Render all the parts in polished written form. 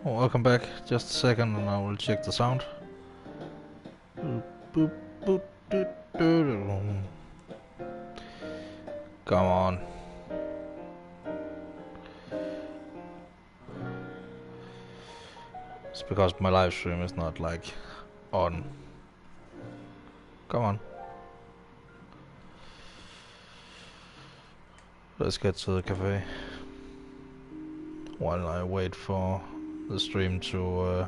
Welcome back. Just a second and I will check the sound. Boop, boop, boop, doo, doo, doo. Come on. It's because my live stream is not like on. Come on. Let's get to the cafe while I wait for the stream to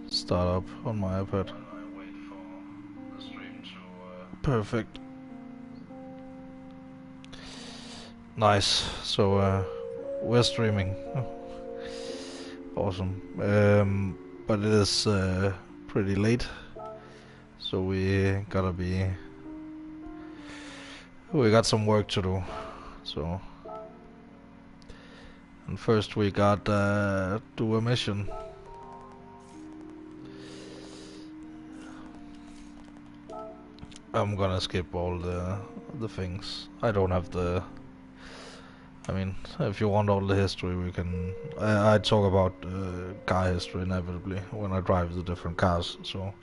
start up on my iPad. Perfect. Nice. So we're streaming. Awesome. But it is pretty late, so we got some work to do. So, and first we got do a mission. I'm gonna skip all the things. I don't have the. I mean, if you want all the history, we can. I talk about car history inevitably when I drive the different cars. So.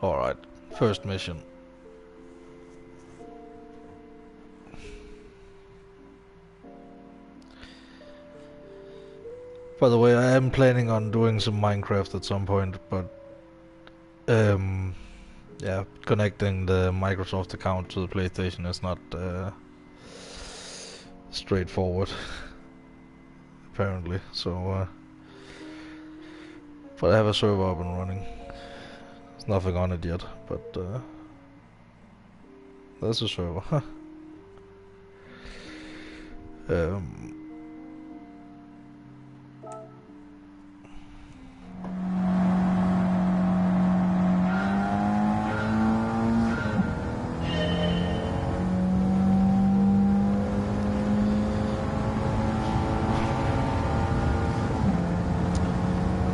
Alright, first mission. By the way, I am planning on doing some Minecraft at some point, but yeah, connecting the Microsoft account to the PlayStation is not straightforward, apparently. So, but I have a server up and running. There's nothing on it yet, but there's a server.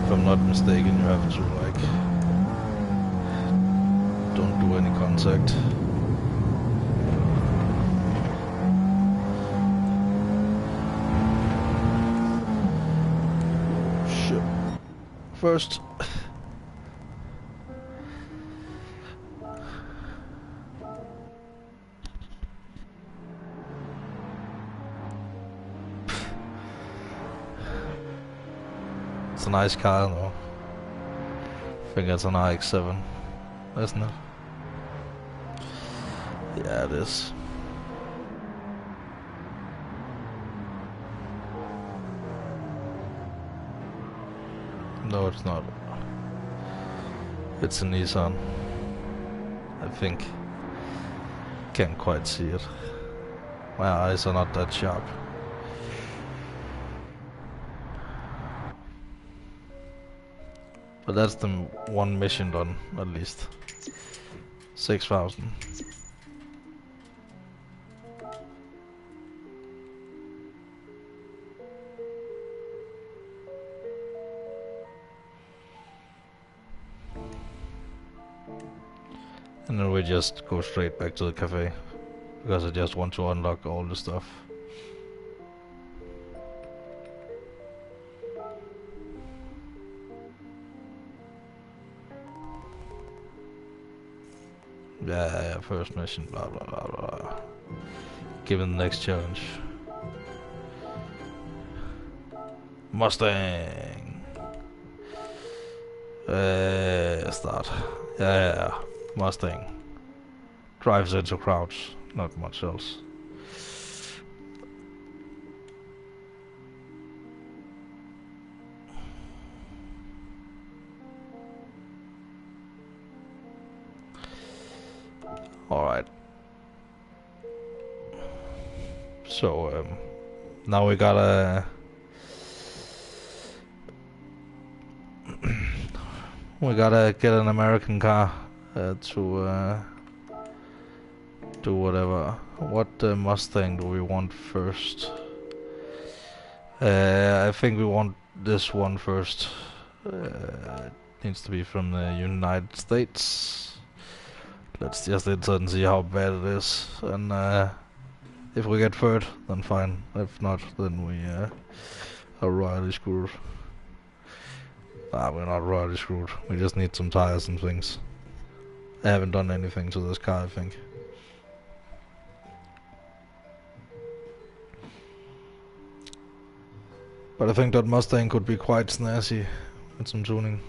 If I'm not mistaken, you have to like don't do any contact. Shit. First. It's a nice car though. I think it's an RX-7, isn't it? Yeah, it is. No, it's not. It's a Nissan. I think. Can't quite see it. My eyes are not that sharp. But that's the one mission done, at least. 6,000. And then we just go straight back to the cafe, because I just want to unlock all the stuff. Yeah, first mission, blah blah blah blah. Given the next challenge. Mustang! Start. Yeah, Mustang. Drives into crowds, not much else. Alright. So, now we gotta... we gotta get an American car to do whatever. What Mustang do we want first? I think we want this one first. needs to be from the United States. Let's just enter and see how bad it is, and if we get third, then fine. If not, then we are royally screwed. We're not royally screwed. We just need some tires and things. I haven't done anything to this car, I think. But I think that Mustang could be quite snazzy with some tuning.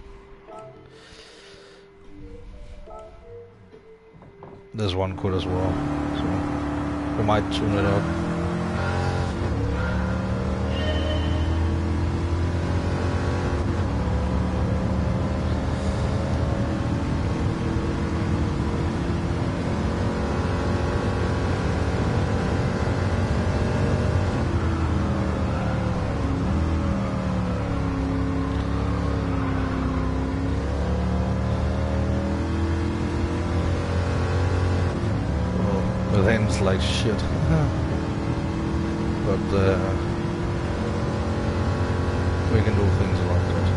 This one could as well, so we might tune it up. It ends like shit. But we can do things around it.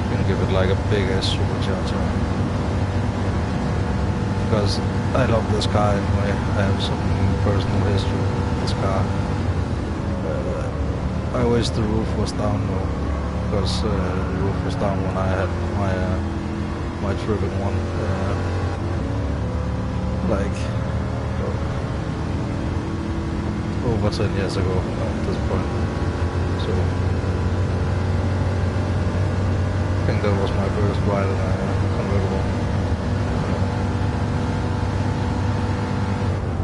We can give it like a big ass supercharger. Because I love this car anyway. I have some personal history with this car. I wish the roof was down though. Because the roof was down when I had my Trivet one, like over 10 years ago at this point. So I think that was my first ride in a convertible.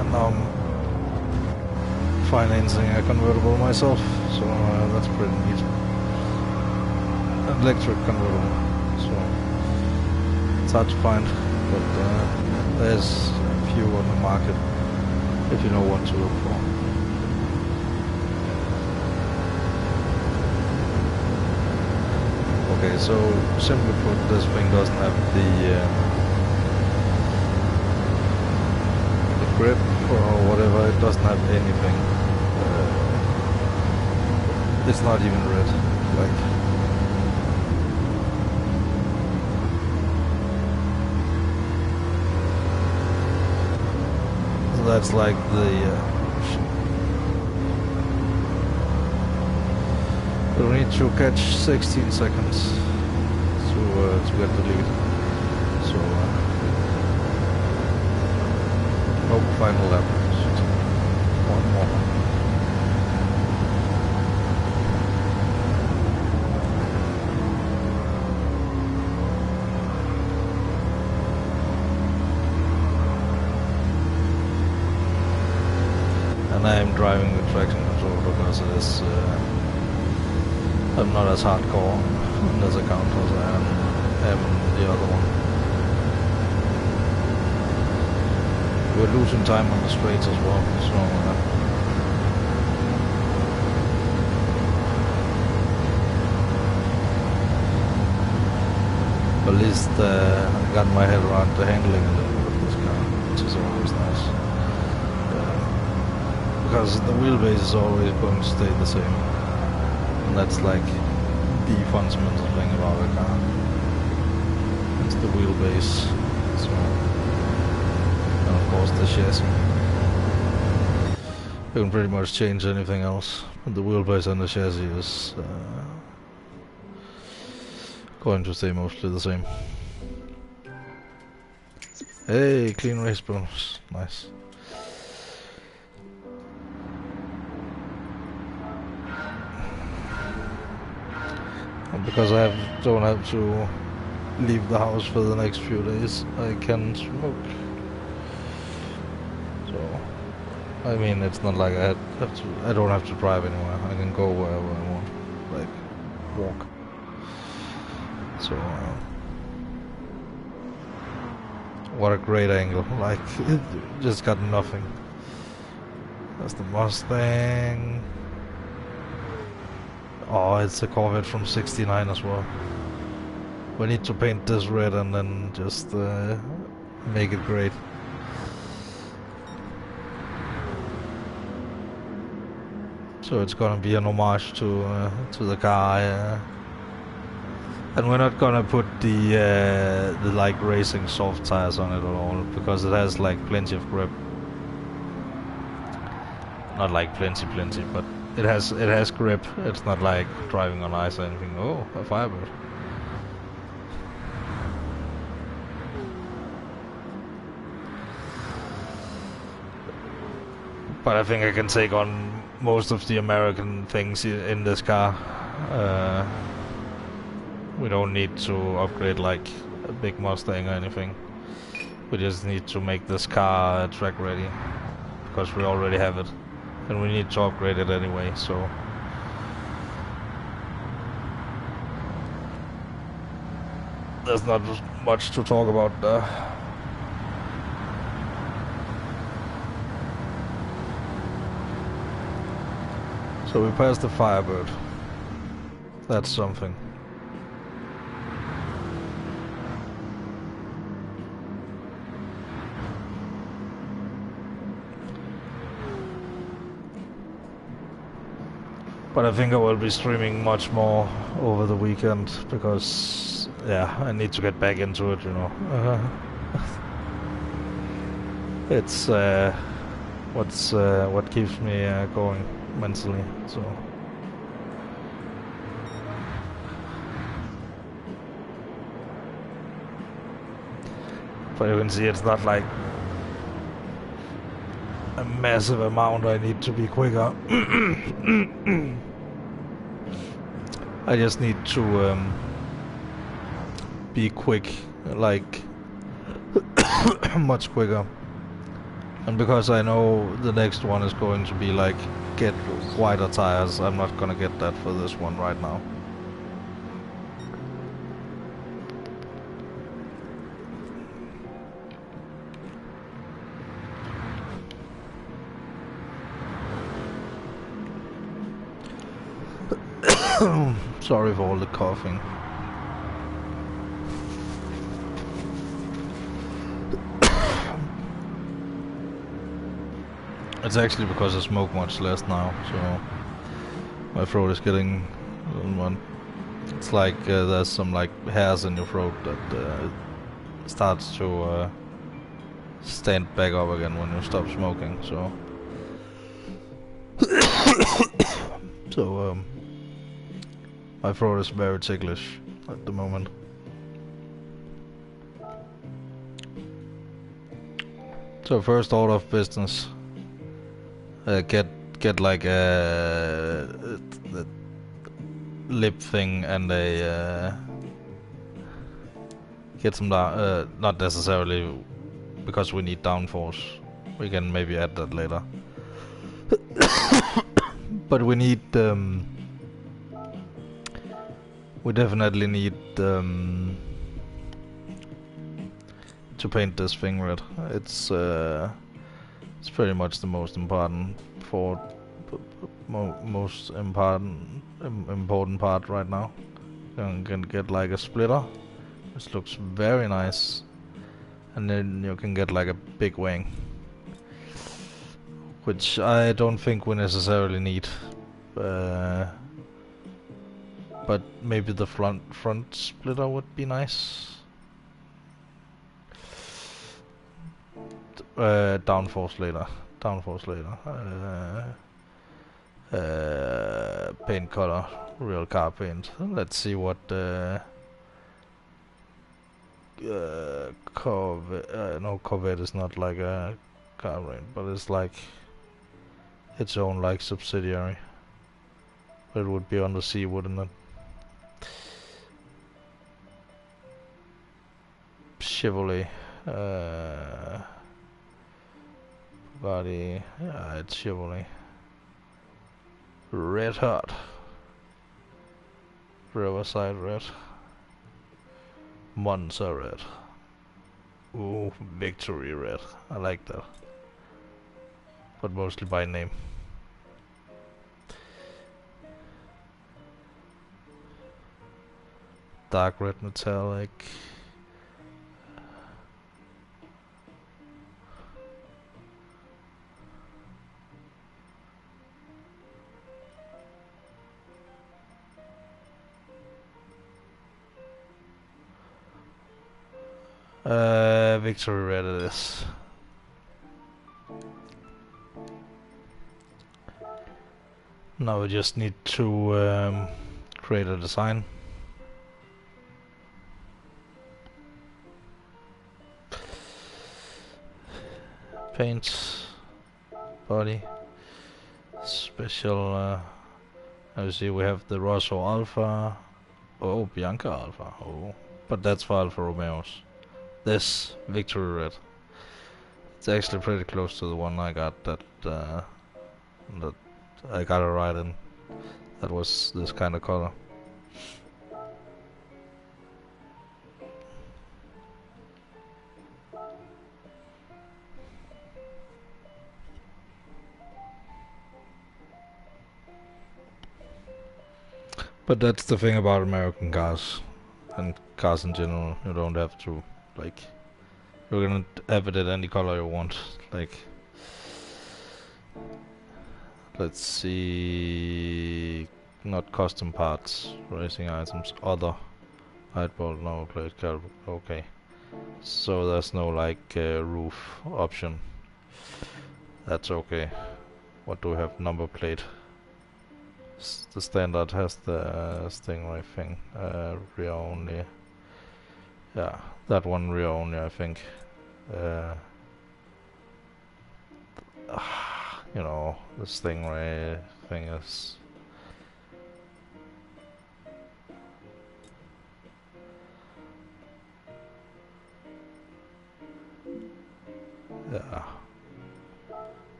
And now I'm financing a convertible myself, so that's pretty neat. Electric convertible, so it's hard to find, but there's a few on the market if you know what to look for. Okay, so simply put, this thing doesn't have the grip or whatever. It doesn't have anything. It's not even red, like. That's like the we need to catch 16 seconds to get the lead. So final lap. One more. And I am driving with traction control because it is, I'm not as hardcore on this account as I am on the other one. We're losing time on the straights as well, so at least I got my head around the handling a little bit of this car, which is always nice. Because the wheelbase is always going to stay the same, and that's like the fundamental thing about a car. It's the wheelbase, so, and of course the chassis. You can pretty much change anything else, but the wheelbase and the chassis is going to stay mostly the same. Hey, clean race bonus, nice. And because I don't have to leave the house for the next few days, I can smoke. So, I mean, it's not like I don't have to drive anywhere. I can go wherever I want, like walk. So, what a great angle! Like, just got nothing. That's the Mustang. Oh, it's a Corvette from '69 as well. We need to paint this red and then just make it great. So it's gonna be an homage to the car, and we're not gonna put the like racing soft tires on it at all, because it has like plenty of grip. Not like plenty, but it has grip. It's not like driving on ice or anything. Oh, a Firebird. But I think I can take on most of the American things in this car. We don't need to upgrade like a big Mustang or anything. We just need to make this car track ready, because we already have it. And we need to upgrade it anyway, so... There's not much to talk about there. So we passed the Firebird. That's something. But I think I will be streaming much more over the weekend, because, yeah, I need to get back into it, you know. It's what keeps me going mentally, so... But you can see it's not like a massive amount I need to be quicker. I just need to be quick, like much quicker. And because I know the next one is going to be like get wider tires, I'm not gonna get that for this one right now. Sorry for all the coughing. It's actually because I smoke much less now, so my throat is getting a little one. It's like there's some like hairs in your throat that starts to stand back up again when you stop smoking. So, my throat is very ticklish at the moment. So first order of business, get like a lip thing and a get some not necessarily because we need downforce. We can maybe add that later. But we need we definitely need to paint this thing red. It's pretty much the most important most important part right now. You can get like a splitter, which looks very nice, and then you can get like a big wing, which I don't think we necessarily need. But maybe the front splitter would be nice. Downforce later. Paint color, real car paint. Let's see what Corvette. No, Corvette is not like a car brand, but it's like its own like subsidiary. It would be on the sea, wouldn't it? Chevrolet. Bugatti. Yeah, it's Chevrolet. Red Hot. Riverside Red. Monza Red. Ooh, Victory Red. I like that. But mostly by name. Dark Red Metallic. Victory red it is. Now we just need to create a design. Paint, body, special. As you see, we have the Rosso Alpha. Oh, Bianca Alpha. Oh, but that's for Alfa Romeos. This Victory red. It's actually pretty close to the one I got that I got it right in. That was this kind of color. But that's the thing about American cars and cars in general. You don't have to, like, you're gonna have it at any color you want. Like, let's see, not custom parts, racing items, other, height bolt, no plate caliber. Okay, so there's no like roof option. That's okay. What do we have? Number plate. The standard has the Stingray thing, rear only. Yeah, that one rear only, I think. You know, the Stingray thing is... Yeah.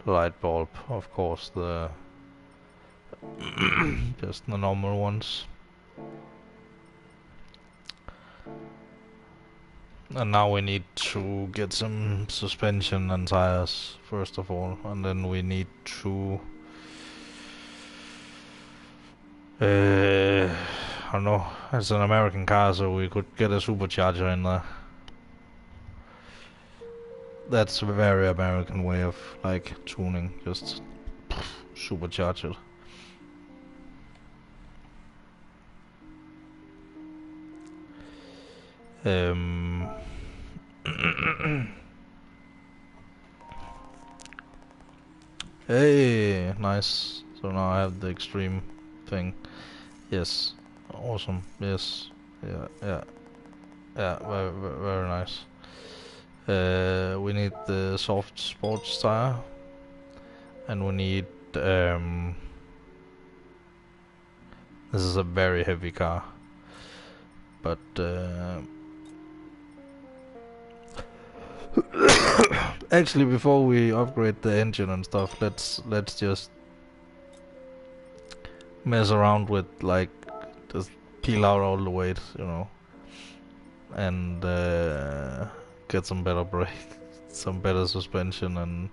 Light bulb, of course, the... just the normal ones. And now we need to get some suspension and tires, first of all, and then we need to... I don't know, it's an American car, so we could get a supercharger in there. That's a very American way of, like, tuning, just supercharge it. Hey, nice. So now I have the extreme thing. Yes, awesome. Yes, yeah. Very, very nice. We need the soft sports tire, and we need. This is a very heavy car, but. Actually, before we upgrade the engine and stuff, let's just mess around with, like, just peel out all the weight, you know, and get some better brake, some better suspension, and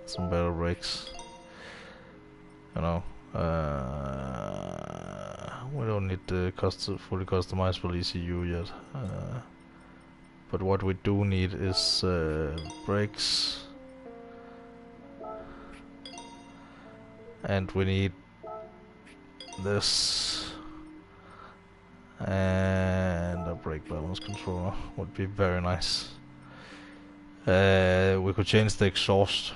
some better brakes. You know, we don't need the fully customizable ECU yet. But what we do need is brakes, and we need this, and a brake balance controller would be very nice. We could change the exhaust,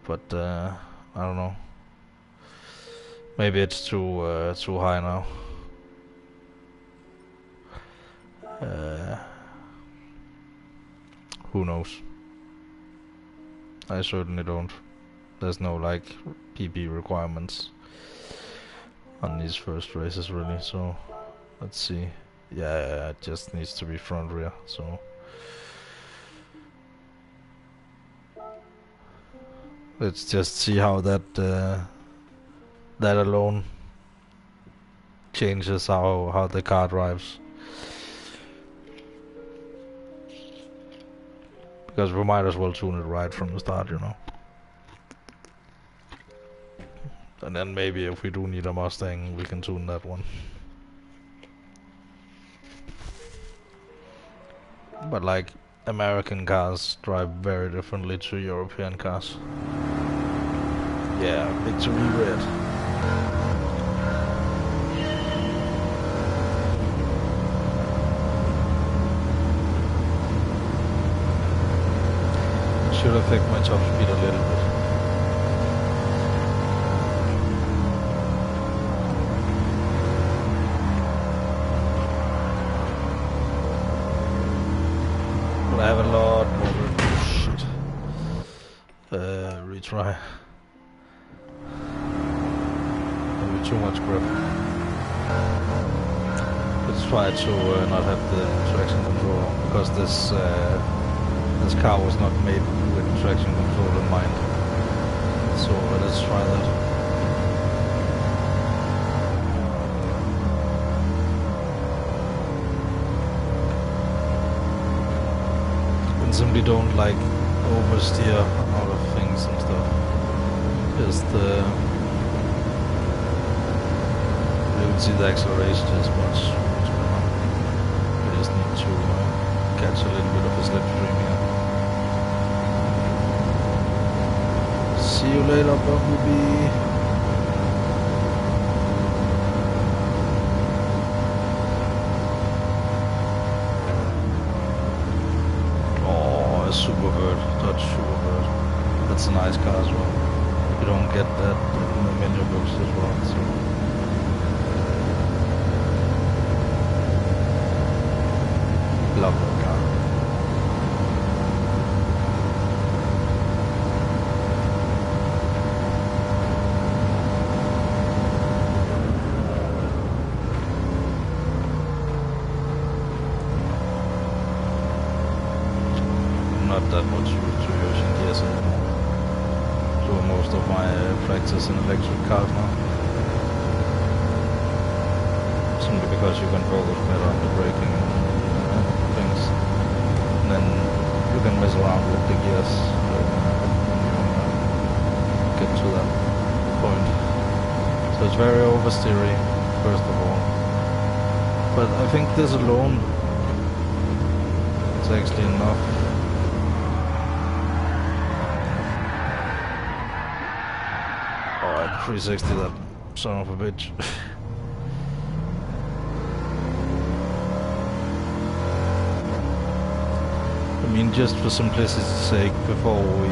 but I don't know. Maybe it's too high now. Who knows? I certainly don't. There's no, like, PP requirements on these first races really, so let's see. Yeah, it just needs to be front rear, so let's just see how that that alone changes how the car drives. Because we might as well tune it right from the start, you know. And then maybe if we do need a Mustang, we can tune that one. But, like, American cars drive very differently to European cars. Yeah, Victory red. should affect my top speed a little bit. But I have a lot more grip. Shit. Retry. Maybe too much grip. Let's try to not have the traction control, because this car was not made with traction control in mind. So let's try that. And simply don't like oversteer out of things and stuff. Just you can see the acceleration is much better. We just need to catch a little bit of a slipstream here. See you later, Bumblebee. Oh, a Superbird, Dodge Superbird. That's a nice car as well. You don't get that in the menu books as well. So. Love that car. Not that much used to using gears anymore. Do most of my practice in electric cars now. Simply because you can focus better on the braking and things. And then you can mess around with the gears when you get to that point. So it's very oversteery, first of all. But I think this alone is actually enough. Alright, 360 that son of a bitch. I mean, just for simplicity's sake, before we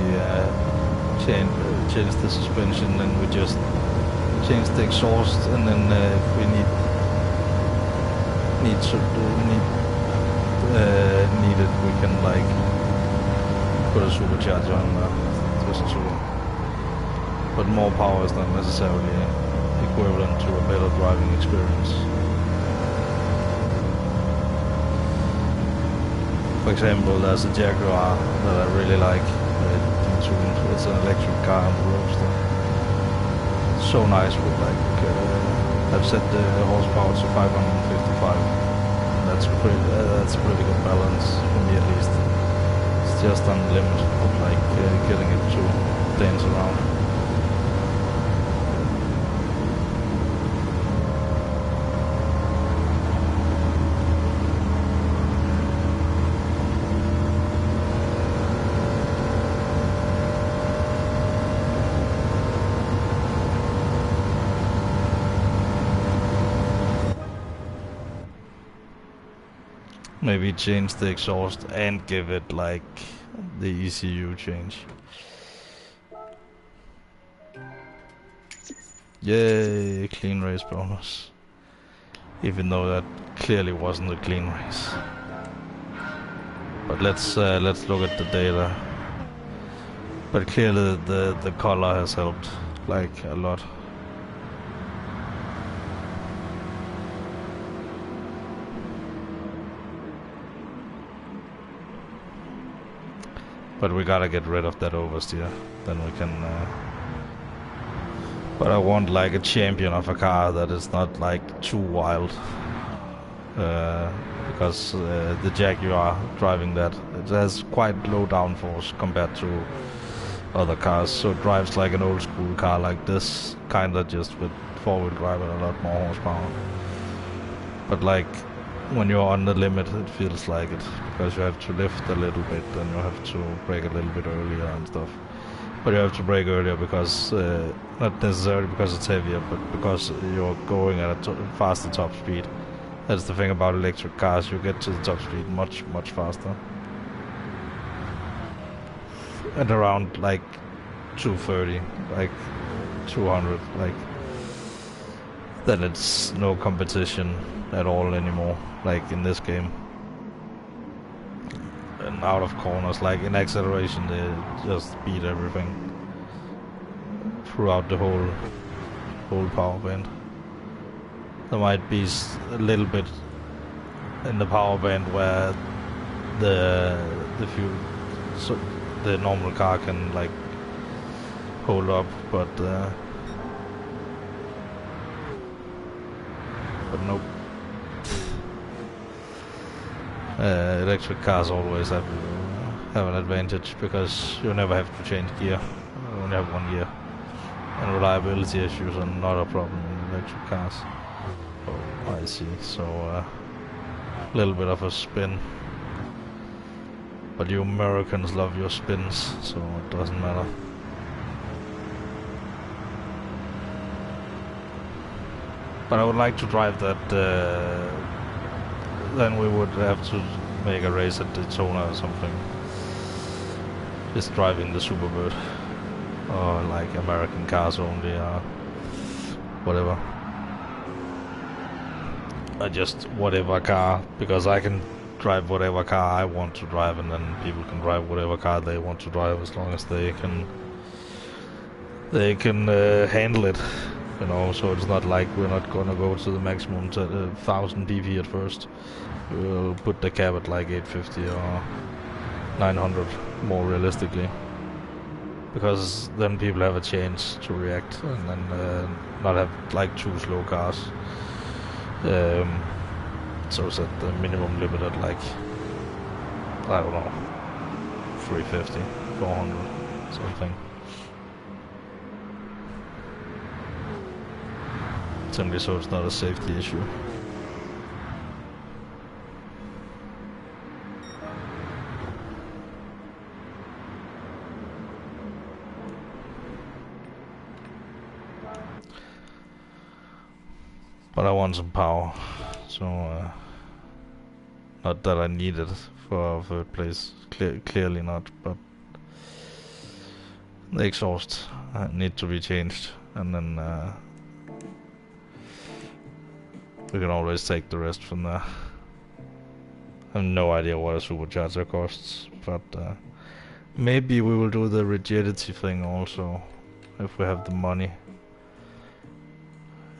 change the suspension, then we just change the exhaust, and then if we need it, we can like put a supercharger on just to. But more power is not necessarily equivalent to a better driving experience. For example, there's a Jaguar that I really like. It's an electric car on the Roadster. So nice with like, I've set the horsepower to 555. That's a pretty good balance for me at least. It's just on the limit of like getting it to dance around. Maybe change the exhaust and give it like the ECU change. Yay, clean race bonus. Even though that clearly wasn't a clean race. But let's look at the data. But clearly the color has helped like a lot. But we gotta get rid of that oversteer, then we can but I want like a champion of a car that is not like too wild, because the Jaguar driving that, it has quite low downforce compared to other cars, so it drives like an old school car like this, kinda just with four-wheel drive and a lot more horsepower. But like when you're on the limit, it feels like it, because you have to lift a little bit and you have to brake a little bit earlier and stuff. But you have to brake earlier because, not necessarily because it's heavier, but because you're going at a faster top speed. That's the thing about electric cars, you get to the top speed much faster. at around like 230, like 200, like then it's no competition at all anymore, like in this game. And out of corners, like in acceleration, they just beat everything throughout the whole power band. There might be a little bit in the power band where the fuel, so the normal car can like hold up, but nope. Electric cars always have an advantage because you never have to change gear. You only have one gear, and reliability issues are not a problem in electric cars. Oh, I see. So a little bit of a spin, but you Americans love your spins, so it doesn't matter. But I would like to drive that. Then we would have to make a race at Daytona or something. Just driving the Superbird, or like American cars only, or whatever. Just whatever car, because I can drive whatever car I want to drive, and then people can drive whatever car they want to drive as long as they can handle it, you know. So it's not like we're not gonna go to the maximum to 1000 dp at first. We'll put the cap at like 850 or 900 more realistically, because then people have a chance to react, and then not have like 2 slow cars. So set the minimum limit at like, I don't know, 350, 400, something. Simply so it's not a safety issue. But I want some power, so not that I need it for third place, clearly not, but the exhaust need to be changed, and then we can always take the rest from there. I have no idea what a supercharger costs, but maybe we will do the rigidity thing also, if we have the money.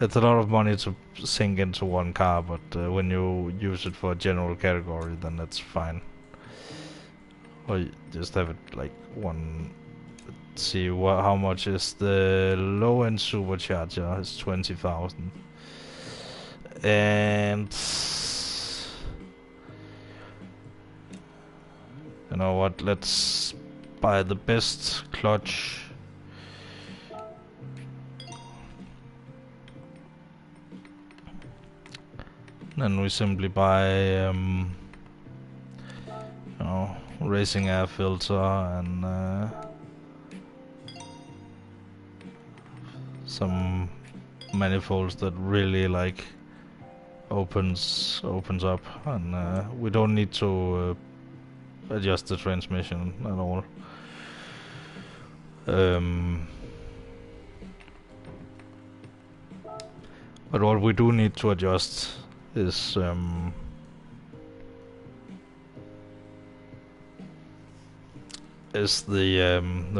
It's a lot of money to sink into one car, but when you use it for a general category, then that's fine. Or you just have it like one. Let's see, how much is the low-end supercharger? It's 20,000. And you know what? Let's buy the best clutch. Then we simply buy, you know, racing air filter and some manifolds that really like opens up, and we don't need to adjust the transmission at all. But what we do need to adjust is the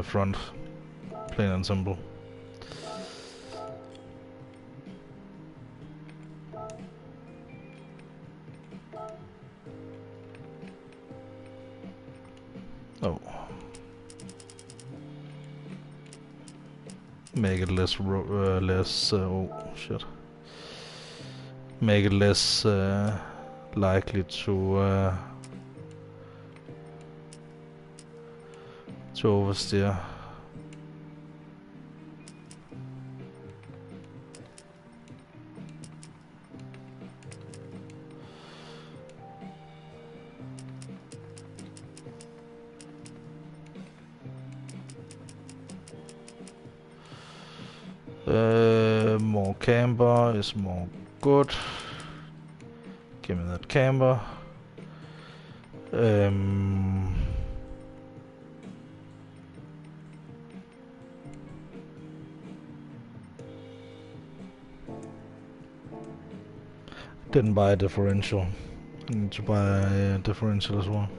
front, plain and simple. Oh, make it less oh shit. Make it less likely to oversteer. More camber is more good. Give me that camber. Didn't buy a differential. I need to buy a differential as well.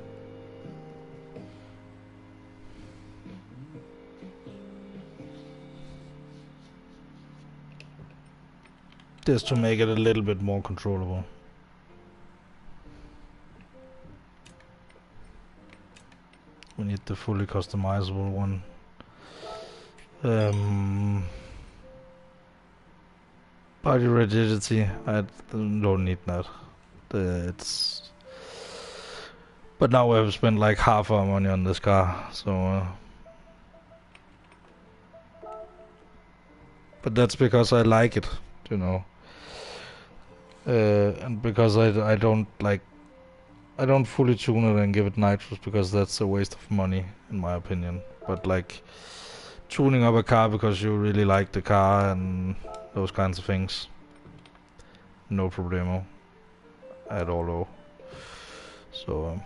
Just to make it a little bit more controllable. We need the fully customizable one. Body rigidity, I don't need that. It's. But now we have spent like half our money on this car, so. But that's because I like it, you know. And because I don't like. I don't fully tune it and give it nitrous because that's a waste of money, in my opinion. But like. Tuning up a car because you really like the car and those kinds of things. No problemo. At all. So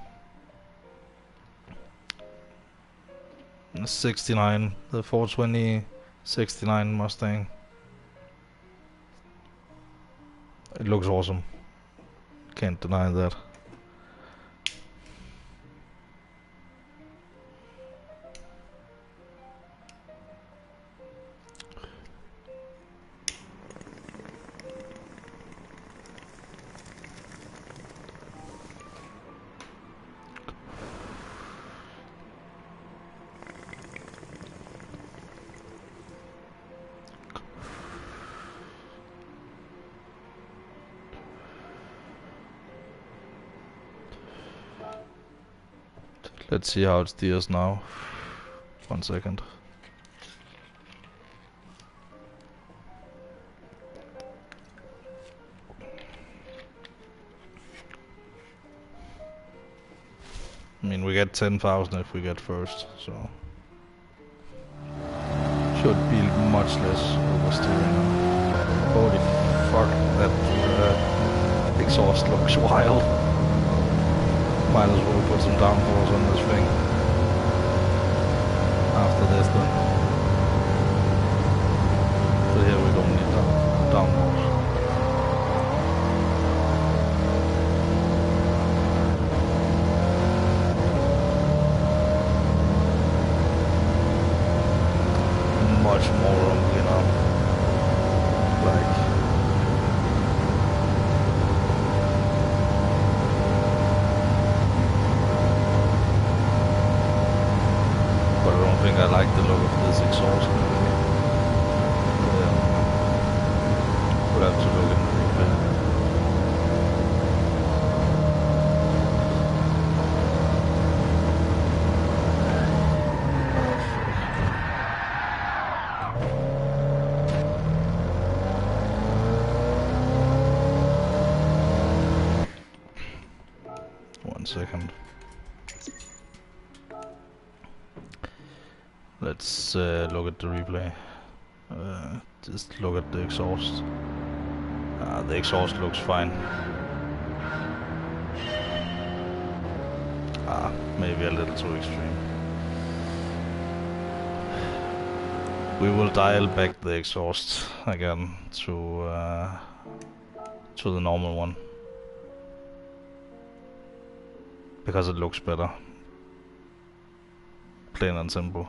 69, the 420 69 Mustang. It looks awesome. Can't deny that. Let's see how it steers now. 1 second. I mean, we get 10,000 if we get first, so should be much less oversteering now. Holy fuck, that exhaust looks wild. Might as well put some downforce on this thing. After this then. But here we don't need downforce. Much more rumbly now. Like. But I don't think I like the look of this exhaust. We'll have to look in the replay. Second. Let's look at the replay. Just look at the exhaust. The exhaust looks fine. Maybe a little too extreme. We will dial back the exhaust again to the normal one. Because it looks better. Plain and simple.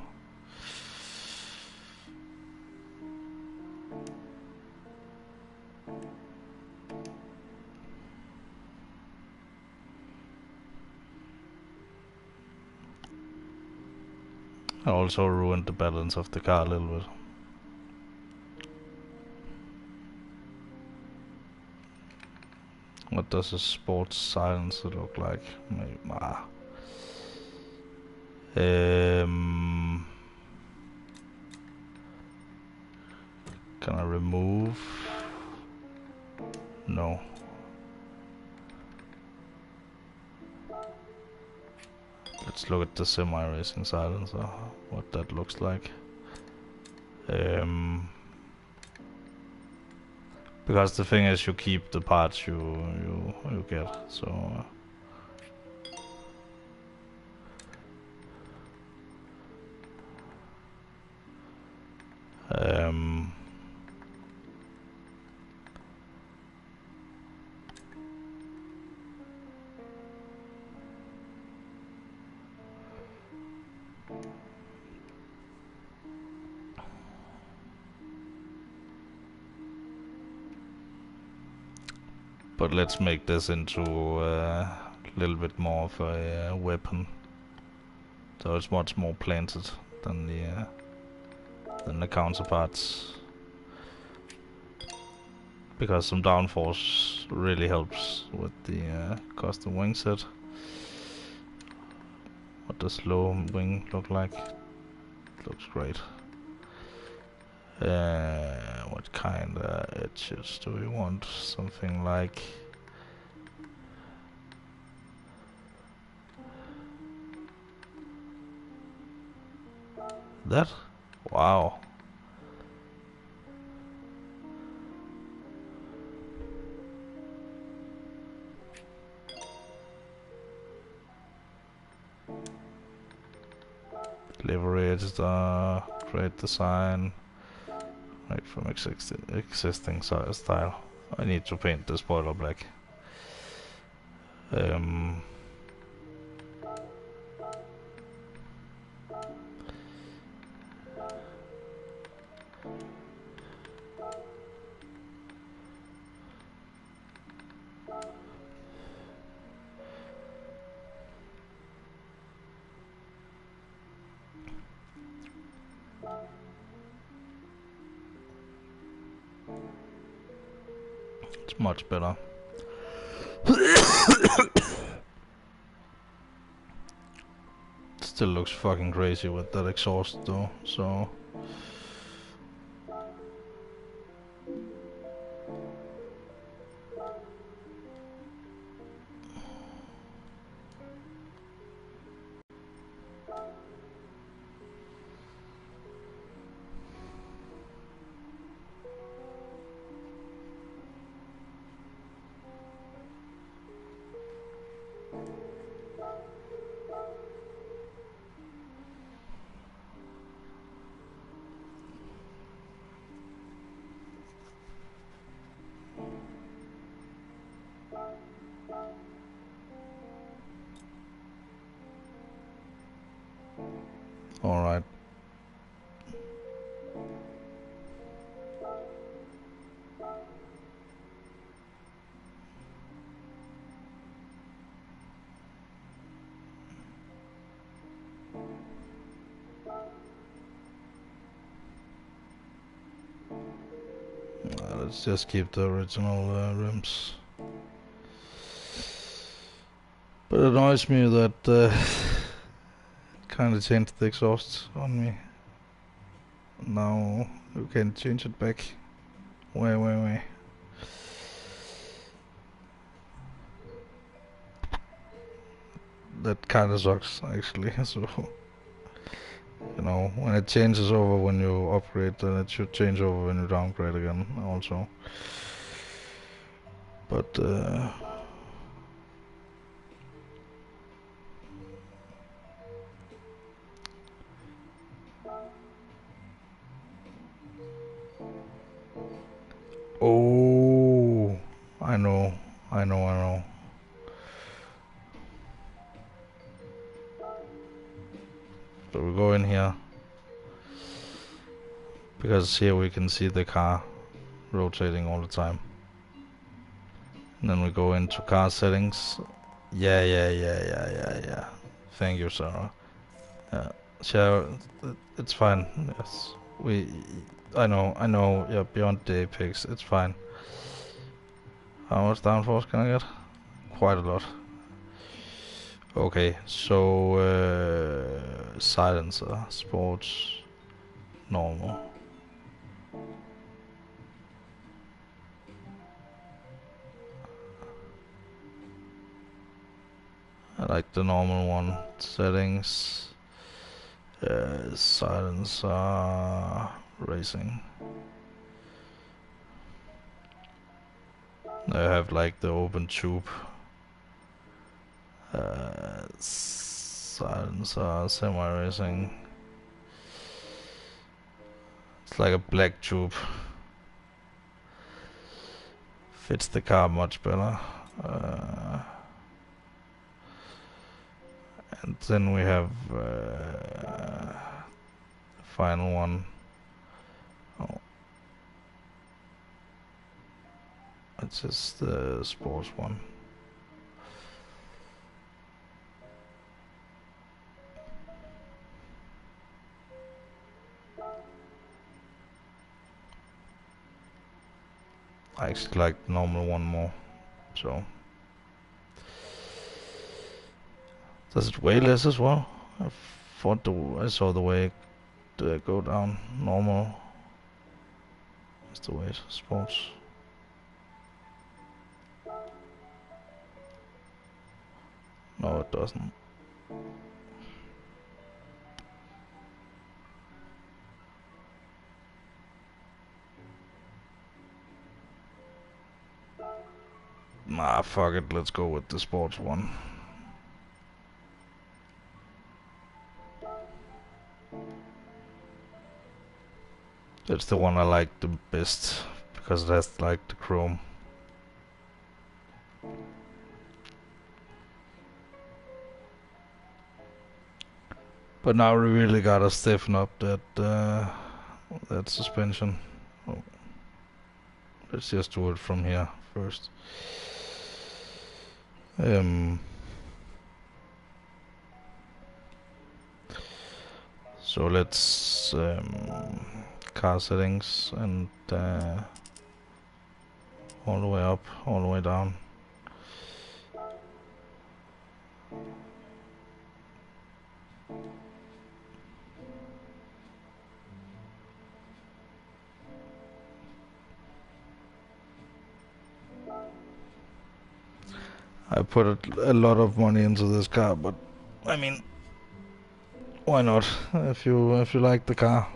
I also ruined the balance of the car a little bit. What does a sports silencer look like? Maybe, can I remove? No. Let's look at the semi-racing silencer, what that looks like. Because the thing is, you keep the parts you get, so. But let's make this into a little bit more of a weapon. So it's much more planted than the counterparts. Because some downforce really helps with the custom wing set. What does low wing look like? Looks great. What kind of edges do we want? Something like that? Wow. Livery editor, great design. Right from existing style. I need to paint the spoiler black. It's much better. Still looks fucking crazy with that exhaust though, so... Alright. Let's just keep the original rims. But it annoys me that kind of changed the exhaust on me. Now you can change it back. Way. That kind of sucks actually. So you know, when it changes over when you upgrade, then it should change over when you downgrade again also. But oh, I know. So we go in here, because here we can see the car rotating all the time. And then we go into car settings. Yeah. Thank you, Sarah. Sure, it's fine. Yes, I know. Yeah, beyond the apex, it's fine. How much downforce can I get? Quite a lot. Okay, so silencer, sports, normal. I like the normal one. Settings, silencer, racing. I have like the open tube. Silencer, semi-racing. It's like a black tube. Fits the car much better. And then we have the final one. Oh. It's just the sports one. I actually like the normal one more, so. Does it weigh less as well? I saw the way it go down. Normal is the weight. Sports. No, it doesn't. Nah, fuck it. Let's go with the sports one. It's the one I like the best because it has like the chrome. But now we really gotta stiffen up that suspension. Oh. Let's just do it from here first. So let's car settings and all the way up, all the way down. I put a lot of money into this car, but I mean, why not? If you like the car.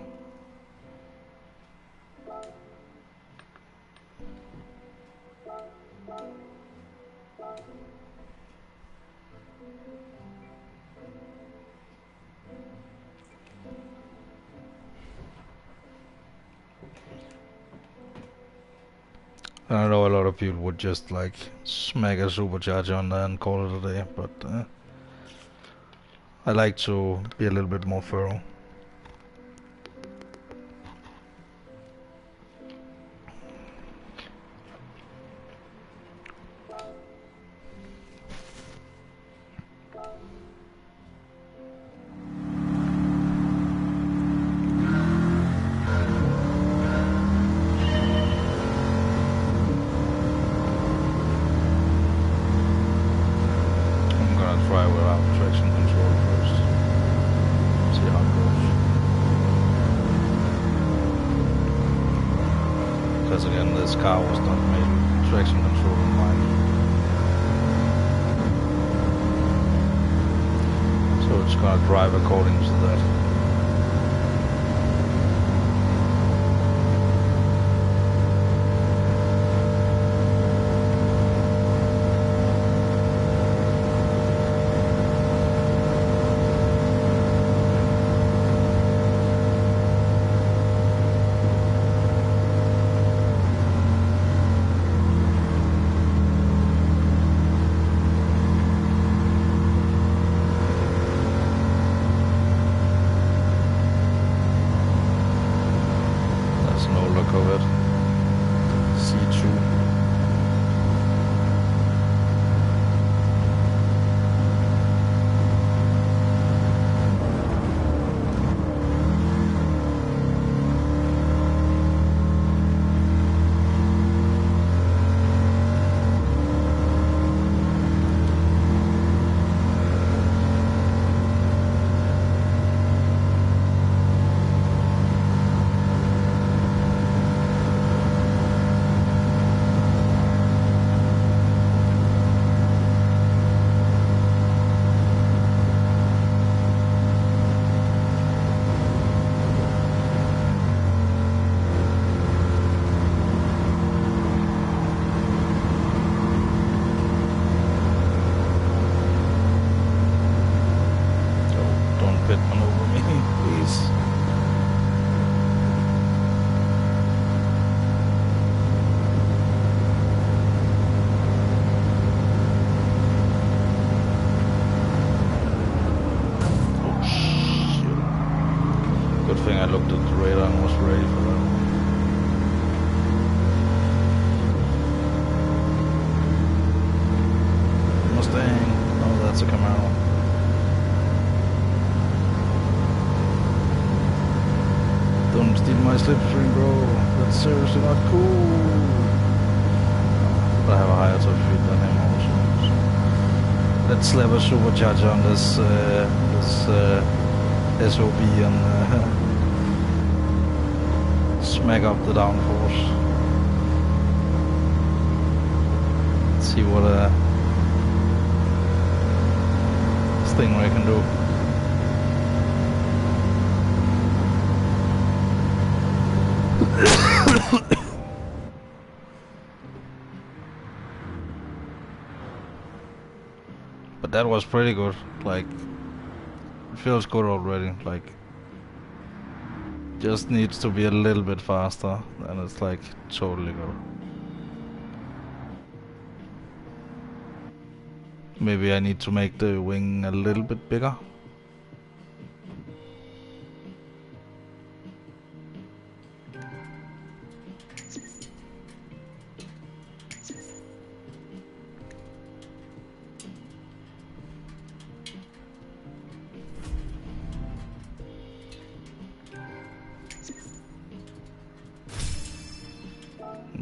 I know a lot of people would just like smack a supercharger on there and call it a day, but I like to be a little bit more thorough. Try without traction control first. See how it goes. Because again, this car was not made with traction control in mind. So it's gonna drive according to that. Mustang. Oh, that's a Camaro. Don't steal my slipstream, bro. That's seriously not cool. But I have a higher top speed than him also. Let's slap a supercharger on this SOB and smack up the downforce. Let's see what Stingray can do. But that was pretty good. Like, it feels good already. Like, just needs to be a little bit faster, and it's like totally good. Maybe I need to make the wing a little bit bigger.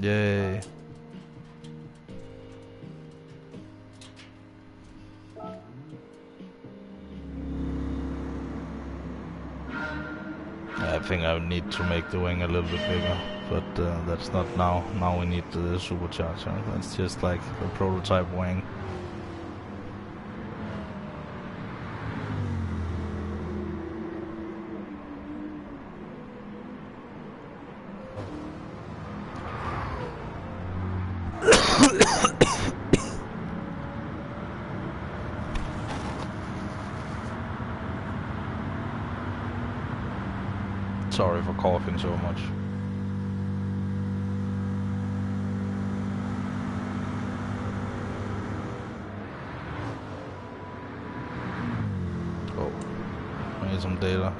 Yay. I think I need to make the wing a little bit bigger, but that's not now. Now we need the supercharger. That's just like the prototype wing. Sorry for coughing so much. Oh, I need some data.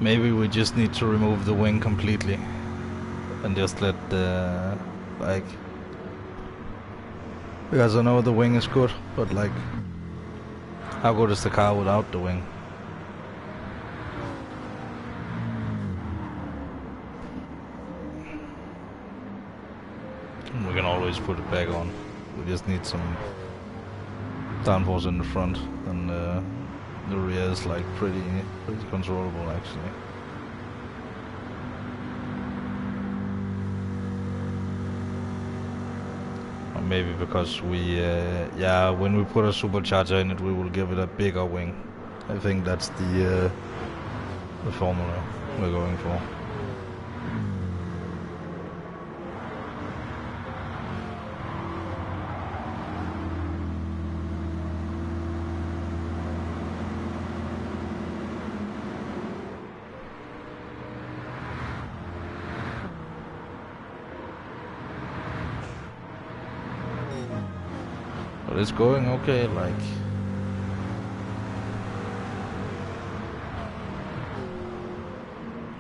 Maybe we just need to remove the wing completely and just let the, like, because I know the wing is good, but like, how good is the car without the wing? We can always put it back on. We just need some downforce in the front, and the rear is like pretty controllable actually. Or maybe because we, yeah, when we put a supercharger in it, we will give it a bigger wing. I think that's the formula we're going for. But it's going okay, like.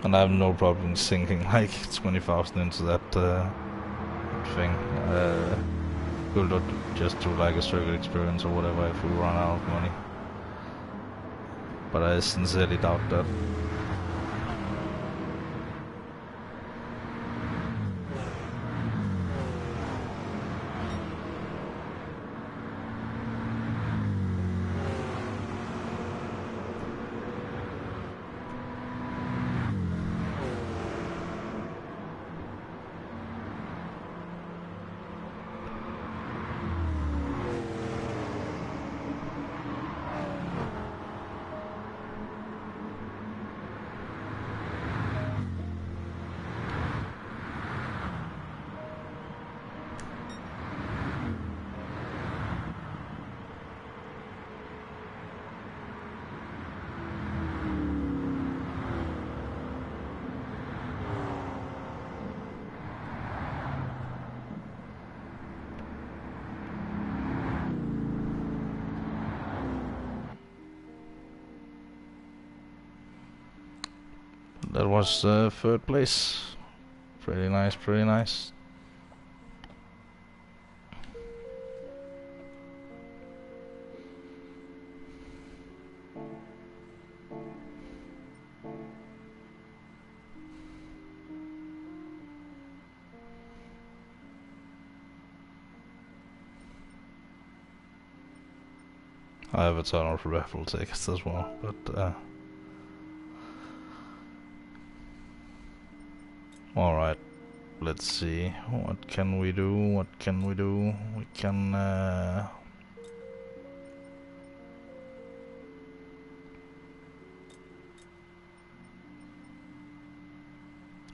And I have no problem sinking like 20,000 into that thing. We'll not just do like a circuit experience or whatever if we run out of money. But I sincerely doubt that. That was third place. Pretty nice, pretty nice. I have a ton of raffle tickets as well, but alright, let's see, what can we do, what can we do? We can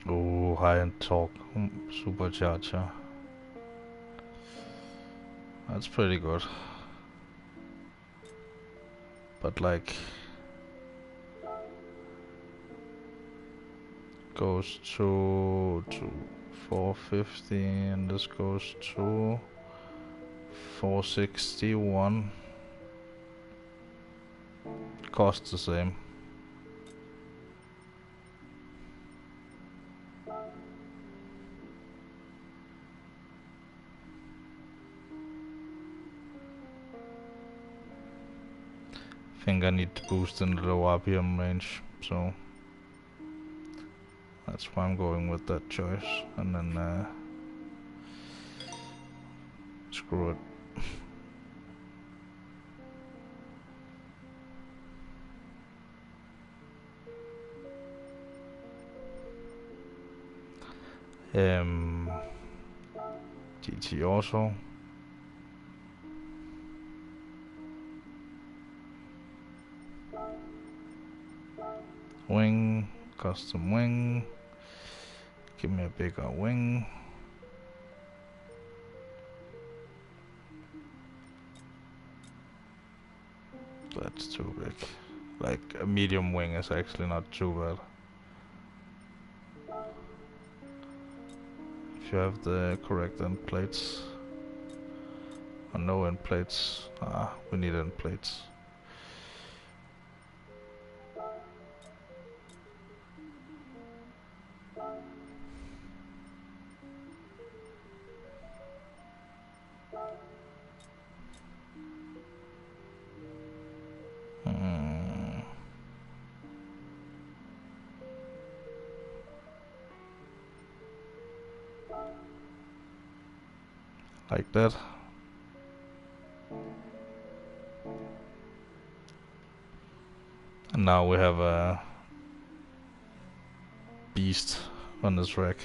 oh, high-end torque supercharger. That's pretty good. But like goes to 450 and this goes to 461. Costs the same. I think I need to boost in the low RPM range, so that's why I'm going with that choice. And then screw it. GT also. Wing, custom wing. Give me a bigger wing. That's too big. Like a medium wing is actually not too bad. If you have the correct end plates. Or no end plates. We need end plates. Like that. And now we have a beast on this rack.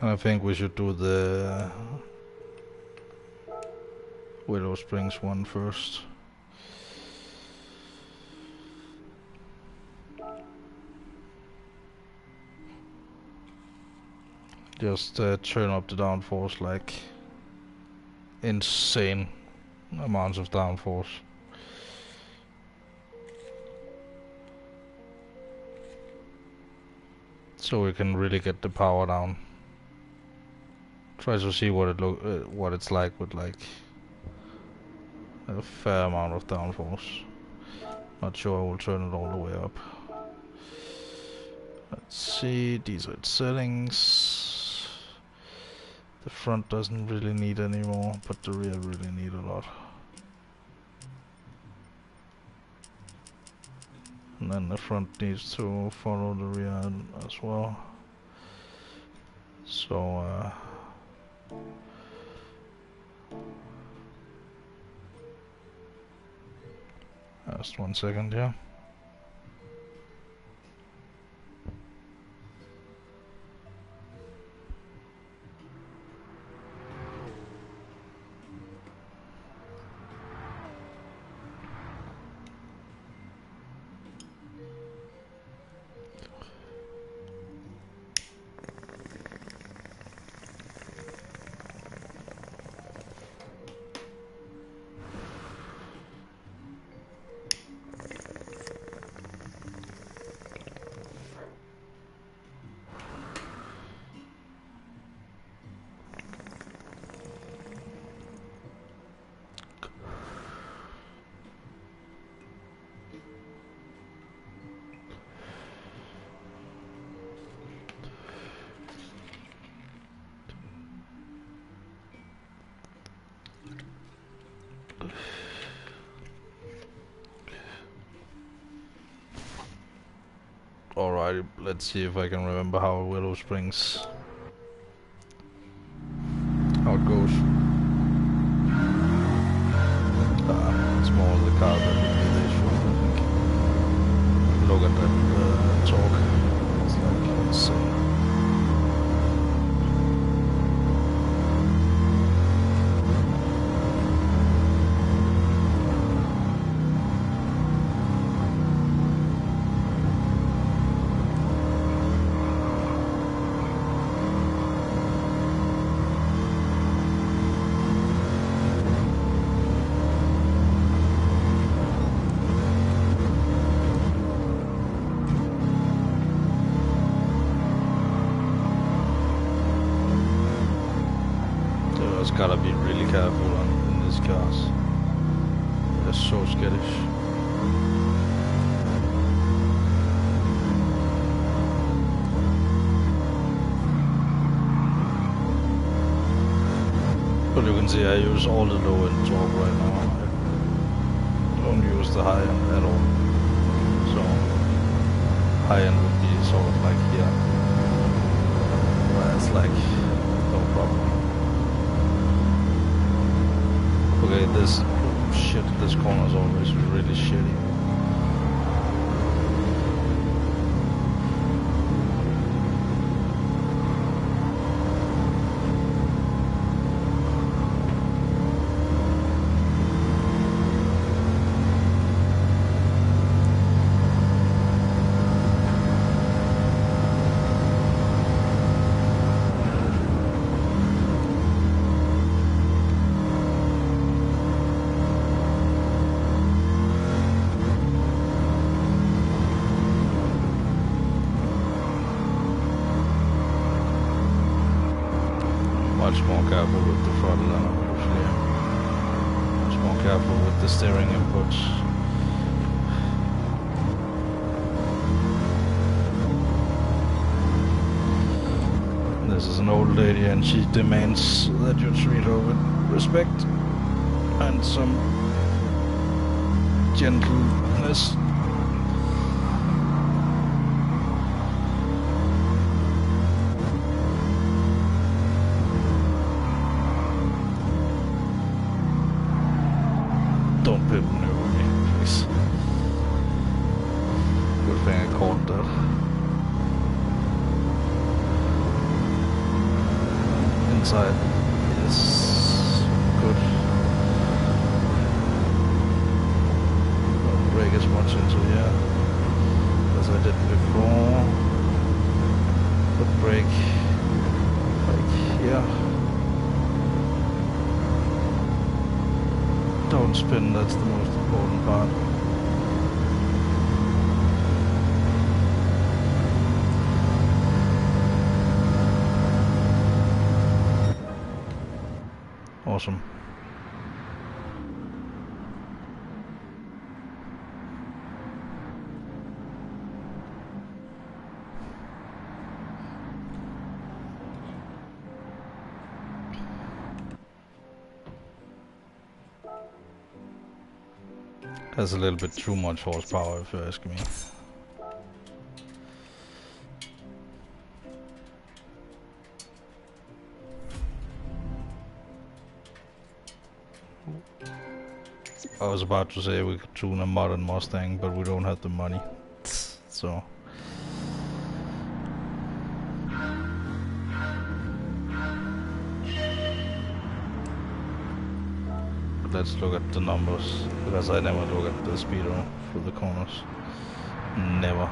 I think we should do the Willow Springs one first. Just turn up the downforce like insane amounts of downforce. So we can really get the power down. Try to see what it's like with like a fair amount of downforce. Not sure I will turn it all the way up. Let's see, these are its settings. The front doesn't really need any more, but the rear really need a lot. And then the front needs to follow the rear as well. So just 1 second here. Alright, let's see if I can remember how Willow Springs, how it goes. It's more the car that would be the issue, I think. Look at that torque. It's like insane. Gotta be really careful in these cars. They're so skittish. But you can see I use all the low end torque right now. I don't use the high end at all. So high end would be sort of like here, where it's like no problem. Okay, this shit, this corner is always really shitty. Much more careful with the throttle than I usually am. Much more careful with the steering inputs. This is an old lady and she demands that you treat her with respect and some gentleness. Don't pit maneuver me, please. Good thing I caught that. Inside is good. Don't brake as much into here as I did before. But brake like here. Don't spin, that's the most important part. Awesome. Has a little bit too much horsepower if you ask me. I was about to say we could tune a modern Mustang, but we don't have the money. So let's look at the numbers, because I never look at the speedo for the corners. Never.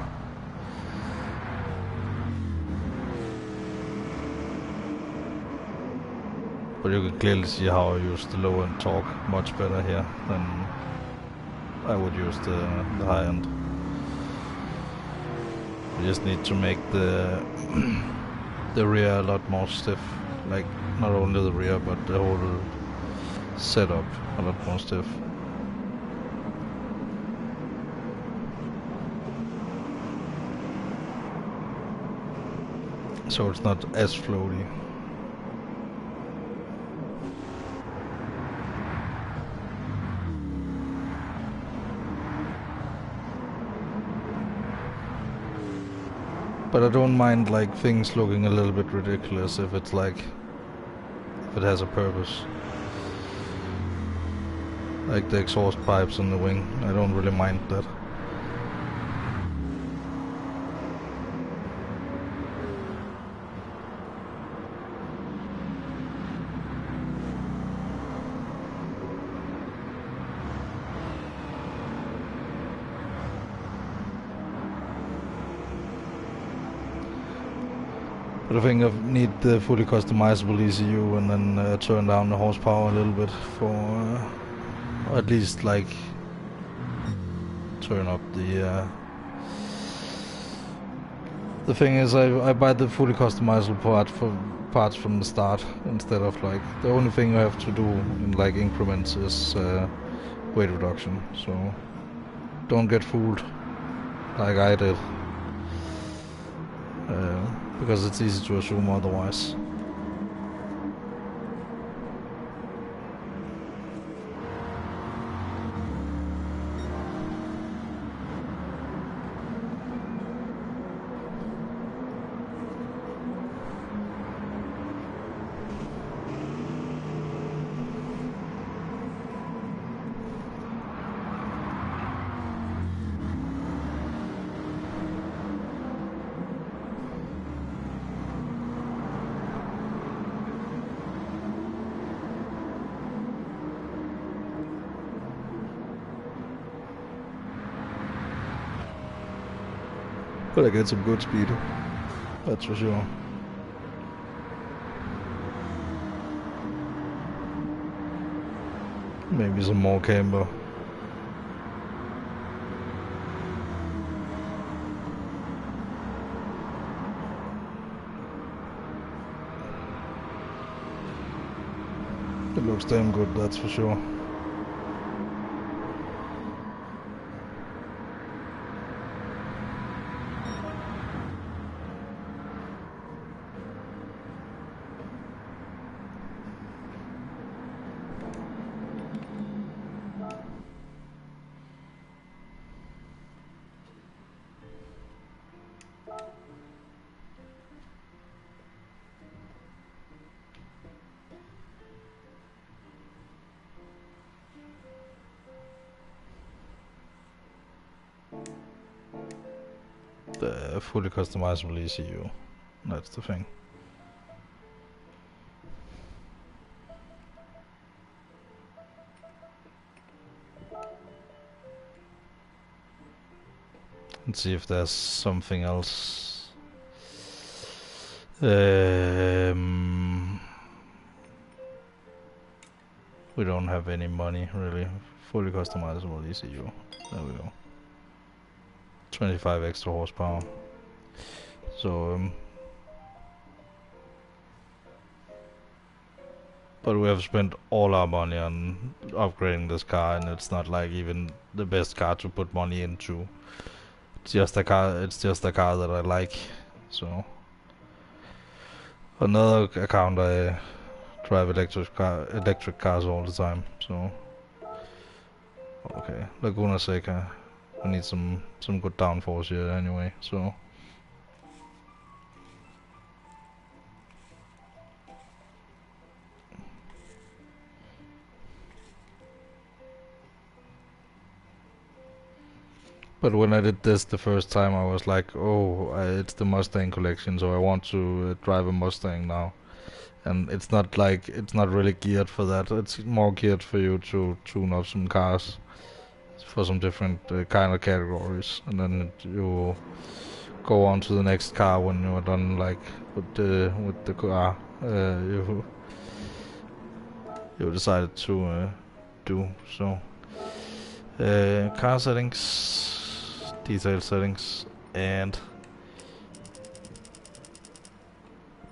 But you can clearly see how I use the low end torque much better here than I would use the high end. You just need to make the the rear a lot more stiff, like not only the rear but the whole setup a lot more stiff. So it's not as floaty. But I don't mind like things looking a little bit ridiculous if it's like if it has a purpose. Like the exhaust pipes on the wing, I don't really mind that. But I think I need the fully customizable ECU and then turn down the horsepower a little bit for, or at least like turn up the. The thing is, I buy the fully customizable parts from the start instead of like the only thing I have to do in like increments is weight reduction. So don't get fooled like I did. Because it's easy to assume otherwise. But I get some good speed, that's for sure. Maybe some more camber. It looks damn good, that's for sure. The fully customizable ECU, that's the thing. Let's see if there's something else. We don't have any money really. Fully customizable ECU. There we go. 25 extra horsepower. So but we have spent all our money on upgrading this car, and it's not like even the best car to put money into. It's just a car. It's just a car that I like. So another account, I drive electric cars all the time. So okay, Laguna Seca. We need some good downforce here anyway. So. But when I did this the first time, I was like, oh, it's the Mustang collection, so I want to drive a Mustang now. And it's not really geared for that. It's more geared for you to tune up some cars for some different kind of categories, and then you go on to the next car when you're done, like with the car you decided to do. So car settings, detail settings, and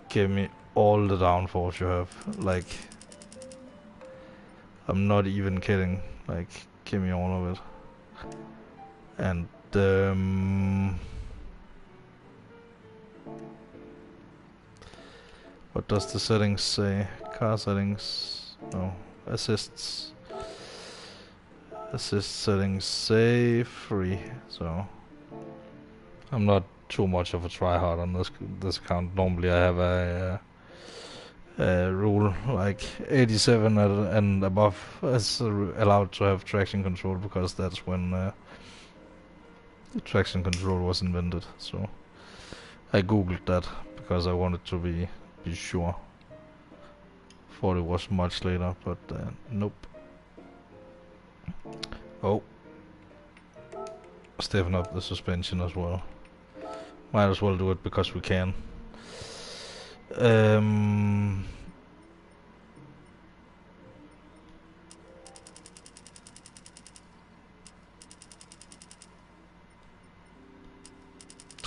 give me all the downforce you have. Like, I'm not even kidding. Like, give me all of it. And what does the settings say? Car settings. No, assists. Assist settings say free. So I'm not too much of a tryhard on this account. Normally I have a rule like 87 and above is allowed to have traction control, because that's when traction control was invented. So I googled that because I wanted to be sure. Thought it was much later, but nope. Oh, stiffen up the suspension as well. Might as well do it because we can. It's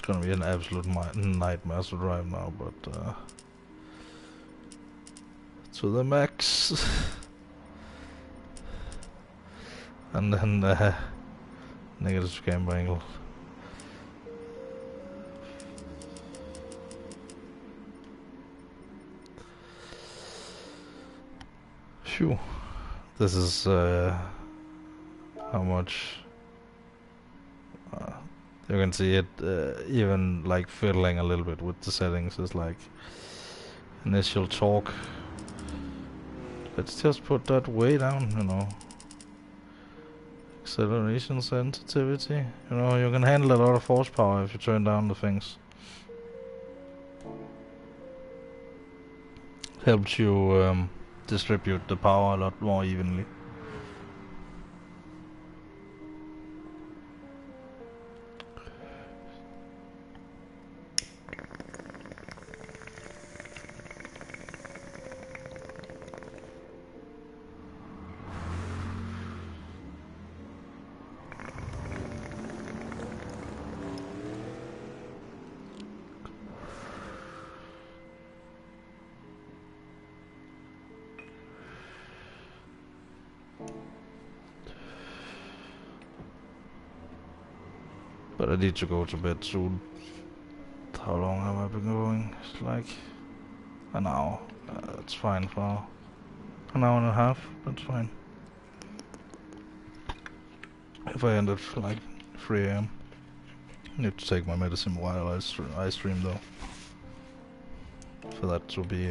gonna be an absolute nightmare to drive now, but to the max. And then negative camber angle. Phew. This is how much you can see it even like fiddling a little bit with the settings. Is like initial torque. Let's just put that way down, you know. Acceleration sensitivity. You know, you can handle a lot of horsepower if you turn down the things. Helps you distribute the power a lot more evenly. But I need to go to bed soon. How long have I been going? It's like an hour. That's fine for an hour and a half. That's fine. If I end at like 3 AM. I need to take my medicine while I stream though. For that to be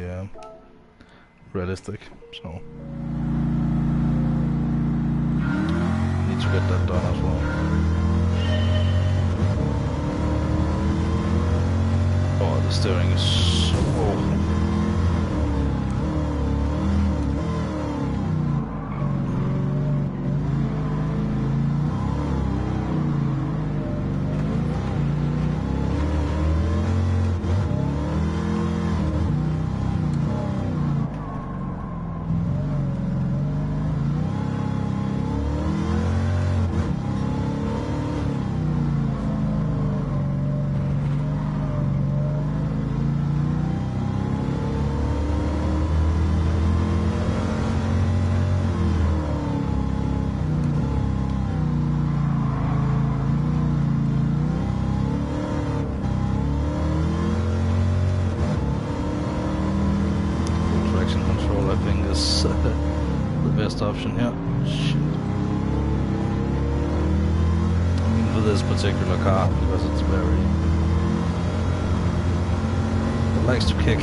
realistic. So need to get that done as well. Oh, the steering is so awful. The best option here. Shit. I mean, for this particular car, because it's very... it likes to kick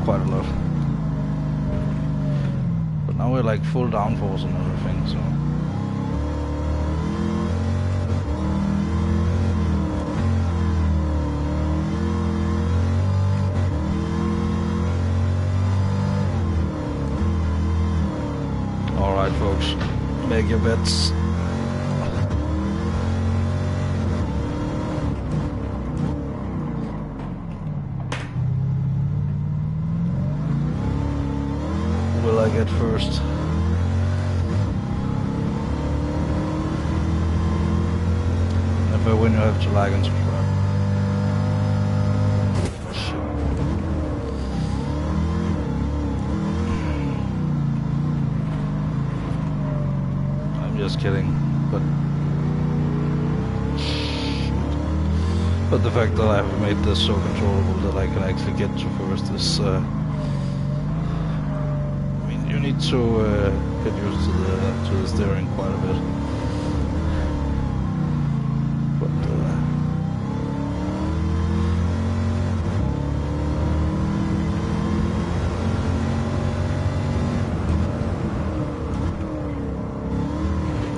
quite a lot. But now we're like full downforce and everything, so... Alright folks, make your bets. Will I get first? If I win, you have to like and subscribe. Just kidding, but the fact that I have made this so controllable that I can actually get to first is, I mean, you need to get used to the steering quite a bit, but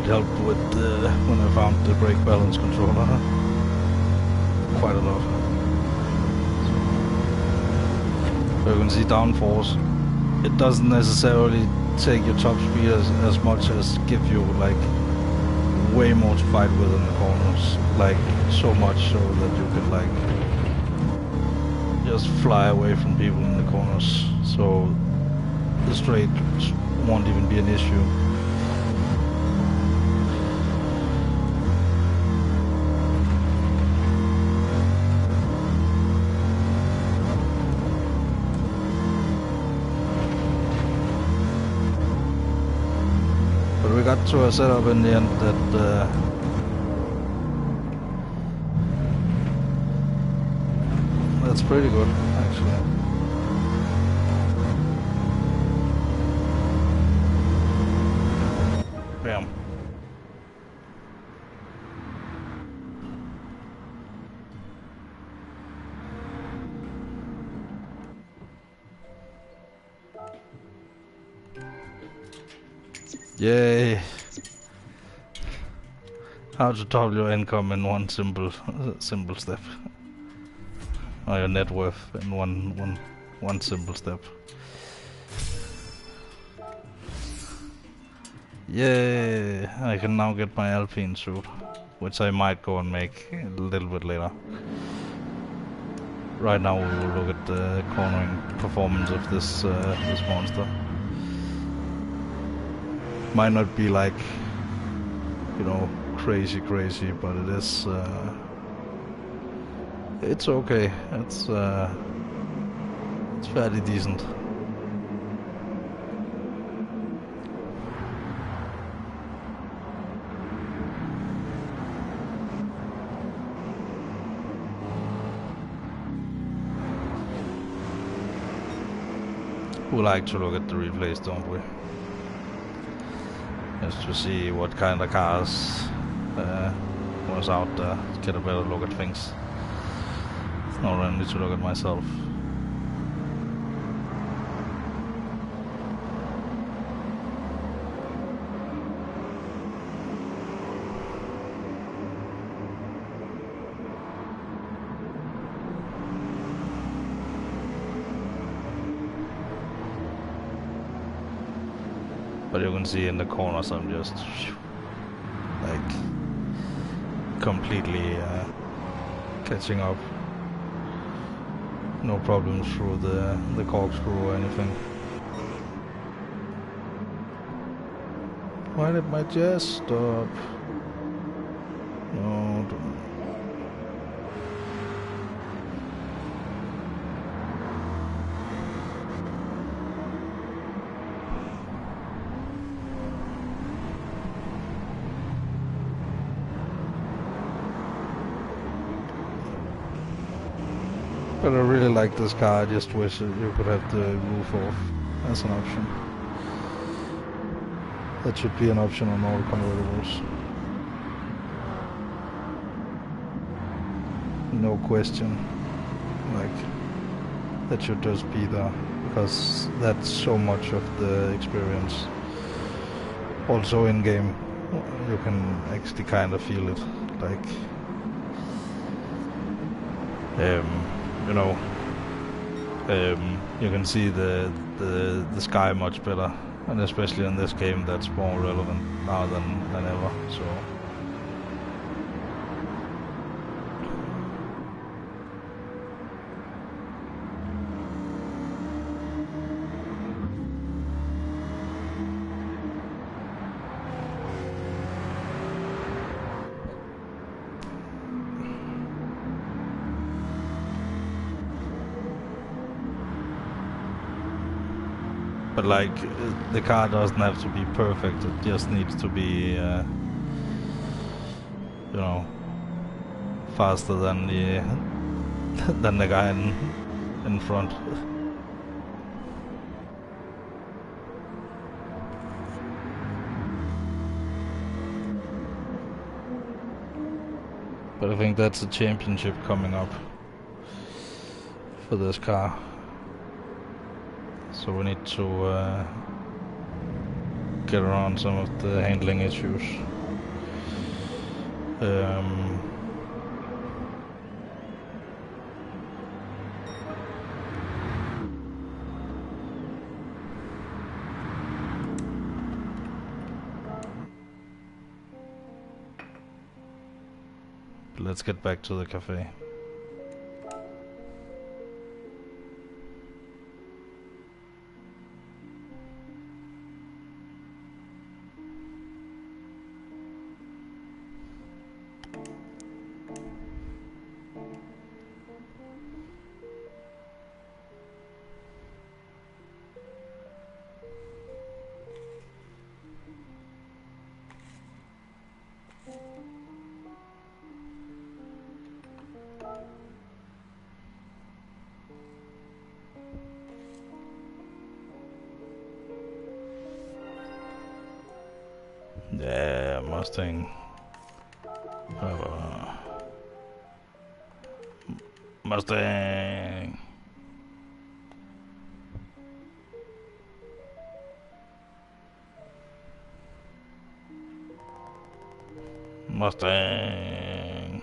helped with when I found the brake balance controller quite a lot. So you can see downforce. It doesn't necessarily take your top speed as much as give you like way more to fight with in the corners, like so much so that you can like just fly away from people in the corners, so the straight won't even be an issue. But we got to a setup in the end that that's pretty good, actually. Bam. Yay! How to double your income in one simple step. Or your net worth in one simple step. Yay! I can now get my Alpine suit, which I might go and make a little bit later. Right now we will look at the cornering performance of this this monster. Might not be like, you know, crazy, but it is. It's okay. It's fairly decent. We like to look at the replays, don't we? Just to see what kind of cars was out there, get a better look at things. Not only to look at myself. But you can see in the corners I'm just like completely catching up. No problems through the corkscrew or anything. Why did my jazz stop? No, don't. But I really like this car, I just wish you could have the roof off as an option. That should be an option on all convertibles. No question. Like, that should just be there, because that's so much of the experience. Also in game, you can actually kind of feel it, like, you know, you can see the sky much better, and especially in this game that's more relevant now than ever. So but like, the car doesn't have to be perfect, it just needs to be, you know, faster than the guy in front. But I think that's a championship coming up for this car. So we need to get around some of the handling issues. Um, let's get back to the cafe. Yeah, Mustang. Mustang. Mustang.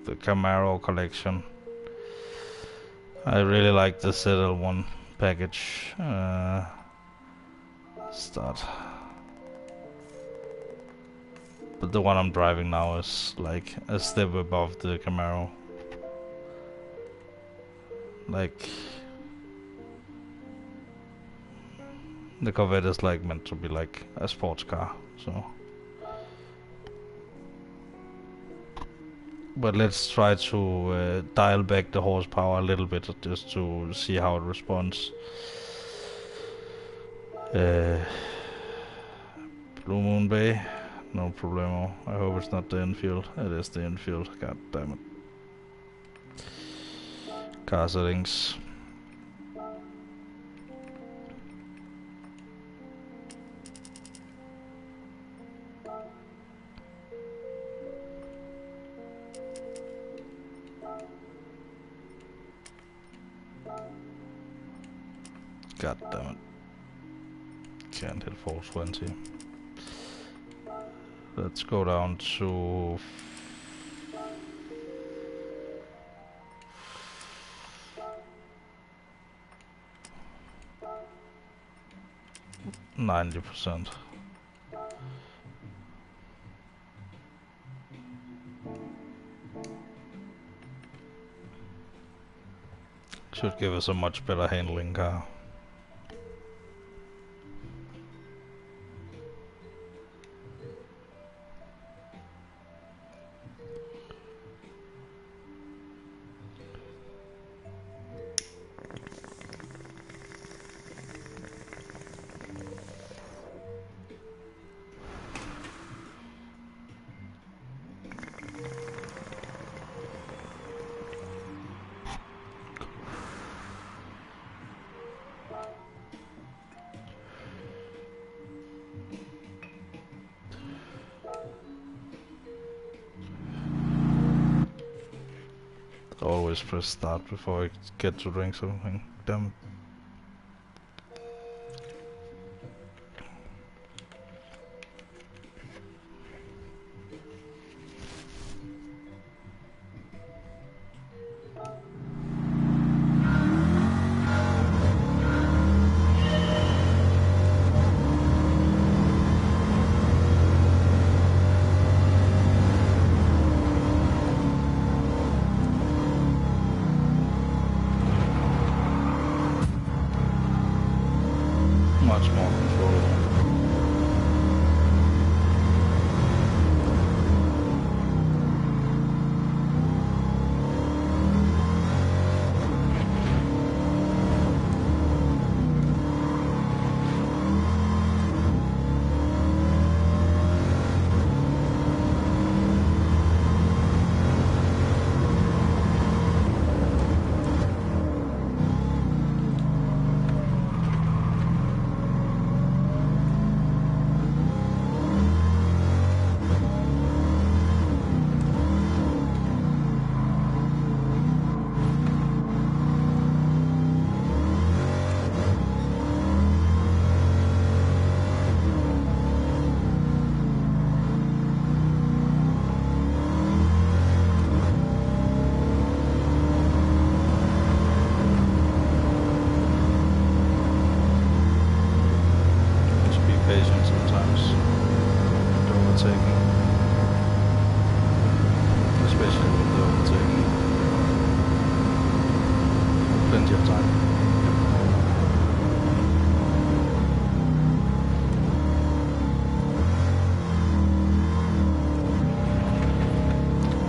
The Camaro collection. I really like the ZL1 package. Start. But the one I'm driving now is like a step above the Camaro. Like the Corvette is like meant to be like a sports car, so. But let's try to dial back the horsepower a little bit just to see how it responds. Blue Moon Bay, no problemo. I hope it's not the infield. It is the infield. God damn it. Car settings. God damn it. Can't hit 420. Let's go down to 90%. Should give us a much better handling car. Always press start before I get to drink something. Damn it. Much more controllable. overtaking. Especially with the overtaking. Plenty of time.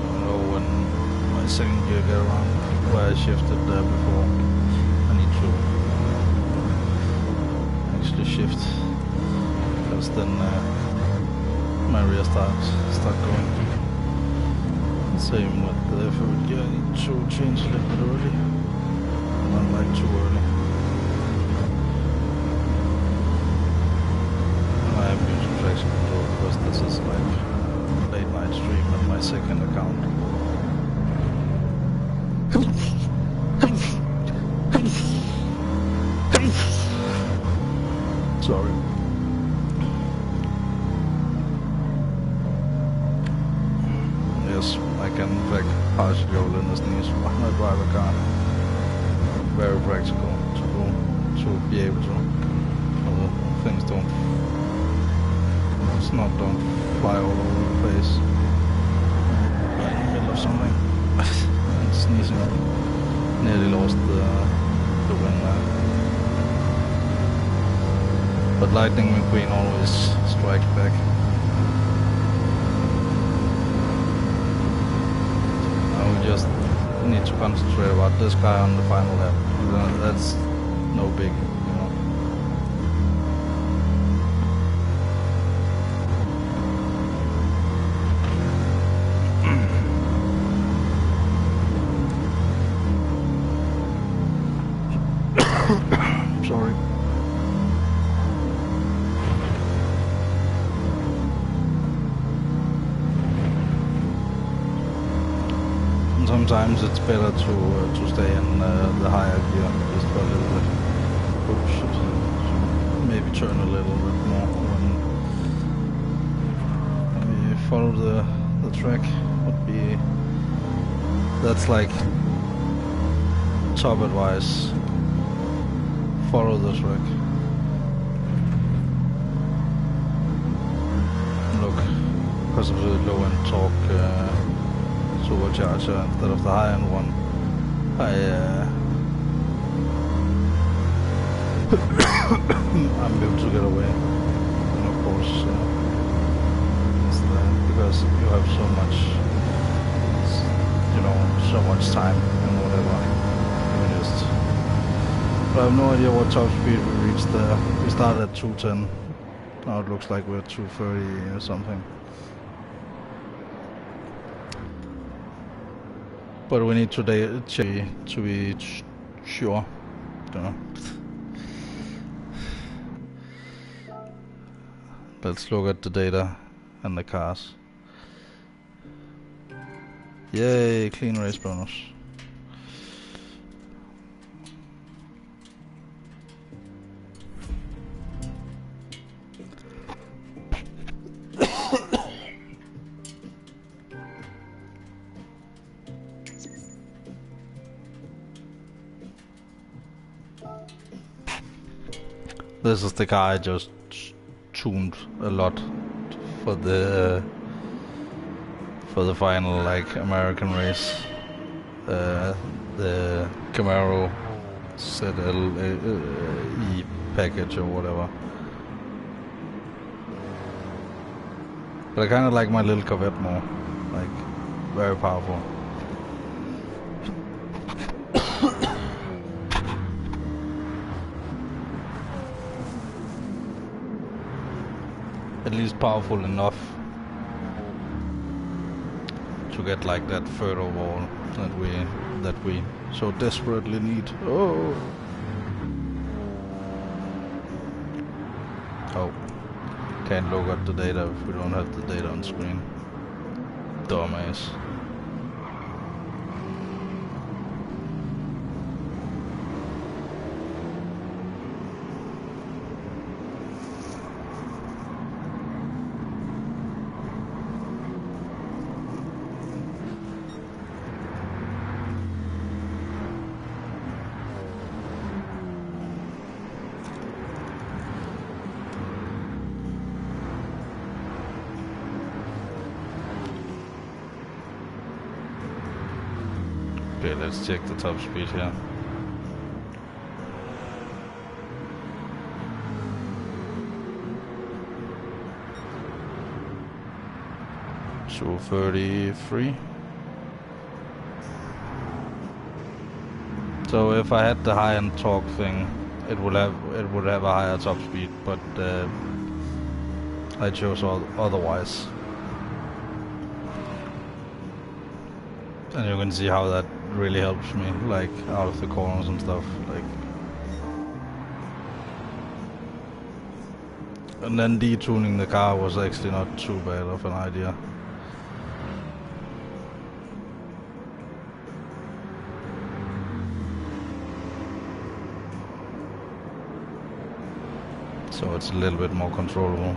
I know when my second gear get around where I shifted there before, I need to actually shift, because then my rear start going. Same with the third gear, I need to change a little bit early, not like too early. I am using traction control because this is like late night stream on my second account. Sorry. Yes, I can in fact partially hold in the sneeze while I drive a car. Very practical to do, to be able to. Although things don't fly all over the place. Right in the middle of something. And sneezing. Nearly lost the win there. But Lightning McQueen always strikes back. Now we just need to concentrate about this guy on the final lap. That's no big, you know. Sorry. Sometimes it's better to stay in the higher gear just for a little bit. Oh shit. Maybe turn a little bit more when we follow the track. Would be, that's like top advice. Follow the track. Look, because of the low end torque supercharger instead of the high end one, I'm able to get away. And of course, it's because you have so much, you know, so much time and whatever. You just, but I have no idea what top speed we reached there. We started at 210. Now it looks like we're 230 or something. But we need to be sure. You know. Let's look at the data and the cars. Yay, clean race bonus. This is the car I just tuned a lot for the final like American race. The Camaro ZLE package or whatever. But I kind of like my little Corvette more, like very powerful. At least powerful enough to get like that third overall that we so desperately need. Oh, can't look at the data if we don't have the data on screen. Dumbass. Okay, let's check the top speed here. So 33. So if I had the high-end torque thing, it would have a higher top speed, but I chose otherwise. And you can see how that really helps me, like out of the corners and stuff. Like, and then detuning the car was actually not too bad of an idea. So it's a little bit more controllable.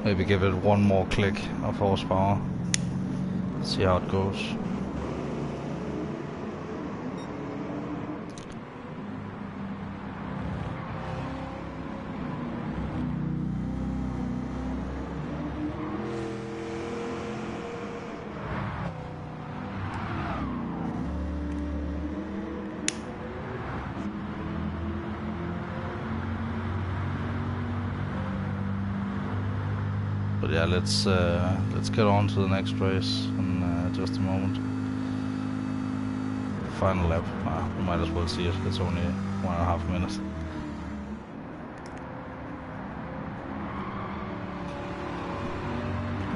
Maybe give it one more click of horsepower. See how it goes. But yeah, let's get on to the next race in just a moment. Final lap. We might as well see it. It's only 1.5 minutes.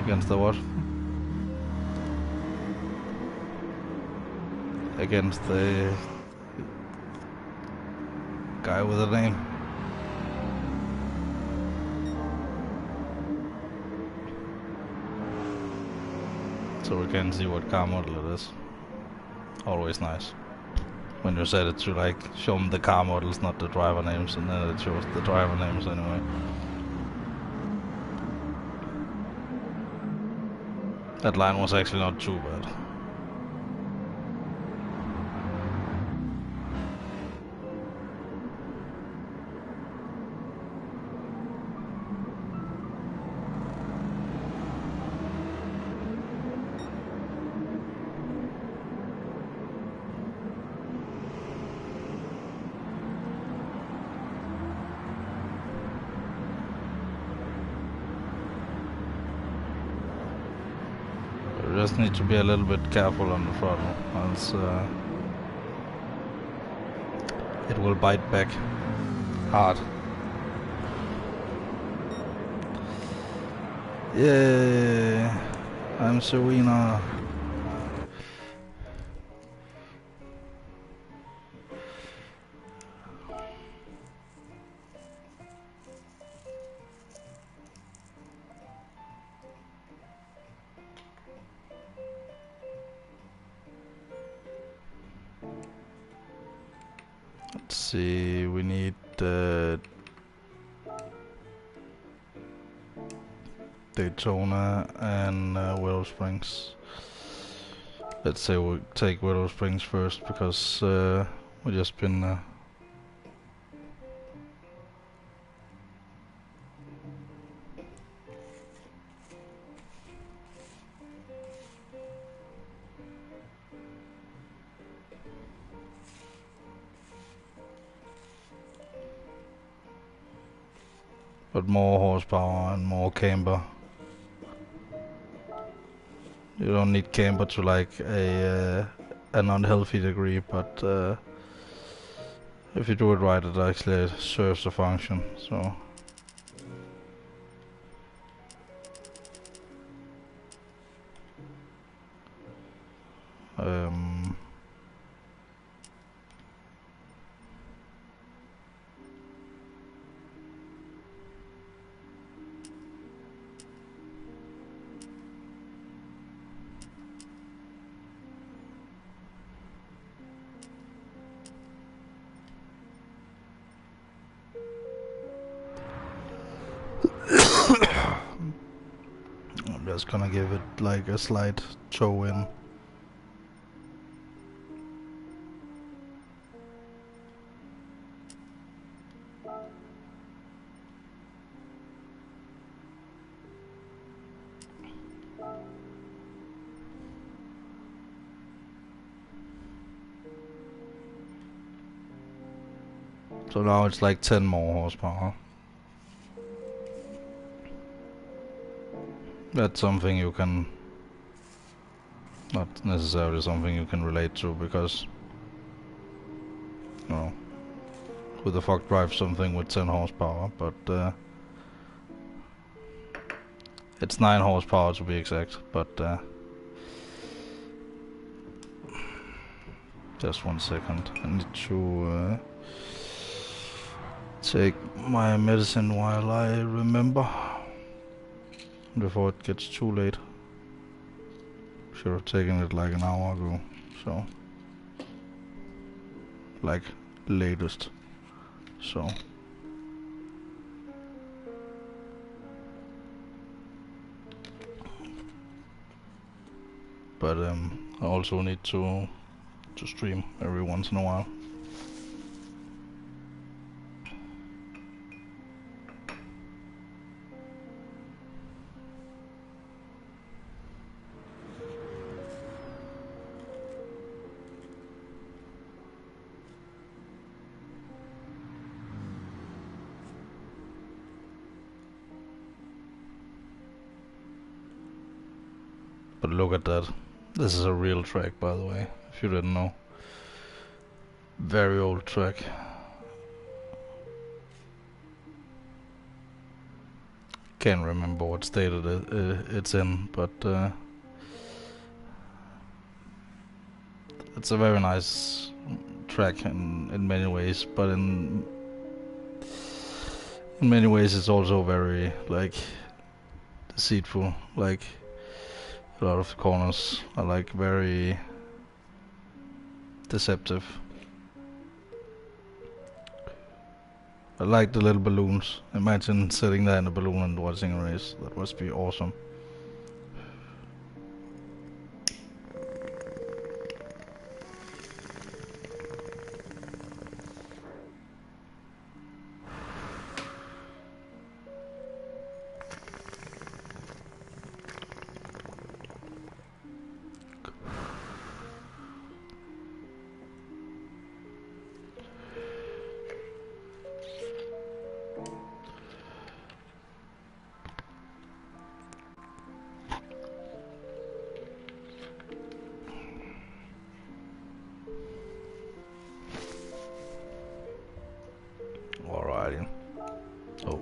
Against the what? Against the guy with a name. So we can see what car model it is. Always nice when you set it to like show them the car models, not the driver names, and then it shows the driver names anyway. That line was actually not too bad. You just need to be a little bit careful on the throttle, else it will bite back hard. Yeah, I'm Serena. Let's see, we need Daytona and Willow Springs. Let's say we'll take Willow Springs first because we just been but more horsepower and more camber. You don't need camber to like an unhealthy degree, but if you do it right, it actually serves a function. So I'm just gonna give it like a slight toe in. So now it's like 10 more horsepower. That's something you can... not necessarily something you can relate to, because... you know... who the fuck drives something with 10 horsepower, but... it's 9 horsepower to be exact, but... just 1 second, I need to... take my medicine while I remember. Before it gets too late. Should have taken it like an hour ago, so... like, latest. So... but I also need to stream every once in a while. But look at that. This is a real track, by the way, if you didn't know. Very old track. Can't remember what state it's in, but it's a very nice track in many ways, but in many ways it's also very, like, deceitful. Like, a lot of the corners are like very deceptive. I like the little balloons. Imagine sitting there in a balloon and watching a race. That must be awesome. Alrighty. Oh.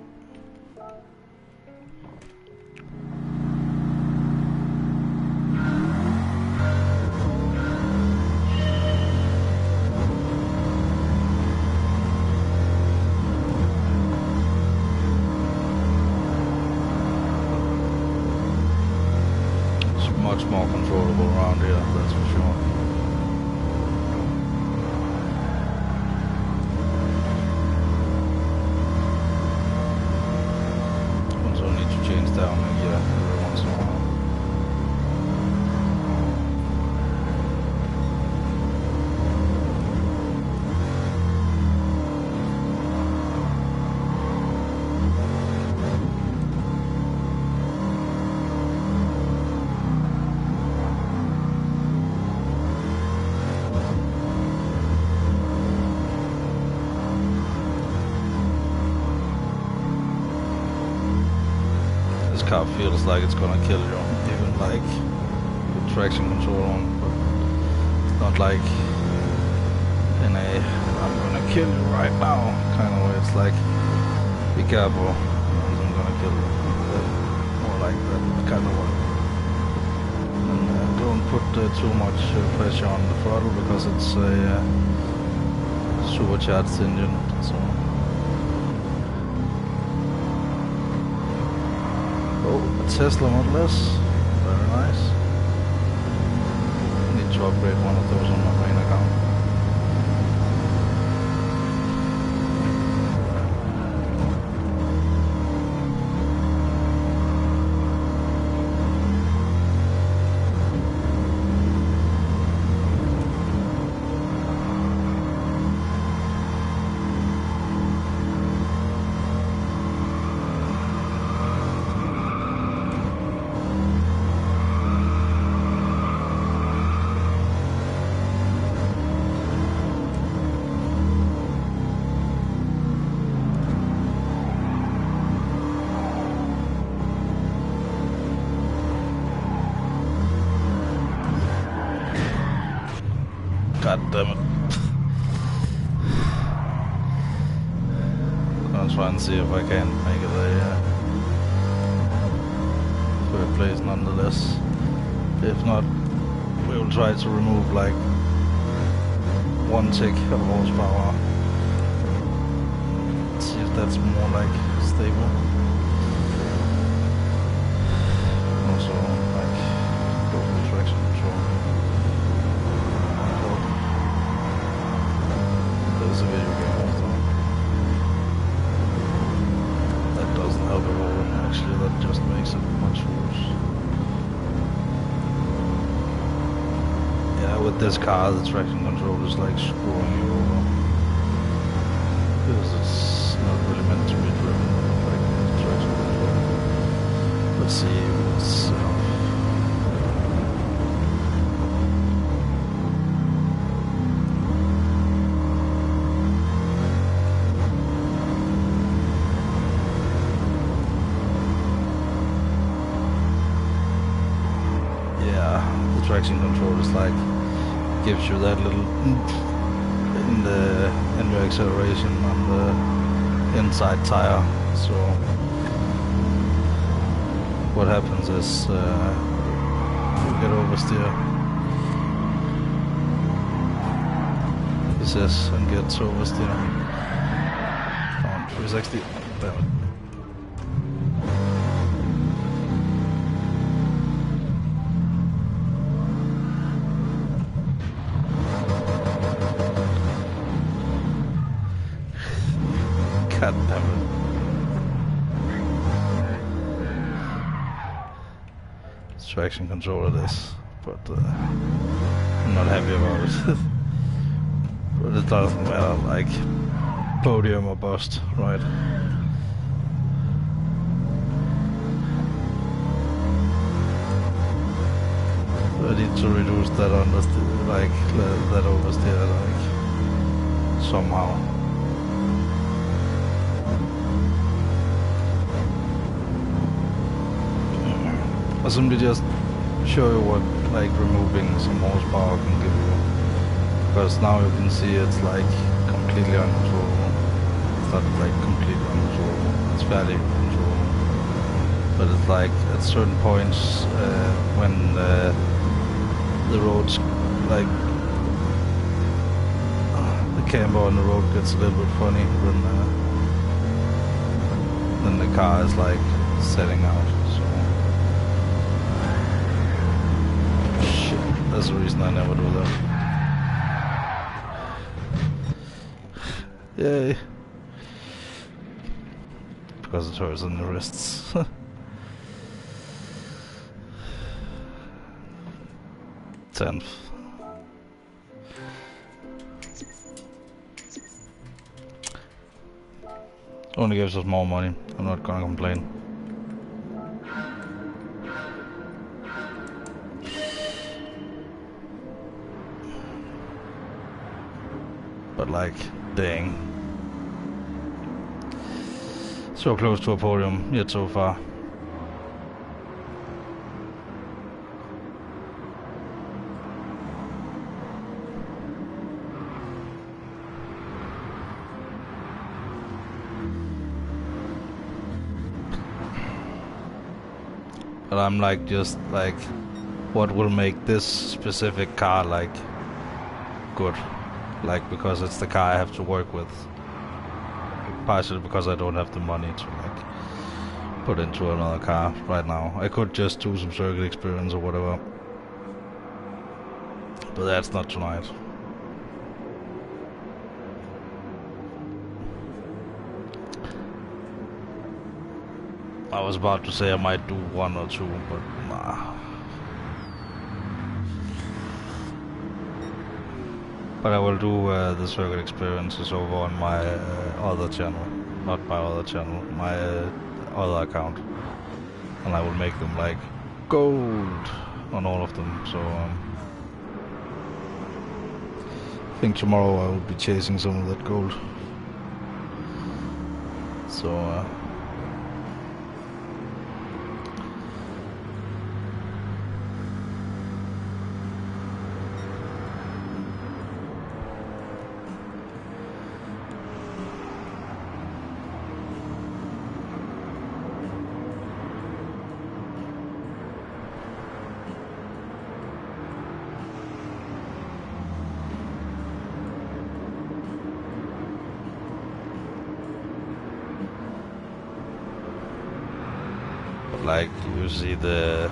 It's much more controllable around here, that's for sure. Down here every once in a while. This car feels like it's gonna kill you, even like with traction control on, but it's not like in a I'm gonna kill you right now kind of way. It's like, be careful, I'm gonna kill you. More like that kind of way. And don't put too much pressure on the throttle, because it's a supercharged engine. So. Oh, a Tesla Model S. Very nice. Need to upgrade one of those on my main account. God damn it. I'll try and see if I can make it a third place nonetheless. If not, we will try to remove like 1 tick of horsepower. See if that's more like stable. Also like total traction control. There's a video game also. That doesn't help at all. Actually, that just makes it much worse. Yeah, with this car, the traction control is like screwing you over. Because it's not really meant to be driven like traction control. Let's see what's yeah, the traction control is like gives you that little in your acceleration on the inside tire. So what happens is you get oversteer. This is and gets oversteer. Come on, 360. Damn it. God damn it. It's traction control it is, but I'm not happy about it. But it doesn't matter, like podium or bust, right? I need to reduce that understeer, like that oversteer, like somehow. I'll simply just show you what like removing some horsepower can give you, because now you can see it's like completely uncontrollable. It's not like completely uncontrollable, it's fairly controllable, but it's like at certain points when the roads like the camber on the road gets a little bit funny, then the car is like setting out. That's the reason I never do that. Yay. Because it hurts in the wrists. Tenth. Only gives us more money. I'm not gonna complain. But like, dang. So close to a podium, yet so far. But I'm like, just like, what will make this specific car like good? Like, because it's the car I have to work with. Partially because I don't have the money to like put into another car right now. I could just do some circuit experience or whatever, but that's not tonight. I was about to say I might do 1 or 2, but nah. But I will do the circuit experiences over on my other channel. Not my other channel, my other account. And I will make them like gold on all of them. So I think tomorrow I will be chasing some of that gold. So like you see the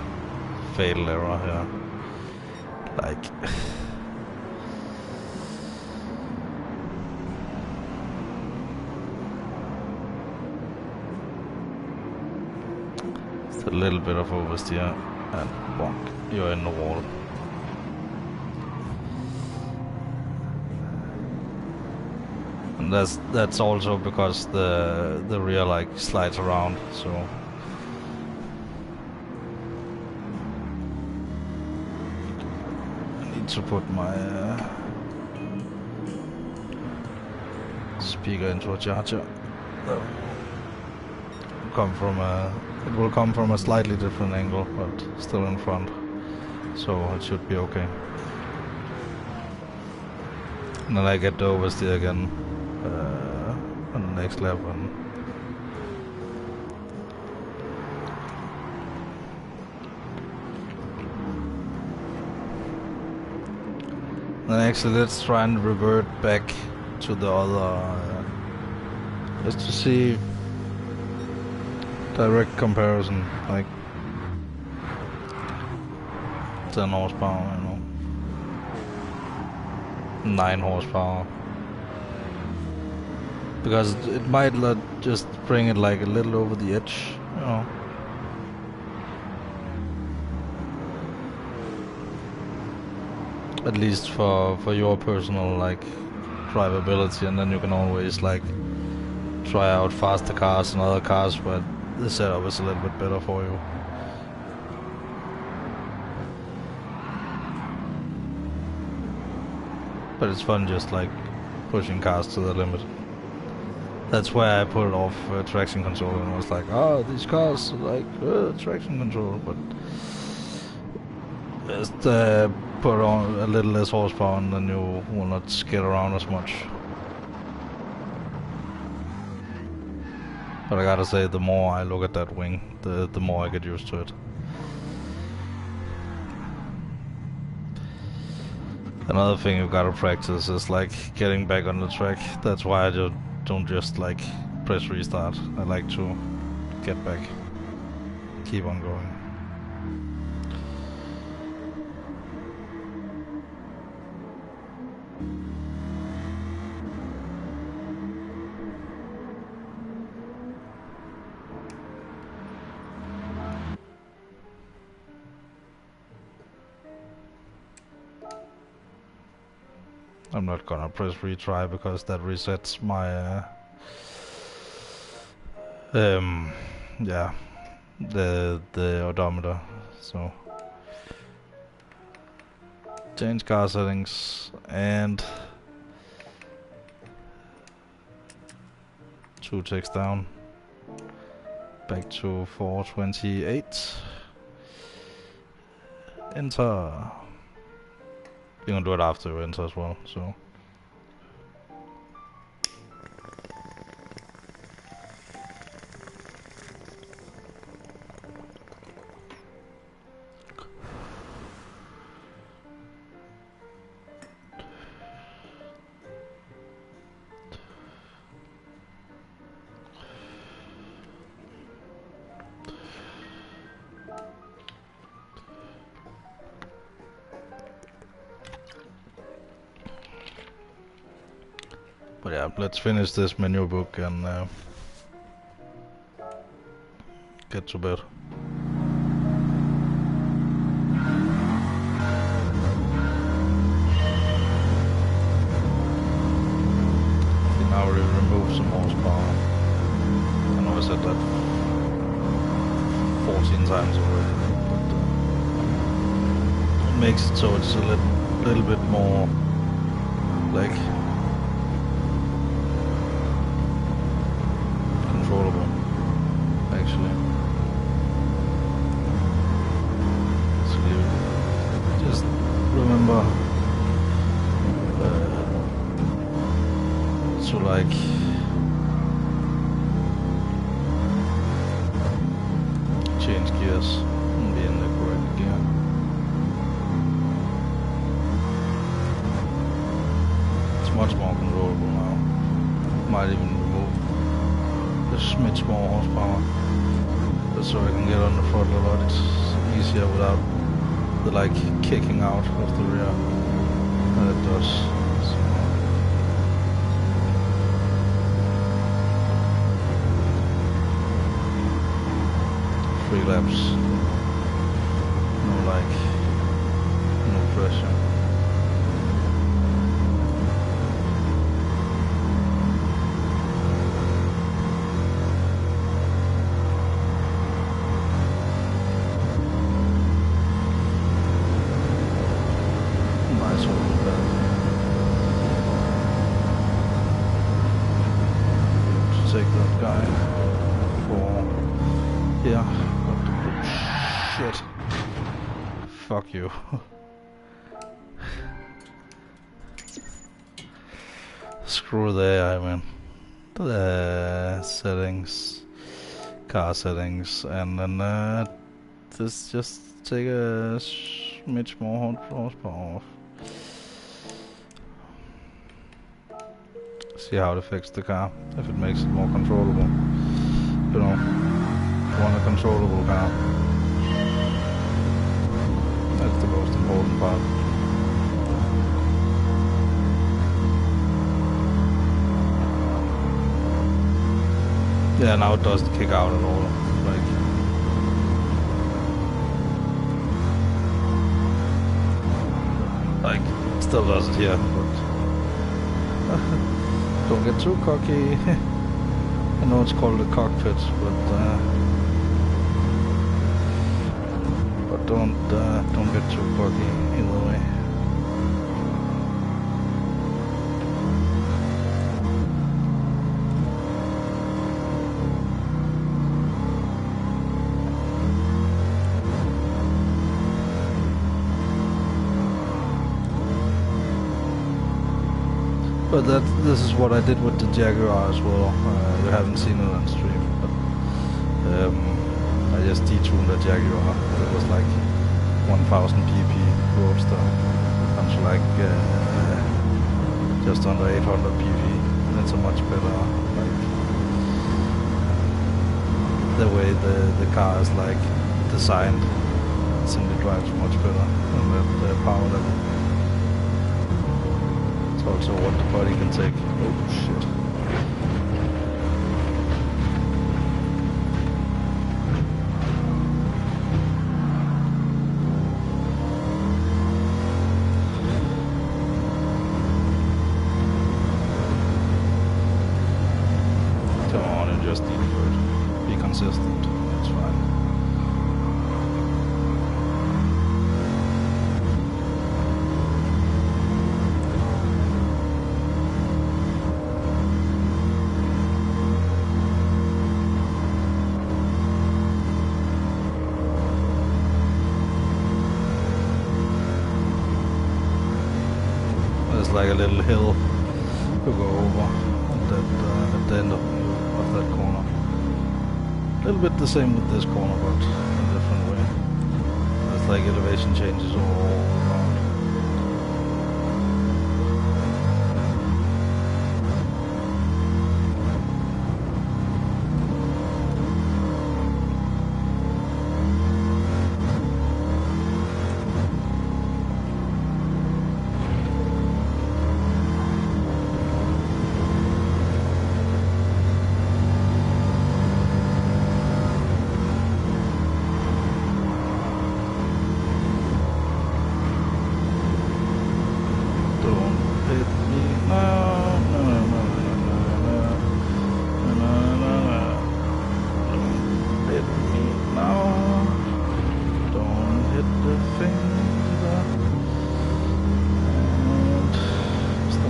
fatal error here. Like it's a little bit of oversteer and bonk, you're in the wall. And that's also because the rear like slides around, so I need to put my speaker into a charger. It will come from a slightly different angle, but still in front, so it should be okay. And then I get the oversteer again on the next lap, and then actually let's try and revert back to the other, just to see direct comparison, like 10 horsepower, you know, 9 horsepower, because it might just bring it like a little over the edge, you know. At least for your personal like drivability, and then you can always like try out faster cars and other cars where the setup is a little bit better for you. But it's fun just like pushing cars to the limit. That's why I put off traction control, and I was like, oh, these cars are like traction control, but just put on a little less horsepower and then you will not skid around as much. But I gotta say, the more I look at that wing, the more I get used to it. Another thing you gotta practice is like getting back on the track. That's why I don't just like press restart. I like to get back, keep on going. I'm not gonna press retry because that resets my yeah, the odometer. So change car settings and 2 ticks down, back to 428. Enter. You can do it after you enter as well, so. But yeah, let's finish this menu book and get to bed. Now we remove some horsepower. I know I said that 14 times already, but it makes it so it's a little bit more like controllable, actually. So you just remember to like change gears and be in the correct gear. It's much more controllable now. Might even remove a smidge more horsepower. so I can get on the front a lot easier without the like kicking out of the rear that it does. So. 3 laps, no pressure. Nice one with that. To take that guy for shit. Fuck you. Screw the AI, man. The settings, car settings, and then this just take a smidge more horsepower off. See how it affects the car, if it makes it more controllable. You know, you want a controllable car. That's the most important part. Yeah, now it doesn't kick out at all. Like it still does it here, but don't get too cocky. I know it's called a cockpit, but don't get too cocky either way. But this is what I did with the Jaguar as well. You haven't seen it on stream, but I just detuned the Jaguar. It was like 1000 pp Roadster down to like just under 800 pp. That's a much better, like the way the car is like designed. It simply drives much better than the power level. Also what the body can take. Oh shit. Come on and just deliver it. Be consistent. That's fine. Like a little hill to go over at the end of that corner. A little bit the same with this corner, but in a different way. There's like elevation changes all around.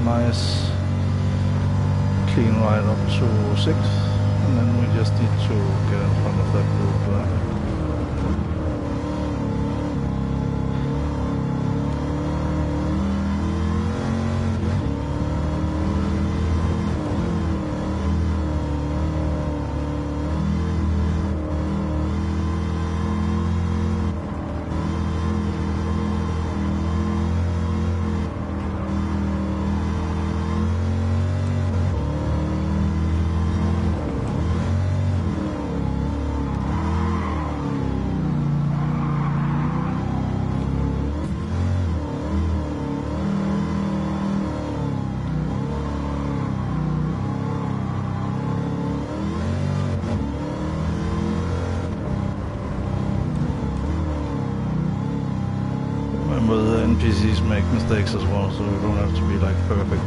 Nice clean ride up to 6th, and then we just need to get in front of that group. Remember, the NPCs make mistakes as well, so you don't have to be like perfect.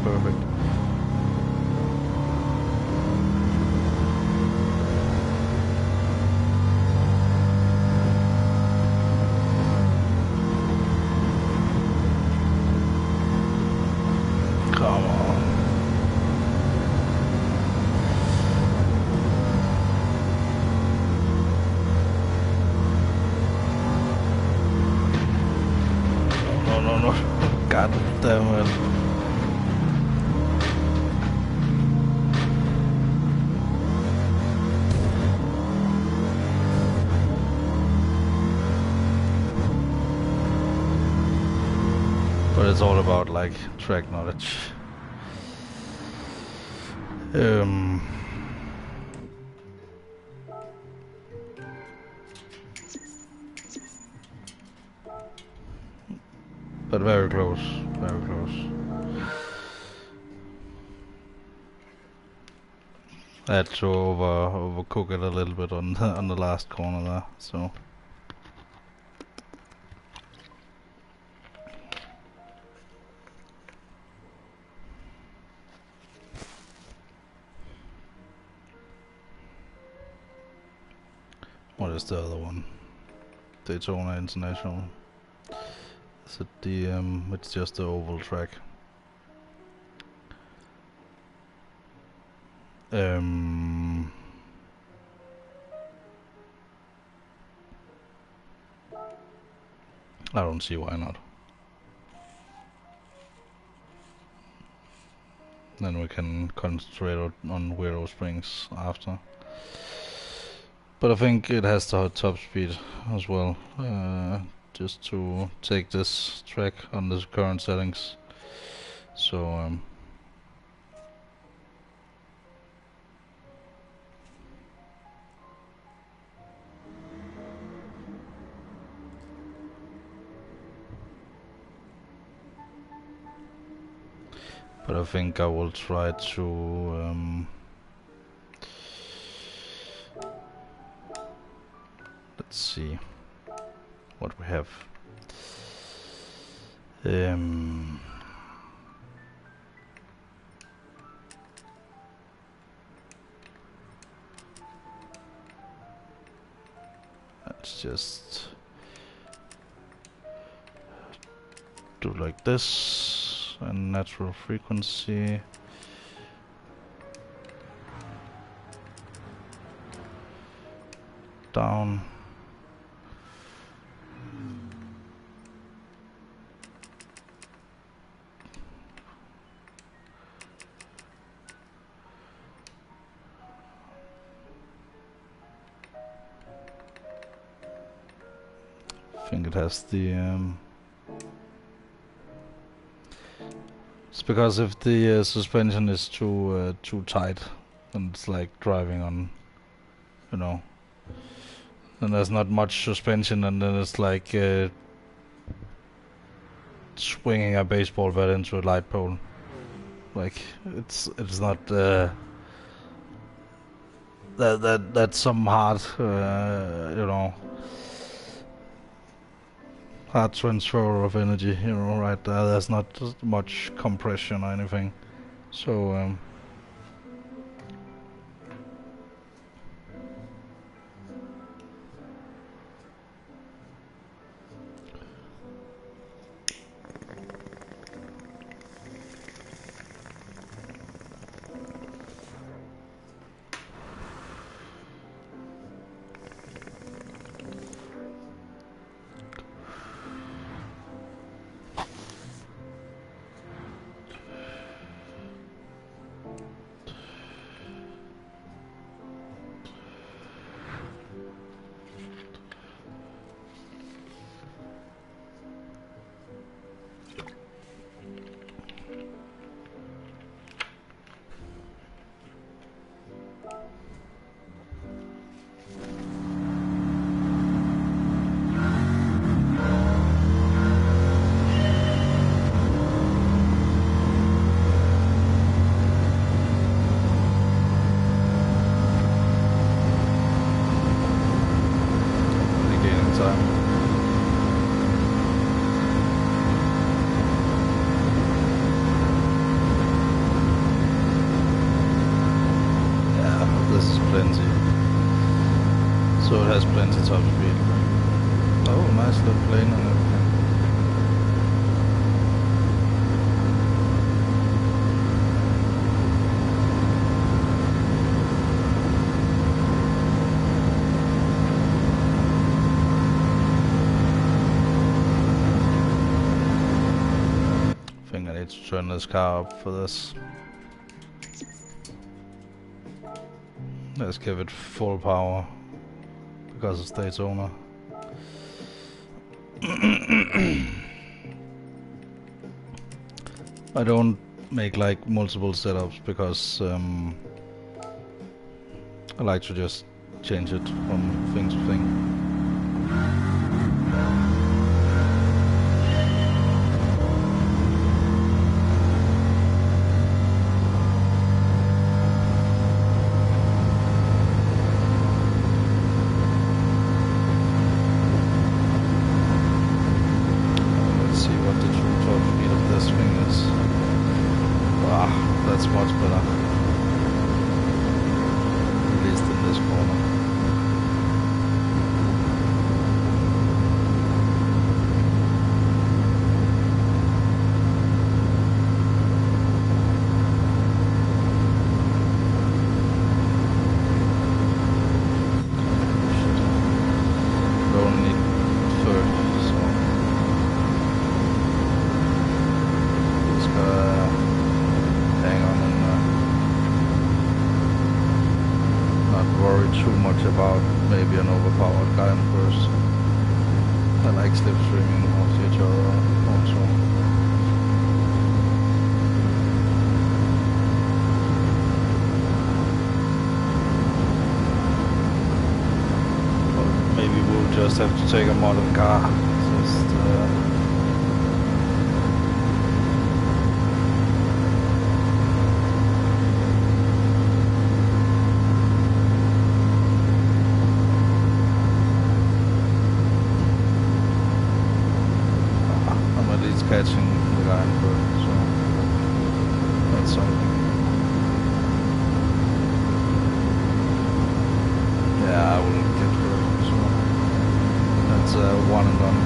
Come on. No. God damn it. But it's all about like track knowledge. But very close. I had to overcook it a little bit on the last corner there, so. What is the other one? Daytona International. Is it the it's just the oval track. I don't see why not. Then we can concentrate on Weirdo Springs after. But I think it has the top speed as well, just to take this track on the current settings. So but I think I will try to let's see what we have. Let's just do like this, and natural frequency. Down. I think it has the it's because if the suspension is too tight, and it's like driving on, you know, then there's not much suspension, and then it's like swinging a baseball bat into a light pole. Like it's not that's some hard you know, hard transfer of energy, you know, right there. There's not much compression or anything, so top speed. Oh, nice little plane and everything. I think I need to turn this car up for this. Let's give it full power because it's Daytona. I don't make like multiple setups because I like to just change it from thing to thing. That's much better. At least in this corner. Don't need third, so just gotta hang on and not worry too much about maybe an overpowered guy in first. I like slipstreaming off each other also. But maybe we'll just have to take a modern car. Just catching the guy in front, so that's something. Yeah, I wouldn't get hurt, so that's one and done.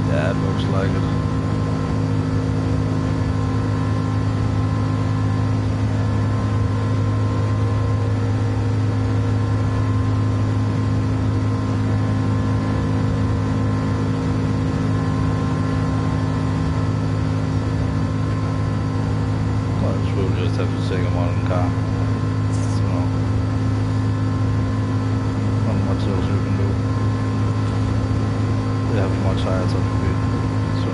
Yeah, it looks like it. We'll just have to take a modern car. So, not much else we can do. We have much higher top speed, so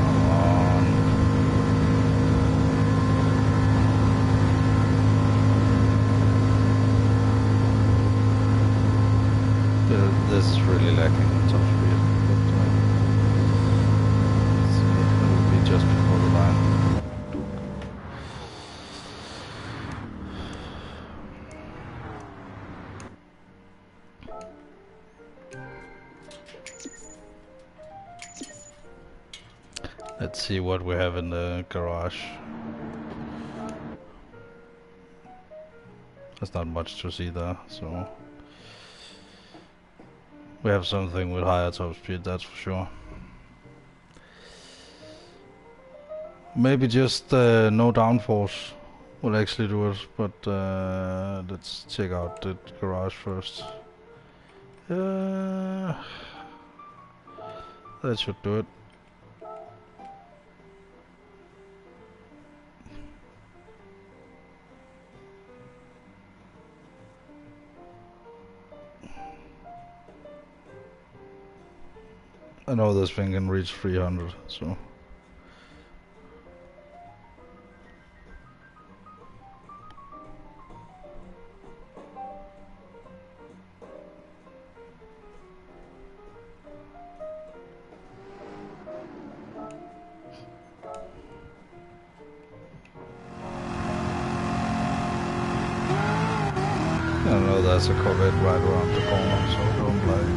come on. This is really lacking in top speed, but it will be just before the line. Let's see what we have in the garage. There's not much to see there, so we have something with higher top speed, that's for sure. Maybe just no downforce will actually do it, but let's check out the garage first. That should do it. I know this thing can reach 300, so there's a Corvette right around the corner, so don't like...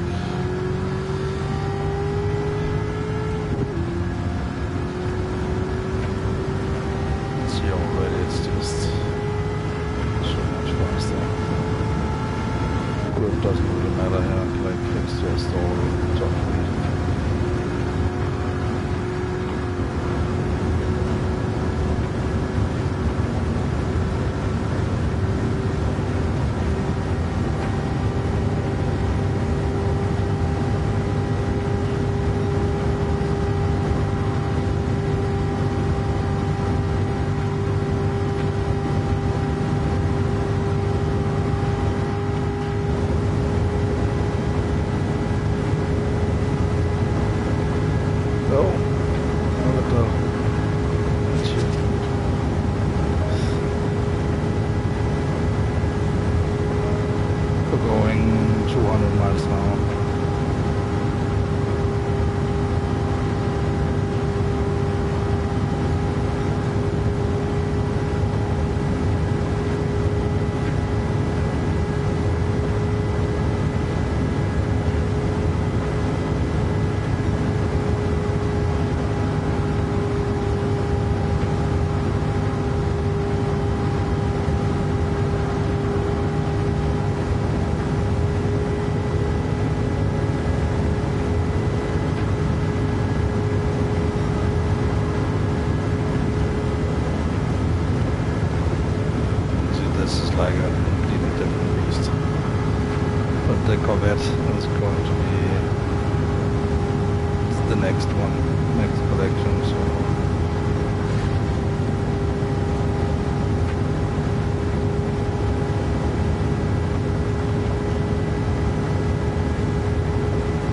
See already, it's just so much faster. Grip doesn't really matter here, like it's just all top speed. The Corvette is going to be the next one, next collection, so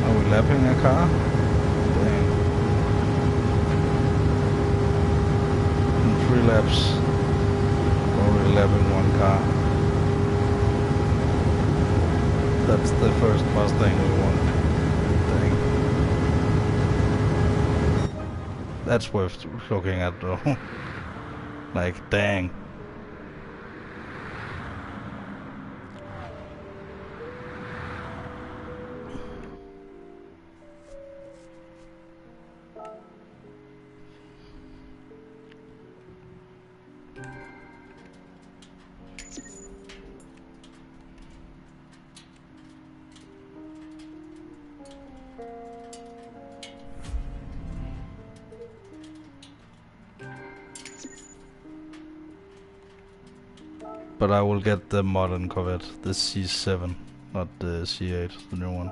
are we lapping a car? Dang. In 3 laps, already lapping one car. That's the first Mustang we won. Dang. That's worth looking at though. Like, dang. But I will get the modern Corvette, the C7, not the C8, the new one.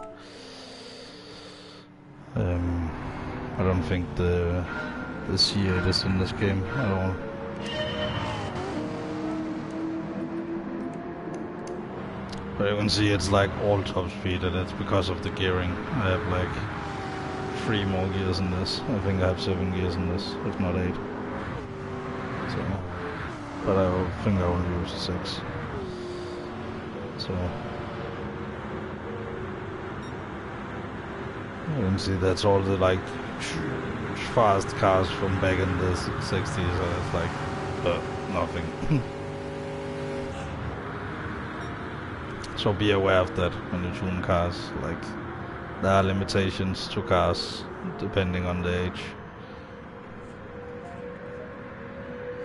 I don't think the C8 is in this game at all. But you can see it's like all top speed, and it's because of the gearing. I have like 3 more gears in this. I think I have 7 gears in this, if not 8. So. But I think I will use 6. So you can see that's all the like fast cars from back in the 60s, and it's like nothing. So be aware of that when you tune cars. Like, there are limitations to cars depending on the age.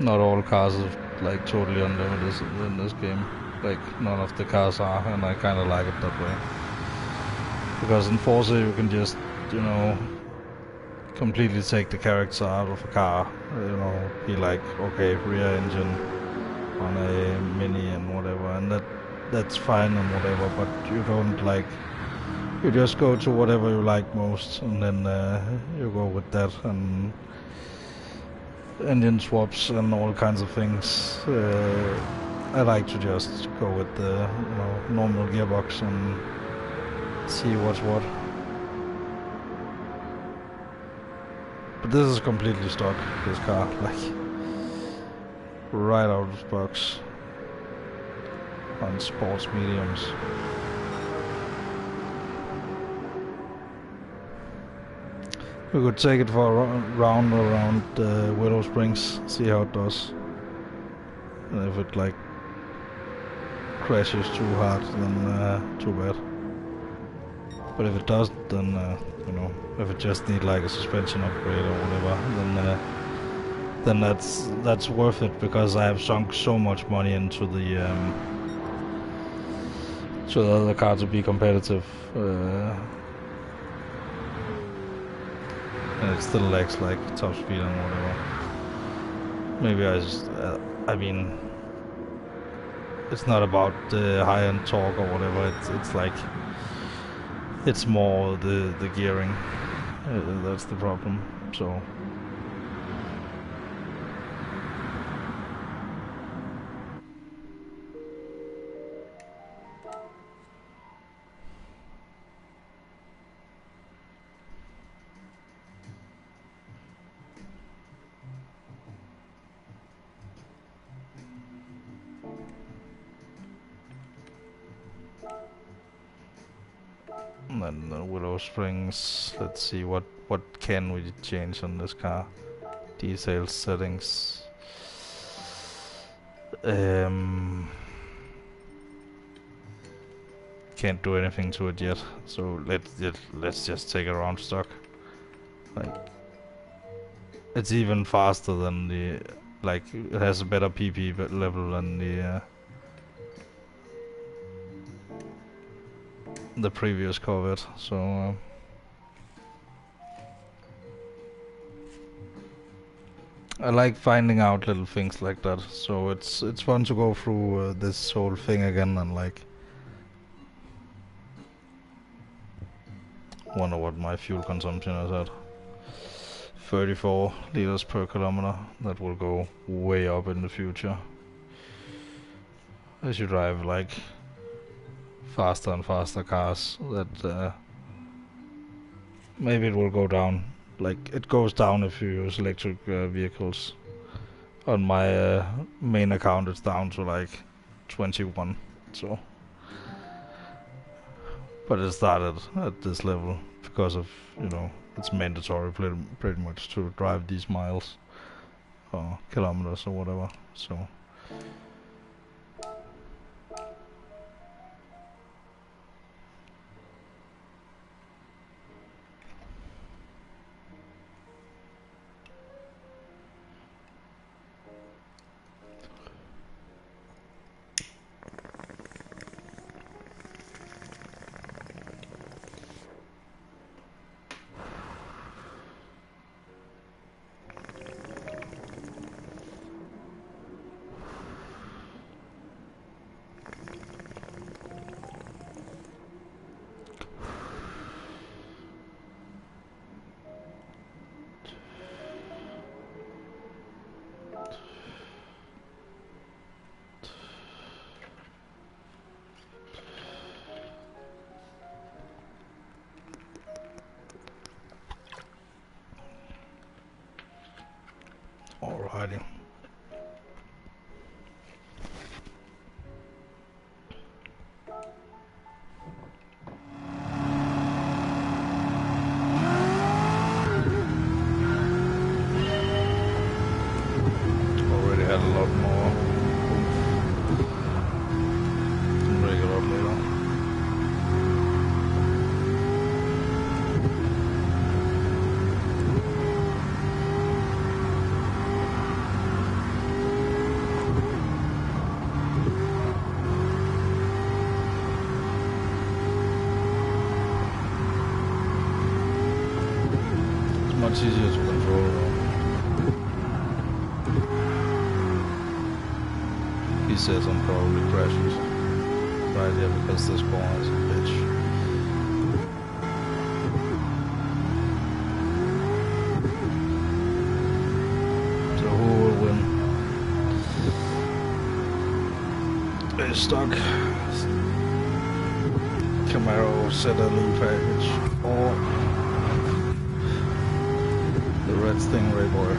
Not all cars are like totally unlimited in this game. Like, none of the cars are, and I kinda like it that way. Because in Forza you can just, you know, completely take the character out of a car. You know, be like, okay, rear engine on a Mini and whatever, and that's fine and whatever, but you don't like, you just go to whatever you like most, and then you go with that, and engine swaps and all kinds of things. I like to just go with the normal gearbox and see what's what. But this is completely stock, this car, like right out of the box on sports mediums. We could take it for a round around Willow Springs, see how it does. And if it like crashes too hard, then too bad. But if it doesn't, then you know, if it just need like a suspension upgrade or whatever, then that's worth it, because I have sunk so much money into the other car to be competitive, and it still lacks like top speed and whatever. Maybe I mean, it's not about the high-end torque or whatever. It's like, it's more the gearing. That's the problem. So. And then the Willow Springs. Let's see what can we change on this car. Detail settings. Can't do anything to it yet. So let's just take it around stock. Like, it's even faster than the, like, it has a better PP level than the previous Corvette, so I like finding out little things like that. So it's fun to go through this whole thing again and like wonder what my fuel consumption is at. 34 liters per kilometer. That will go way up in the future as you drive like faster and faster cars. That maybe it will go down. Like, it goes down if you use electric vehicles. On my main account it's down to like 21, so. But it started at this level because of, you know, it's mandatory pretty much to drive these miles or kilometers or whatever, so. Alrighty. Already had a lot more. Can break it up later. Much easier to control though. He says I'm probably crashes right here because this corner is a bitch. So who will win? A stock Camaro Citadel package or the red Stingray boy.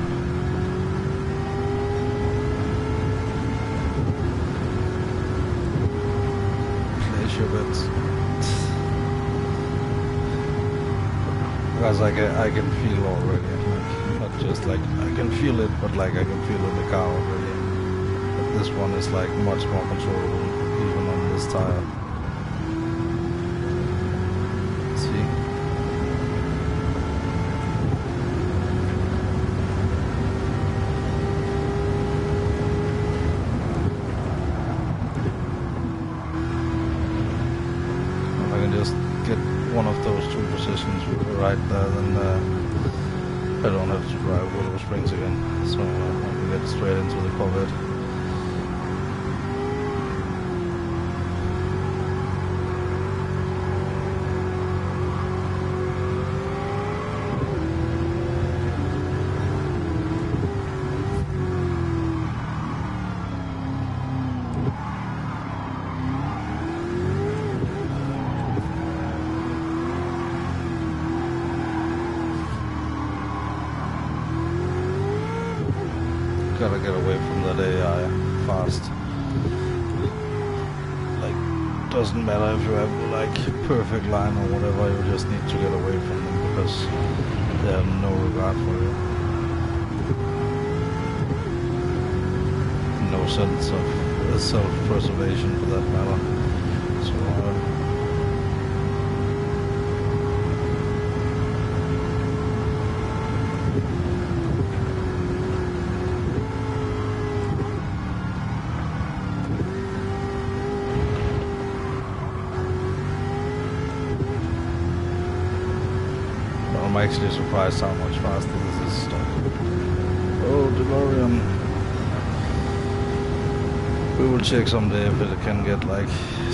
Place your bets. Because I can feel already, like, not just like I can feel it, but like I can feel it in the car already. But this one is like much more controllable, even on this tire. See? If I can just get one of those two positions right there, then I don't have to drive Willow Springs again, so I can get straight into the Corvette. Gotta get away from that AI fast. Like, doesn't matter if you have like perfect line or whatever, you just need to get away from them because they have no regard for you. No sense of self-preservation for that matter. So I'm actually surprised how much faster this is stuck. Oh, DeLorean. We will check someday if it can get like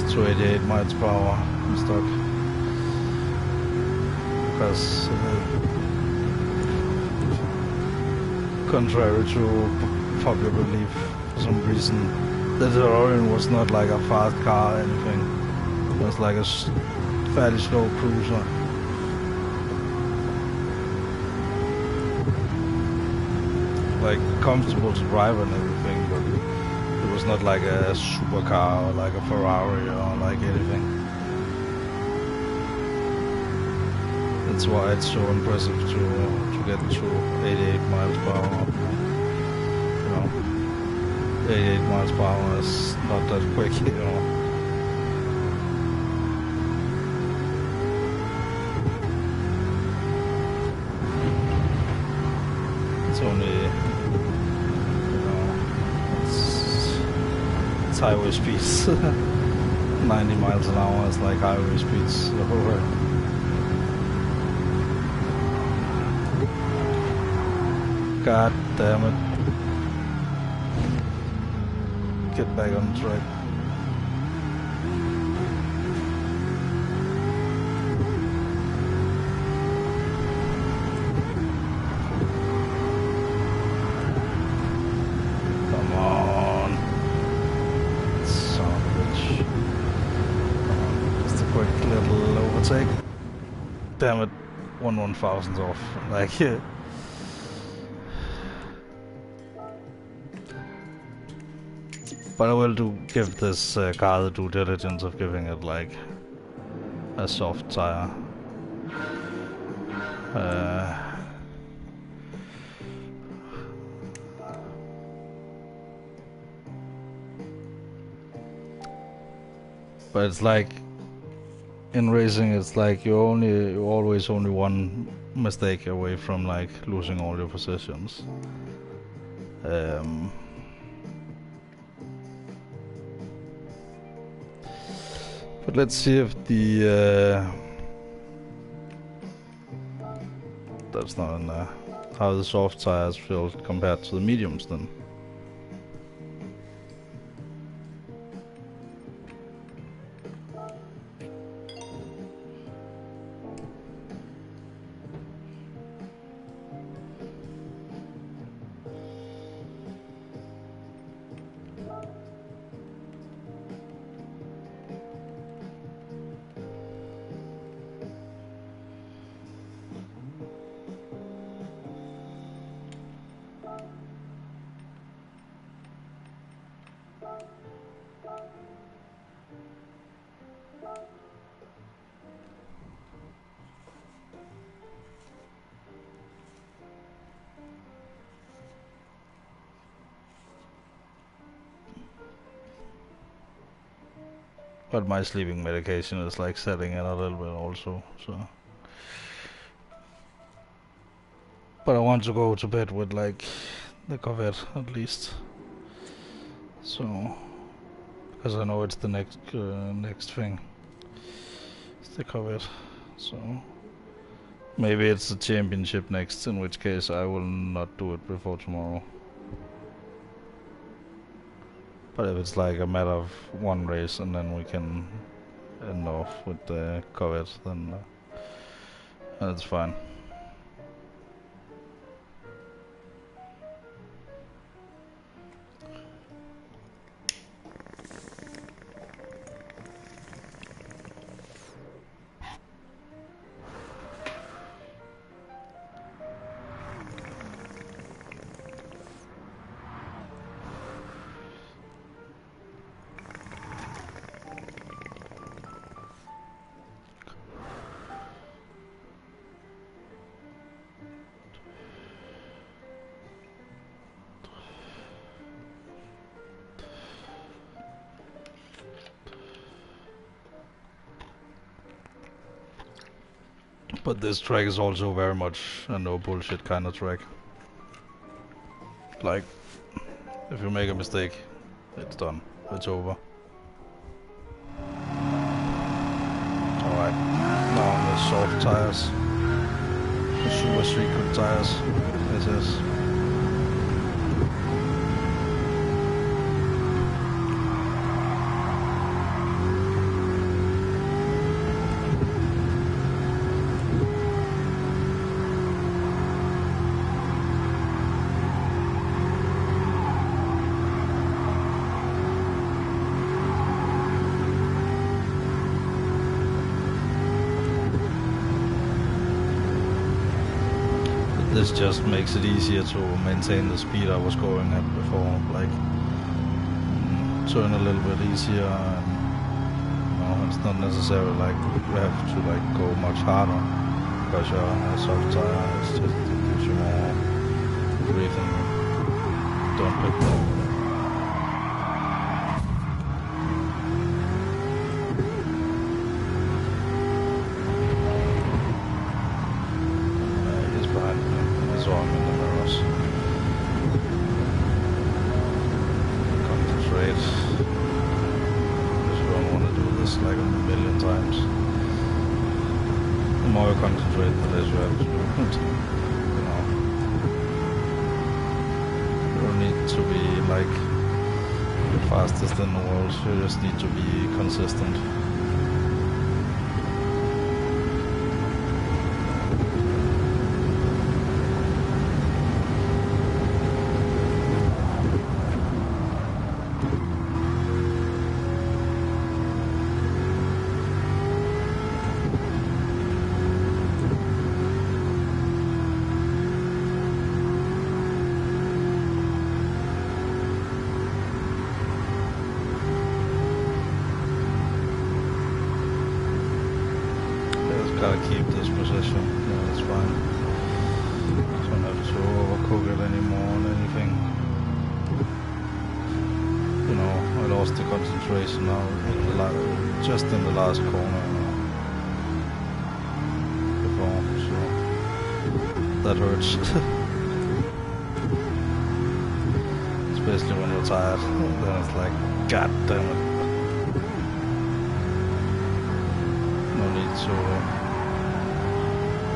288 miles per hour stuck. Because contrary to popular belief, for some reason, the DeLorean was not like a fast car or anything. It was like a fairly slow cruiser. Like comfortable to drive and everything, but it was not like a supercar or like a Ferrari or like anything. That's why it's so impressive to get to 88 miles per hour. You know, 88 miles per hour is not that quick, you know. It's only, it's highway speeds. 90 miles an hour is like highway speeds. So, God damn it. Get back on the track. Come on. Son of a bitch. Come on. Just a quick little overtake. Damn it. 1/1000th off. Like, yeah. But I will give this car the due diligence of giving it like a soft tire. But it's like in racing, it's like you're always only one mistake away from like losing all your positions. But let's see if the that's not in there. How the soft tires feel compared to the mediums then. But my sleeping medication is like setting in a little bit also, so. But I want to go to bed with like the covet at least. So, because I know it's the next thing. It's the covet. So maybe it's the championship next, in which case I will not do it before tomorrow. But if it's like a matter of one race and then we can end off with the covet, then that's fine. But this track is also very much a no bullshit kind of track. Like, if you make a mistake, it's done. It's over. Alright, now on the soft tires. The super secret tires. This is. This just makes it easier to maintain the speed I was going at before, like turn a little bit easier, and it's not necessarily like you have to like go much harder because you're on a soft tire. It's just, it gives you more breathing. Don't pick them. Fastest in the world, you just need to be consistent. Gotta keep this position, yeah, that's fine. Don't have to overcook it anymore or anything. You know, I lost the concentration now, just in the last corner, before, so that hurts. Especially when you're tired, then it's like, god damn it. No need to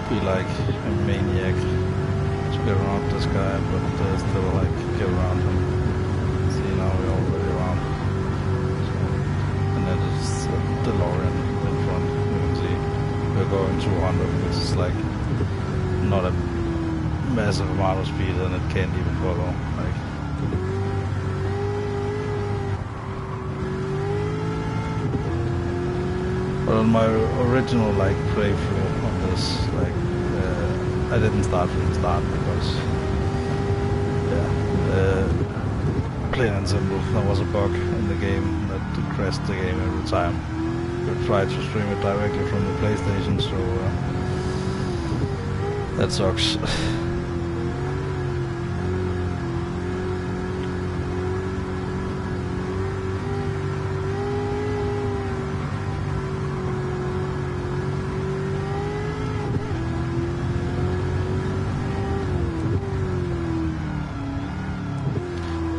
be like a maniac to get around this guy, but still like get around him. See, now we're already around. So, and then it's the DeLorean in front. You can see we're going 200, which is like not a massive amount of speed, and it can't even follow. Like, but on my original like playthrough on this, like I didn't start from the start because, yeah, plain and simple, there was a bug in the game that crashed the game every time. We tried to stream it directly from the PlayStation, so that sucks.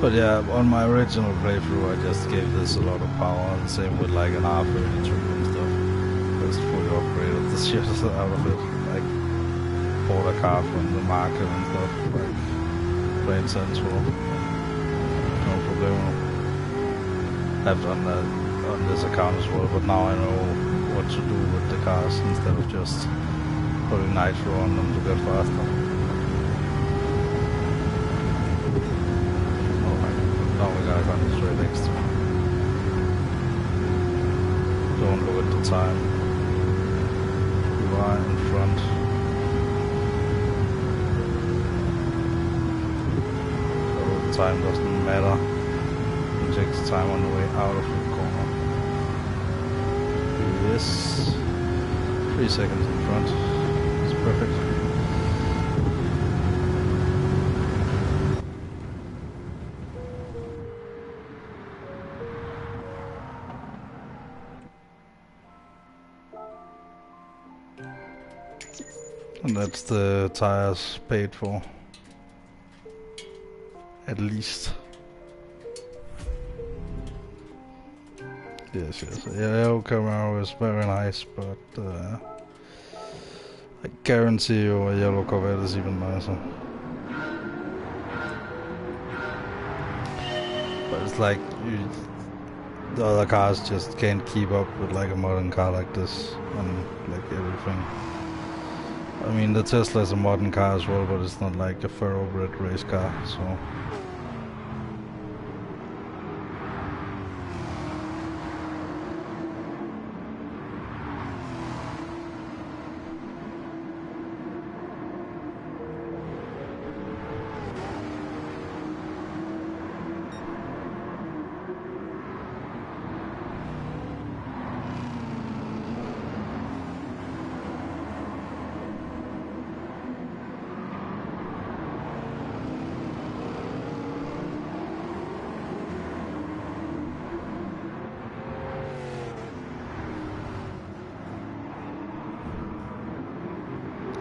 But yeah, on my original playthrough I just gave this a lot of power, and same with like an R33 and stuff. Just fully upgraded the shit out of it. Like bought a car from the market and stuff, like plain sensual. No problem. I've done that on this account as well, but now I know what to do with the cars instead of just putting nitro on them to get faster. Now we gotta concenstrate extra. Don't look at the time. You are in front. So the time doesn't matter. It takes time on the way out of the corner. Yes. 3 seconds in front. It's perfect. And that's the tires paid for. At least. Yes. Yellow Camaro is very nice, but I guarantee you a yellow Corvette is even nicer. But it's like the other cars just can't keep up with like a modern car like this and like everything. I mean, the Tesla is a modern car as well, but it's not like a thoroughbred race car, so.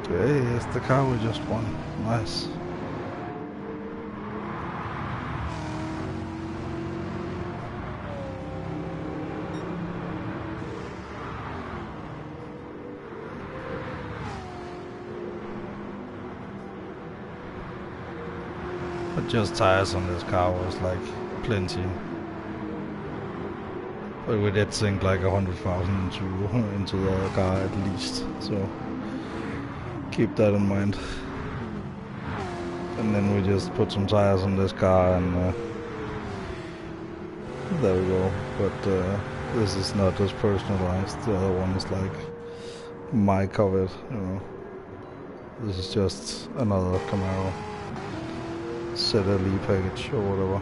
Okay, it's the car we just won. Nice. But just tires on this car was like plenty. But we did sink like 100,000 into the other car at least, so keep that in mind. And then we just put some tires on this car and there we go. But this is not as personalized. The other one is like my Corvette, you know. This is just another Camaro ZLE package or whatever.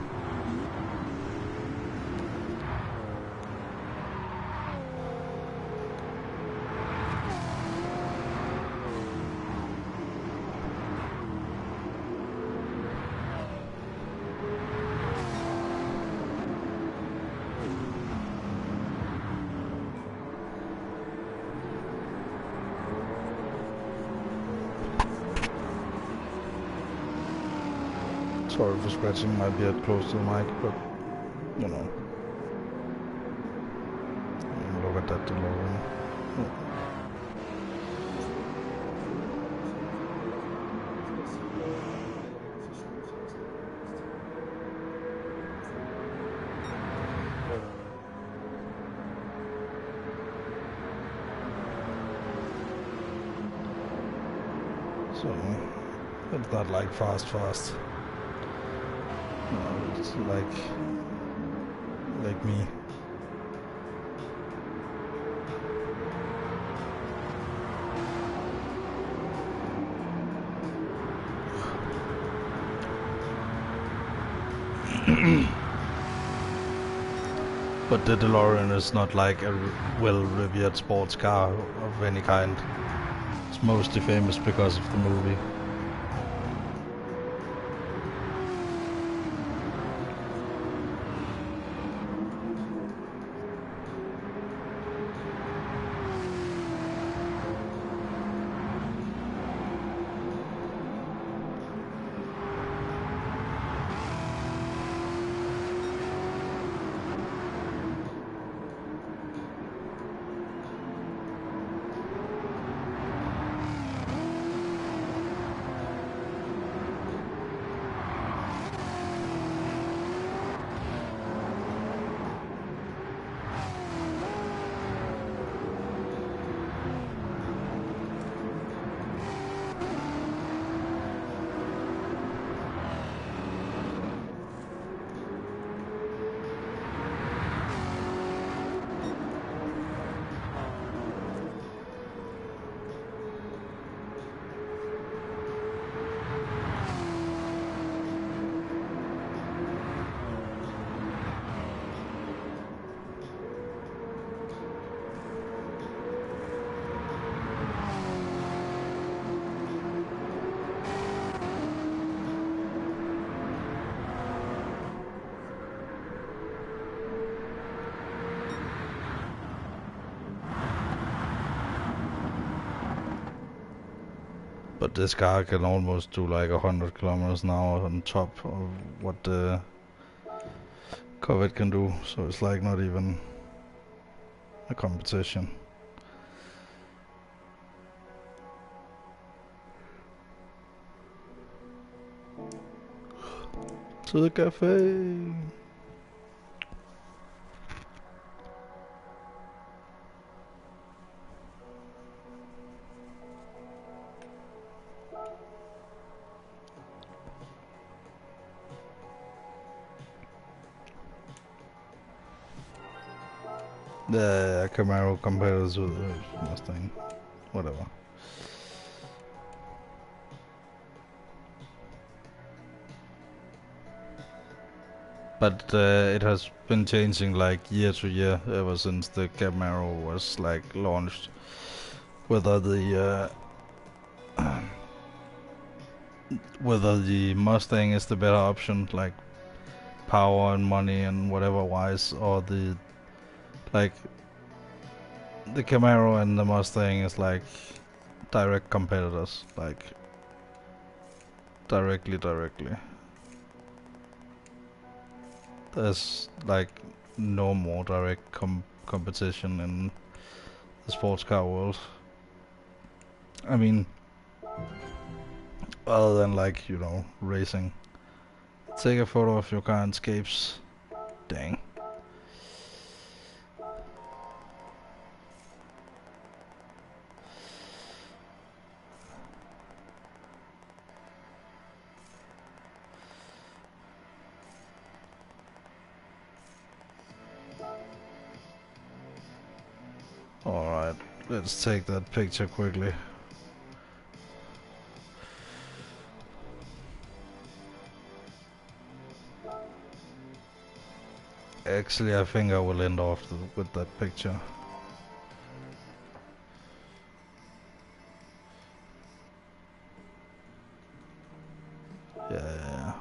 Sorry for scratching my beard close to the mic, but you know. Look at that DeLorean. So it's not like fast. No, it's like me. But the DeLorean is not like a well-revered sports car of any kind. It's mostly famous because of the movie. But this car can almost do like 100 kilometers an hour on top of what the Corvette can do, so it's like not even a competition. To the cafe! The Camaro compares with the Mustang, whatever. But it has been changing like year to year ever since the Camaro was like launched. Whether the Mustang is the better option, like power and money and whatever wise, or the like the Camaro and the Mustang is like direct competitors, like directly. There's like no more direct competition in the sports car world. I mean, other than like, you know, racing. Take a photo of your car and escapes. Dang. Alright, let's take that picture quickly. Actually, I think I will end off with that picture. Yeah.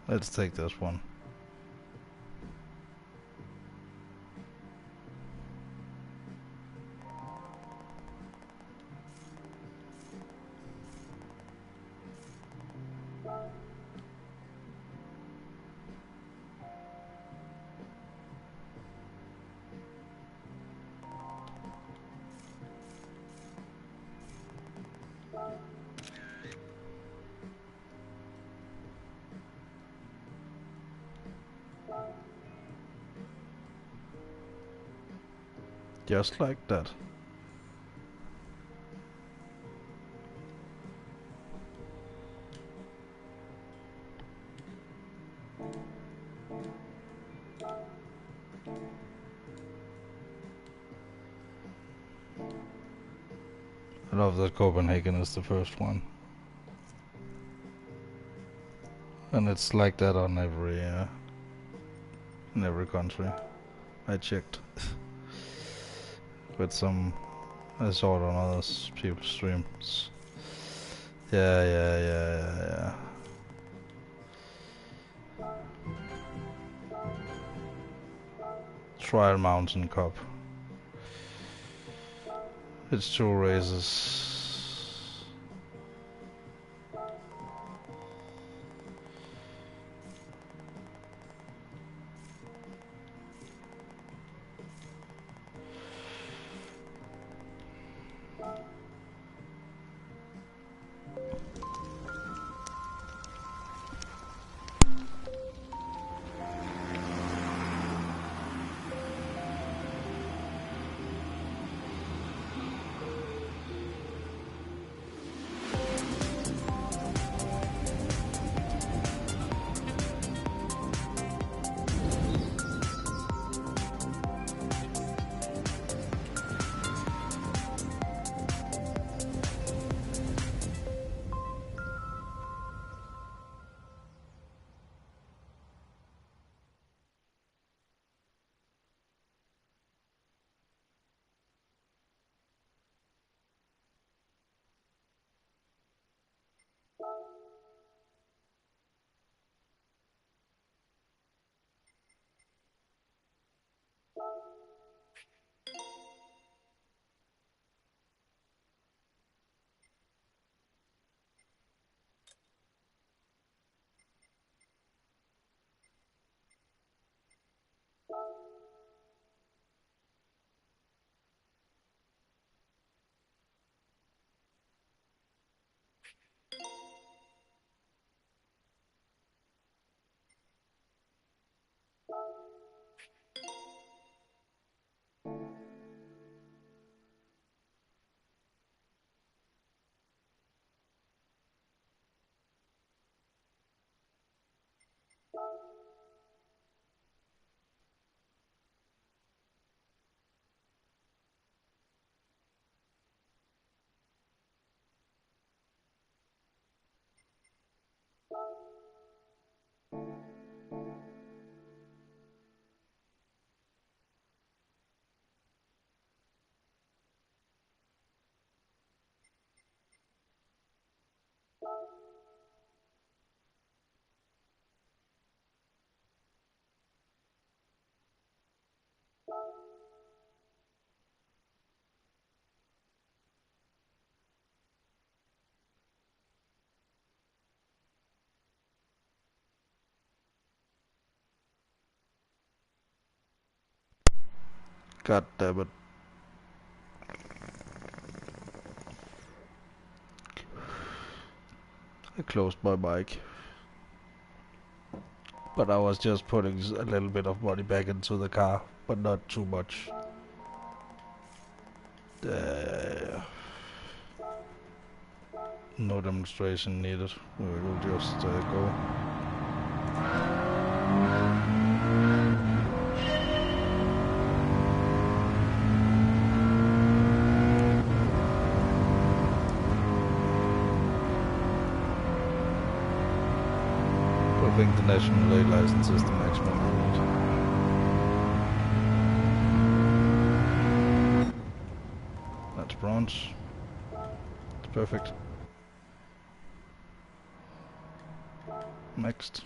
Let's take this one. Just like that. I love that Copenhagen is the first one. And it's like that on in every country. I checked. With some, I saw it on other people's streams. Yeah. Trial Mountain Cup. It's 2 races. God damn it. I closed my mic. But I was just putting a little bit of money back into the car, but not too much. No demonstration needed. We will just go. I think the national A license is the maximum we need. That's bronze. It's perfect. Next.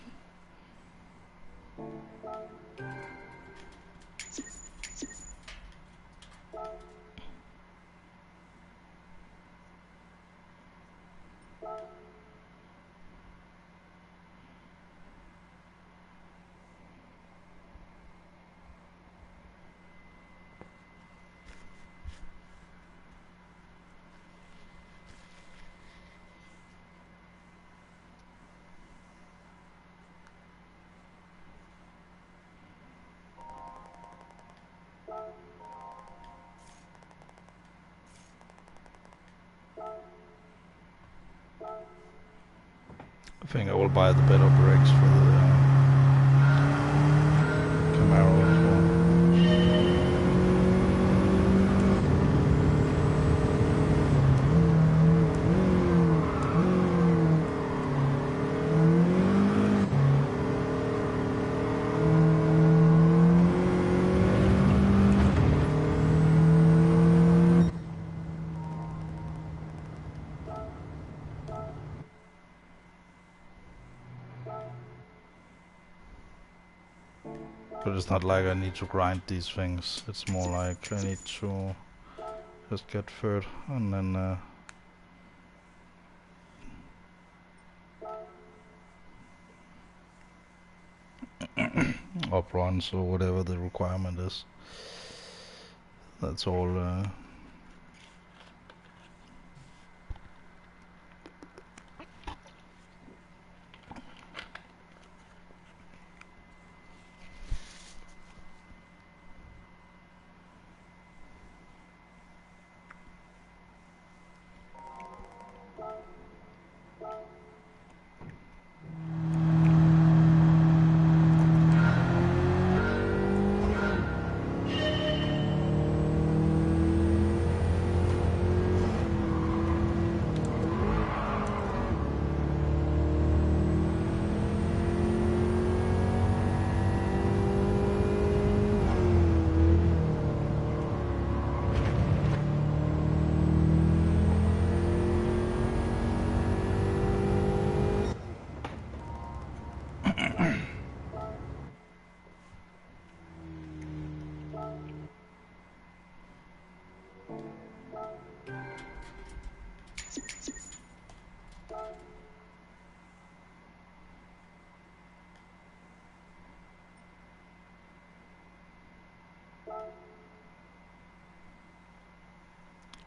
I think I will buy the better brakes for the Camaro as well. But it's not like I need to grind these things. It's more like I need to just get third and then up runs or whatever the requirement is. That's all.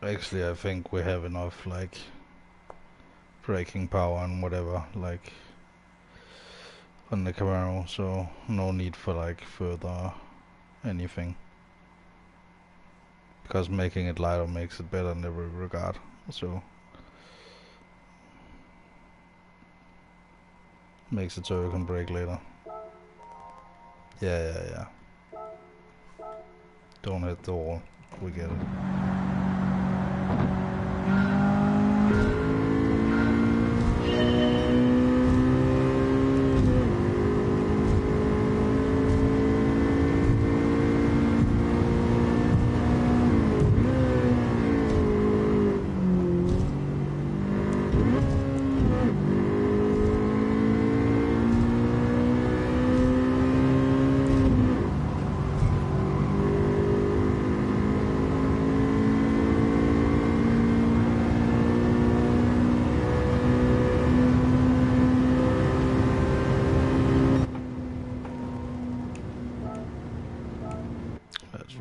Actually, I think we have enough, like, braking power and whatever, like, on the Camaro, so no need for, like, further anything. Because making it lighter makes it better in every regard, so makes it so you can brake later. Yeah. Don't hit the wall, we get it.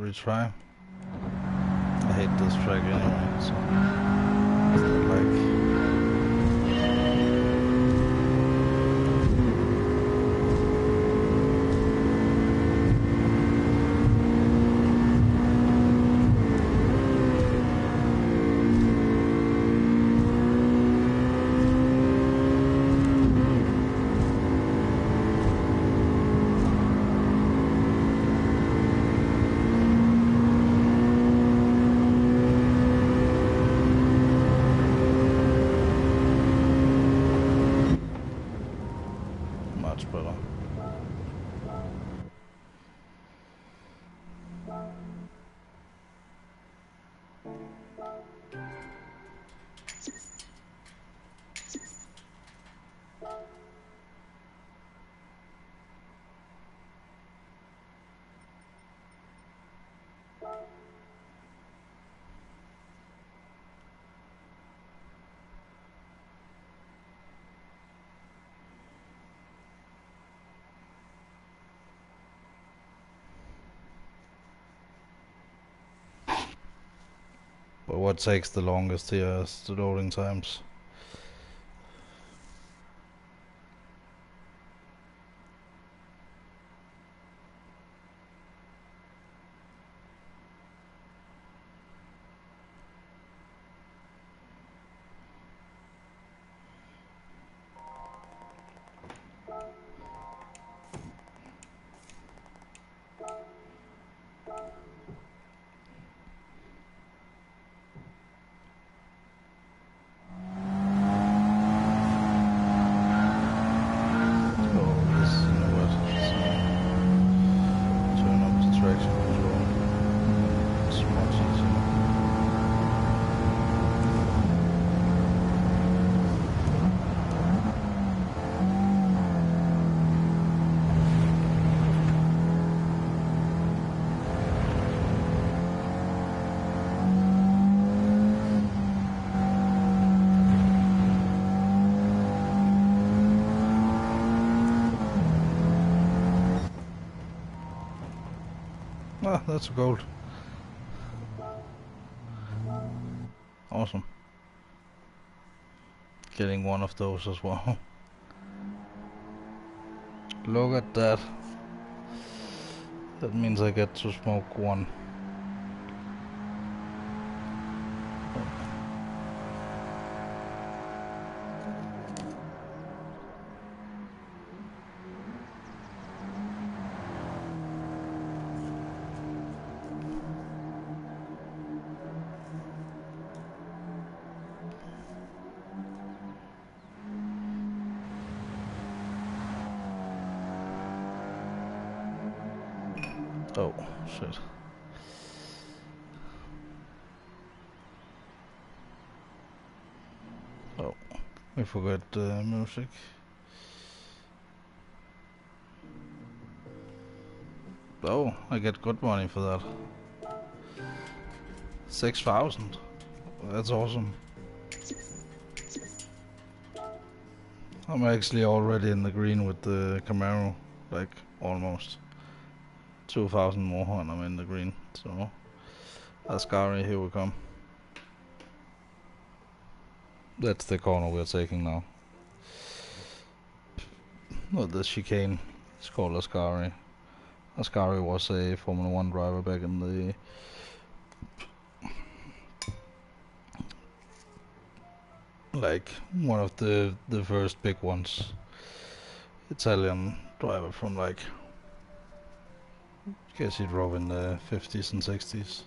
retry. I hate this track anyway, so like. Much better. But what takes the longest here is the loading times. Ah, that's a gold. Awesome. Getting one of those as well. Look at that. That means I get to smoke one. Oh, shit. Oh, I forgot music. Oh, I get good money for that. 6,000. That's awesome. I'm actually already in the green with the Camaro, like almost. 2,000 more and I'm in the green, so Ascari, here we come. That's the corner we're taking now. Not the chicane, it's called Ascari. Ascari was a Formula 1 driver back in the like one of the first big ones. Italian driver from like, I guess he drove in the 50s and 60s.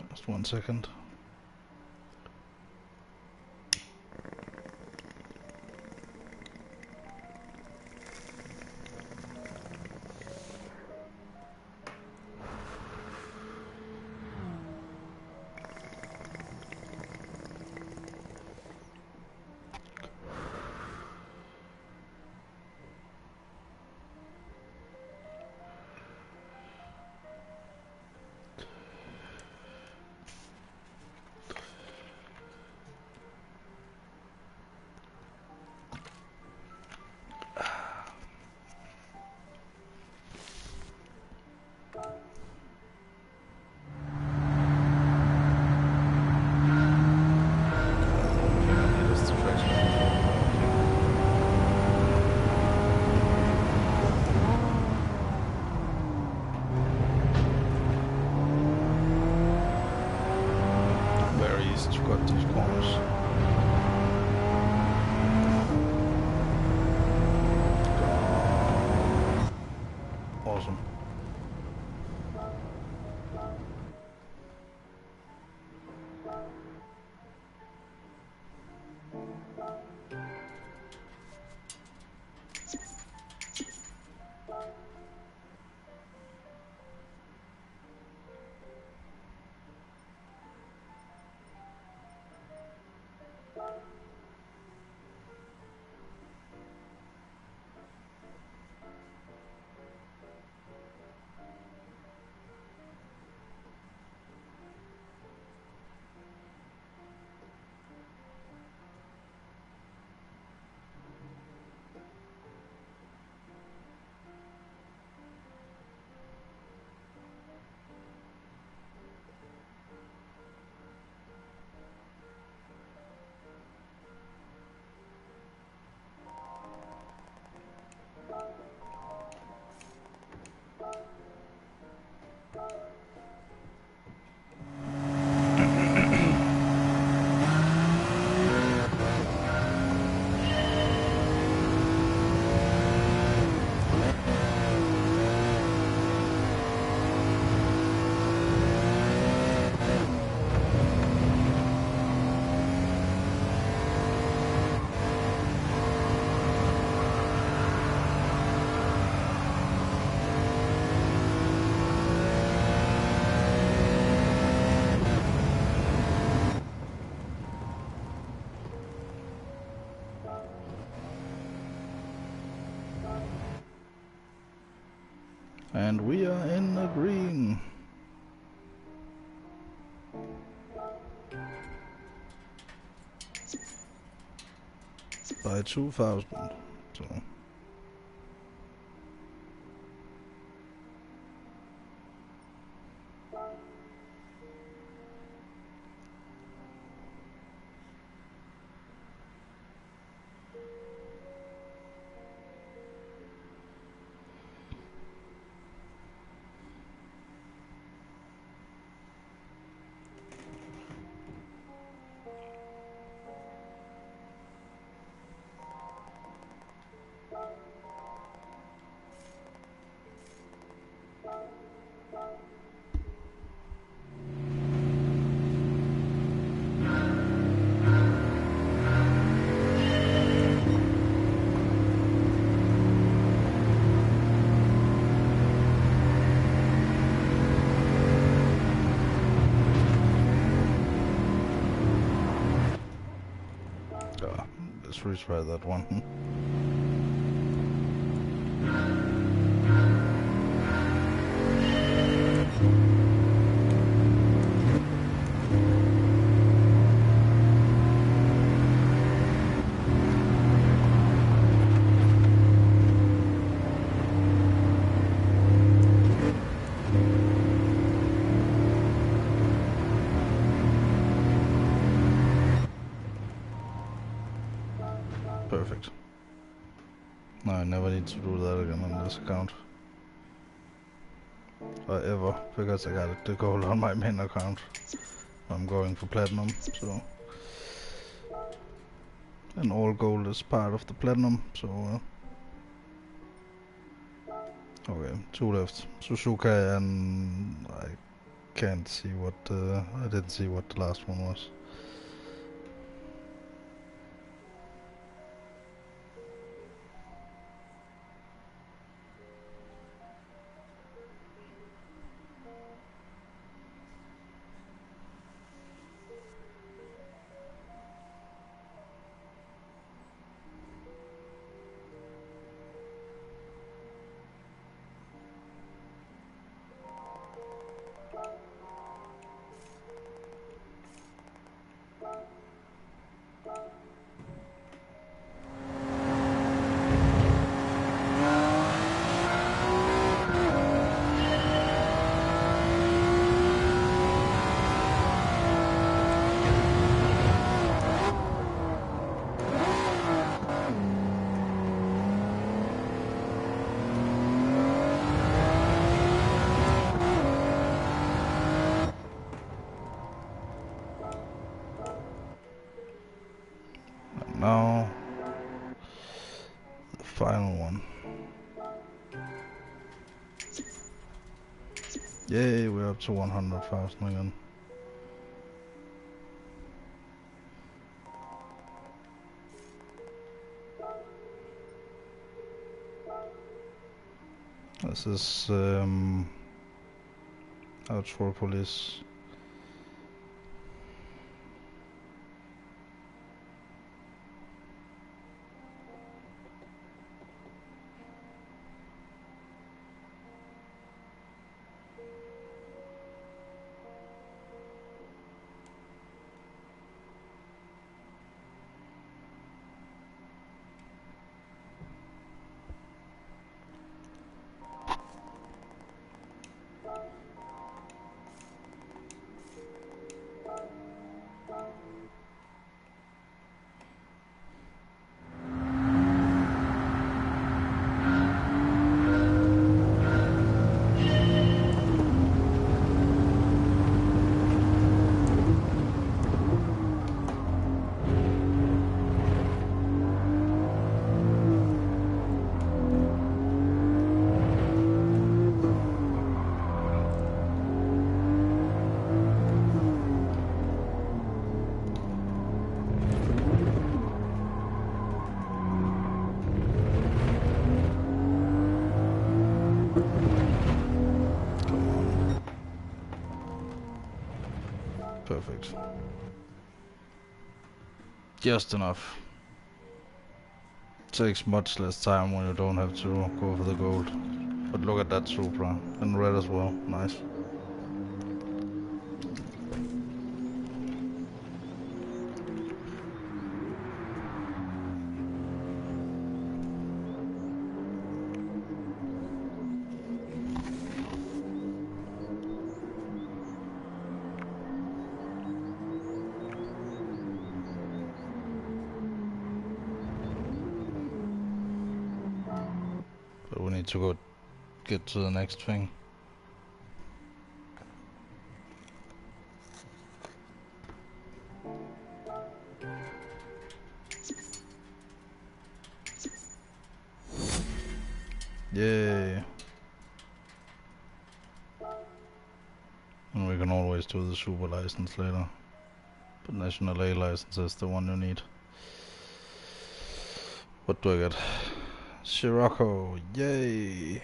Just 1 second. Awesome. And we are in the green. By 2,000. So. Let's retry that one. Perfect. No, I never need to do that again on this account. Ever, because I got the gold on my main account. I'm going for platinum, so... And all gold is part of the platinum, so... Okay, 2 left. Suzuka and... I can't see what... I didn't see what the last one was. Yay, we're up to 100,000 again. This is Outropolis. Perfect. Just enough. Takes much less time when you don't have to go for the gold. But look at that Supra. And red as well. Nice. But we need to go get to the next thing. Yay! And we can always do the super license later. But National A license is the one you need. What do I get? Scirocco, yay!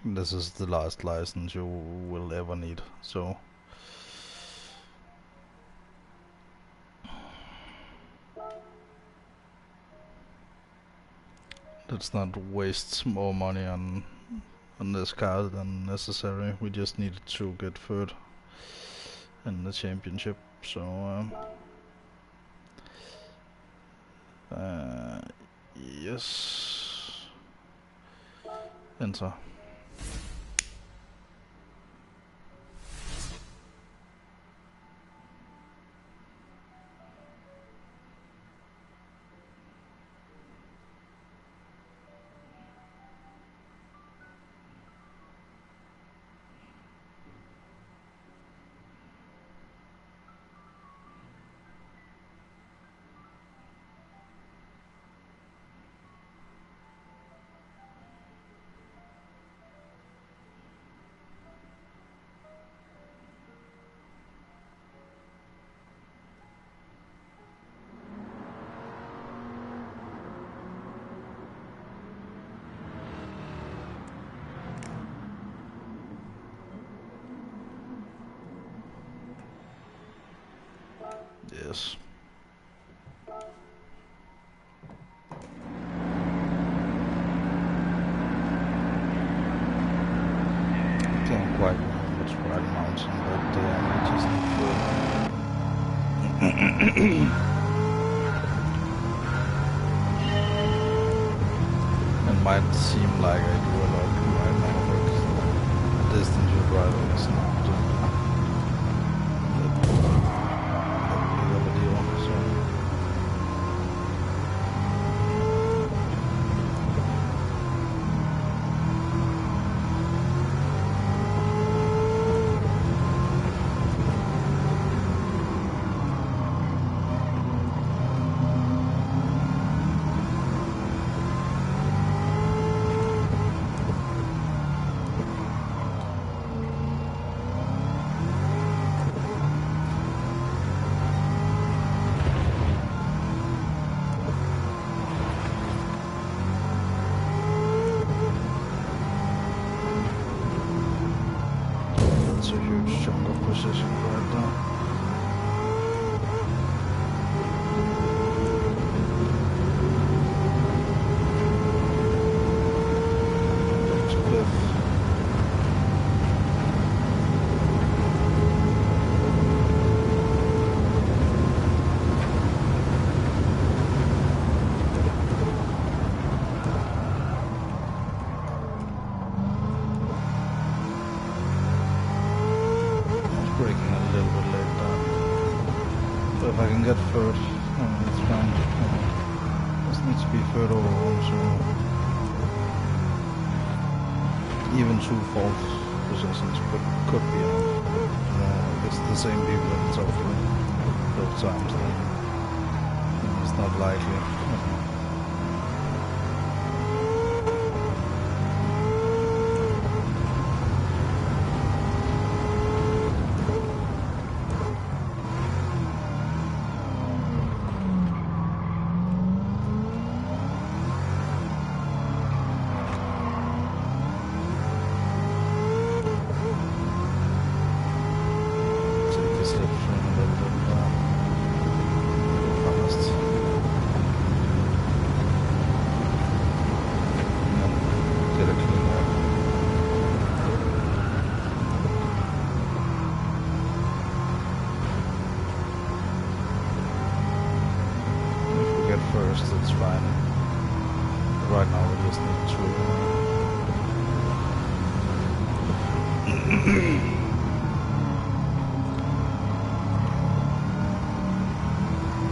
This is the last license you will ever need, so let's not waste more money on this car than necessary. We just needed to get third in the championship, so yes, enter. Yes. Can't quite remember which Pride Mountain, but I just need to. It might seem like I do a lot right now, but the distance you're driving is not that big of a deal, so. That's a huge chunk of position right there. If I can get third, it's fine. This needs to be third overall, so even 2 fourth positions could be enough. If it's the same people in the top 3 both times, then it's not likely. First, it's fine. Right now we just need to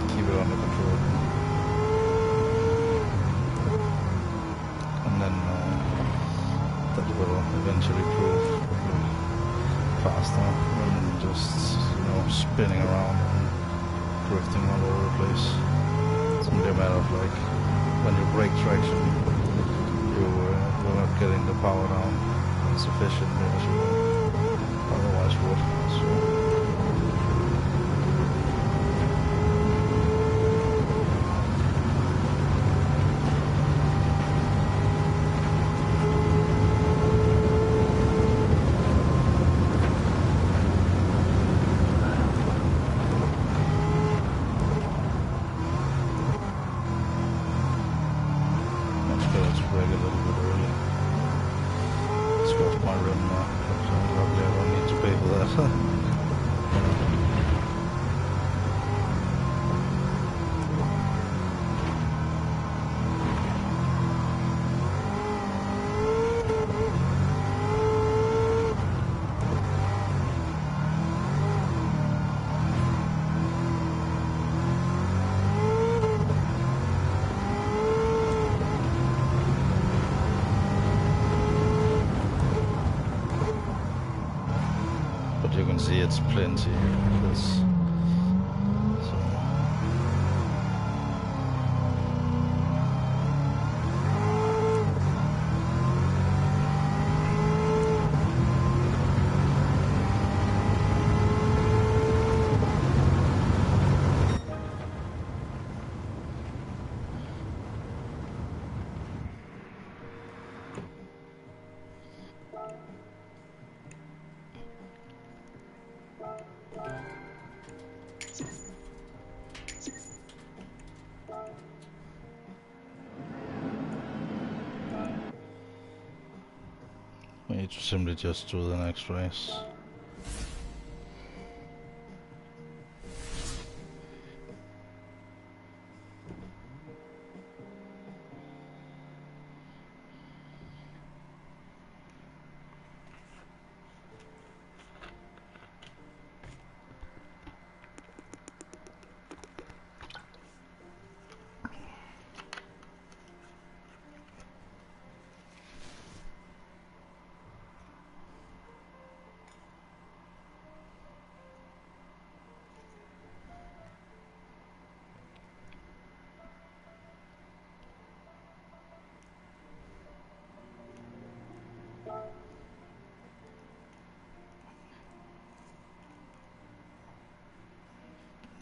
keep it under control, and then that will eventually prove faster than just spinning around and drifting all over the place. It's only a matter of like when you break traction, you're not getting the power down sufficiently as you otherwise would. So. Brake a little bit early. Scuffed my rim now, so luckily I don't need to pay for that. You can see it's plenty of this. We need to simply just do the next race.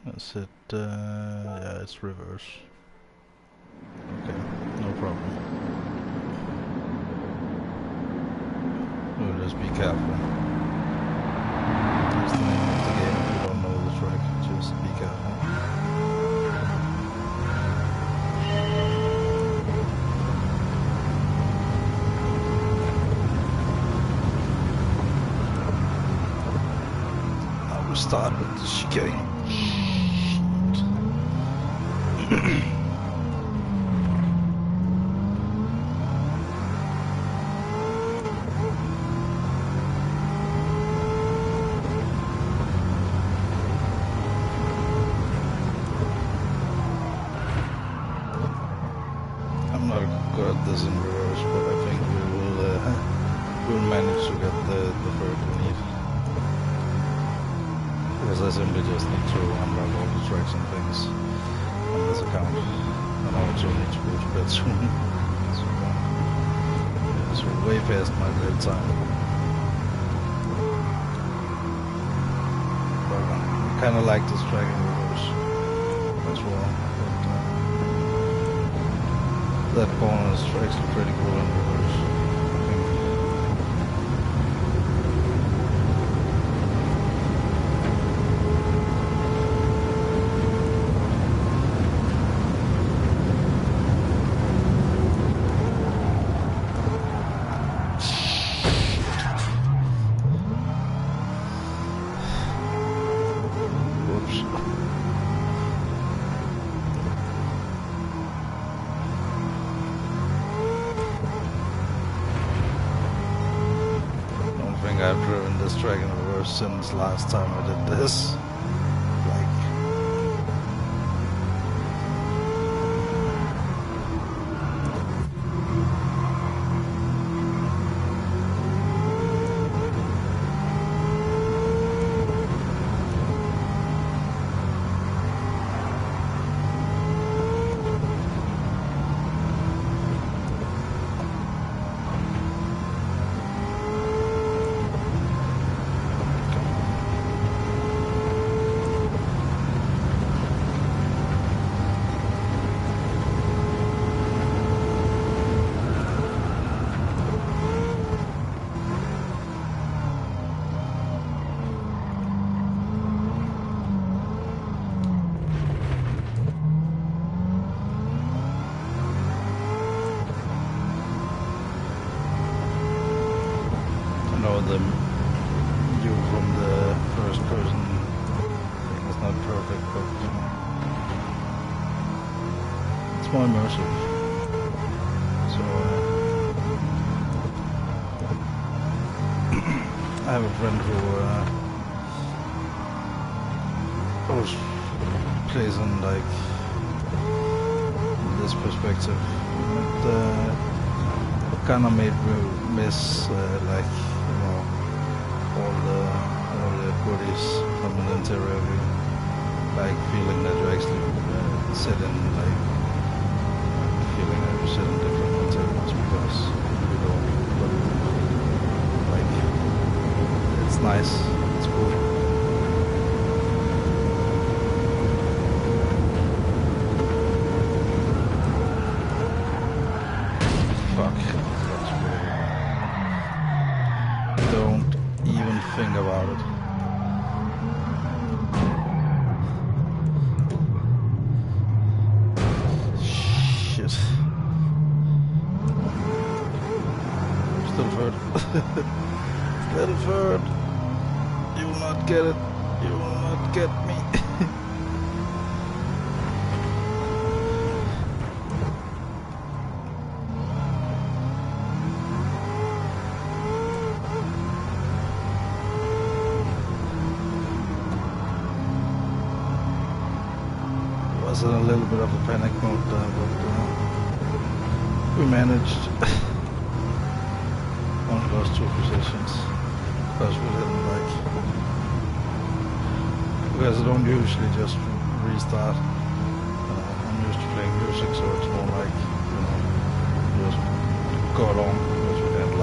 That's it, yeah, it's reverse. Okay, no problem. We'll just be careful. start with the chicane. I'm not good at this in reverse, but I think we'll manage to get the bird we need. Because I simply just need to unlock all the tracks and things on this account. And I also need to go to bed soon. So way past my bedtime. But I kinda like this track in reverse as well. But, that corner is actually pretty cool in reverse, I think. I've driven this track in reverse since last time I did this. The view from the first person thing is not perfect, but it's more immersive. So I have a friend who plays in like this perspective. It kind of made me miss like all the goodies from an interior view, like feeling that you actually sit in, like feeling that you sit in different materials, because you don't, but like it's nice, it's cool. Fuck. Don't even think about it. Shit. Still third. Still third. You will not get it. You will not get me. Was in a little bit of a panic mode there, but we managed. Only lost 2 positions because we didn't because I don't usually just restart. I'm used to playing music, so it's more like just go along, because we can't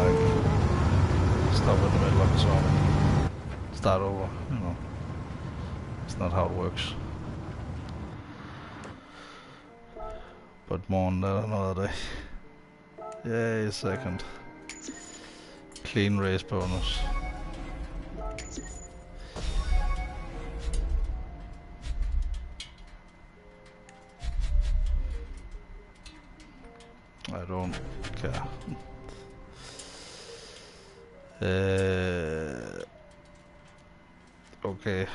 stop in the middle of the song and start over. It's not how it works. But more on that another day. Yay, second. Clean race bonus. I don't care. Okay.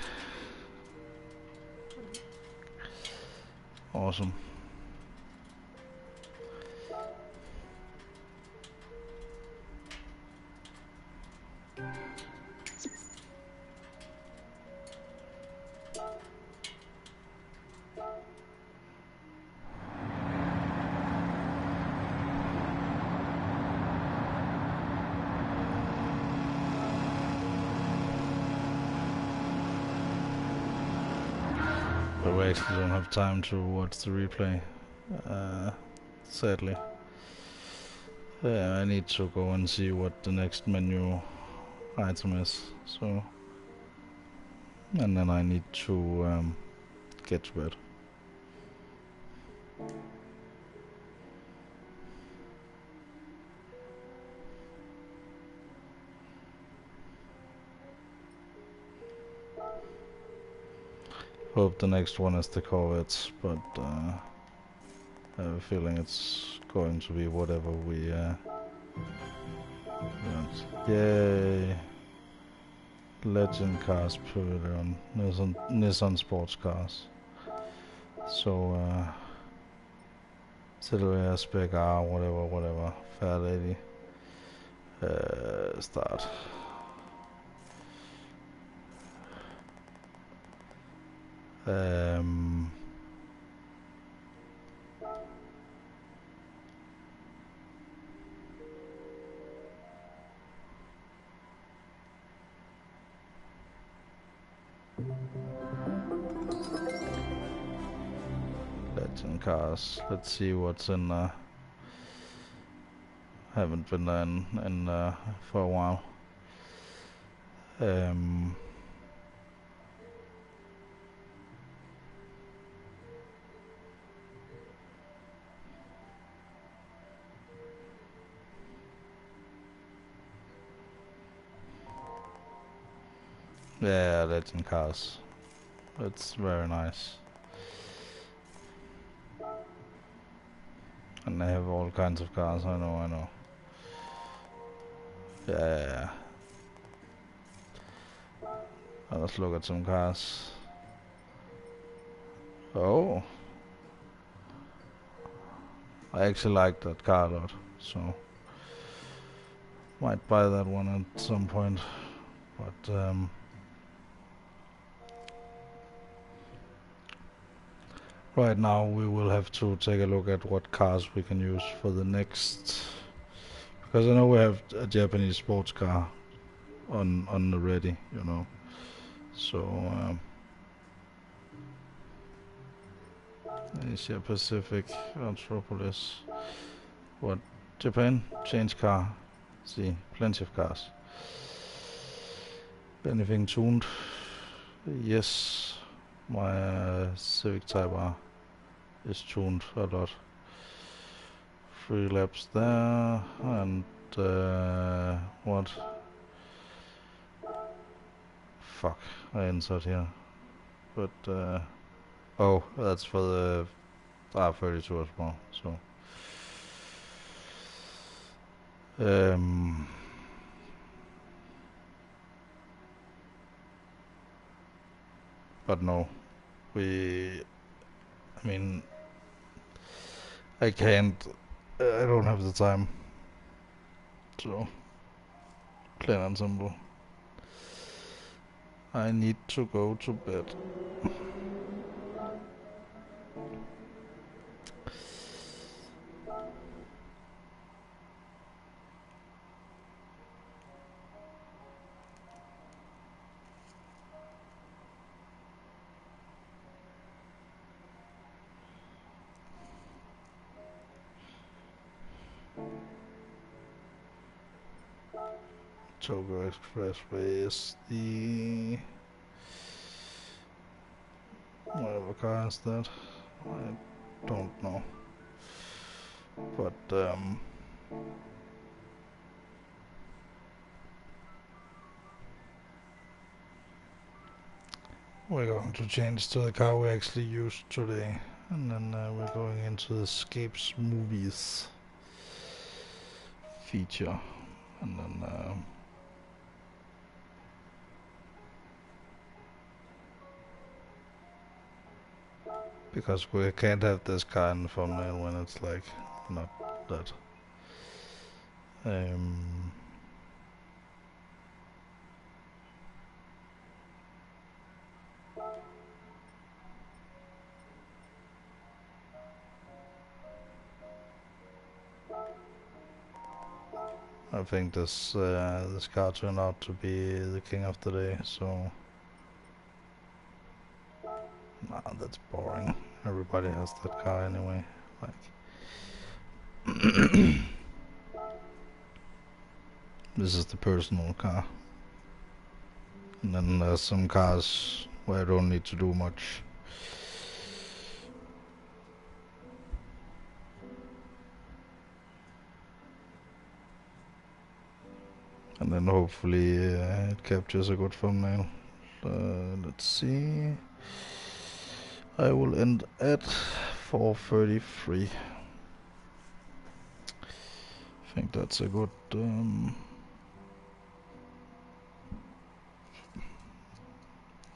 Awesome. But we actually don't have time to watch the replay, sadly. I need to go and see what the next menu item is, so... And then I need to get to bed. Hope the next one is the Corvettes, but I have a feeling it's going to be whatever we want. Yay! Legend Cars Pavilion, Nissan Sports Cars. So, Silvia, Spec R, whatever, Fair Lady. Start. Legend Cars. Let's see what's in there. Haven't been there in for a while. Yeah, Legend Cars. It's very nice. And they have all kinds of cars, I know. Yeah. Let's look at some cars. Oh. I actually like that car a lot, so... Might buy that one at some point, but right now we will have to take a look at what cars we can use for the next... Because I know we have a Japanese sports car on the ready, you know. So, Asia Pacific, Anthropolis. What? Japan? Change car. See, plenty of cars. Anything tuned? Yes. My Civic Type R is tuned a lot. 3 laps there, and what? Fuck, I entered here. But, oh, that's for the R32 as well, so. But no, I mean, I can't, I don't have the time, so, plain and simple. I need to go to bed. Tokyo Expressway is the... whatever car is that? I don't know. But, we're going to change to the car we actually used today. And then we're going into the Escapes Movies feature. And then... because we can't have this car in the thumbnail when it's like not that. I think this car turned out to be the king of the day, so nah, that's boring. Everybody has that car anyway. Like this is the personal car. And then there's some cars where I don't need to do much. And then hopefully it captures a good thumbnail. Let's see. I will end at 4:33. I think that's a good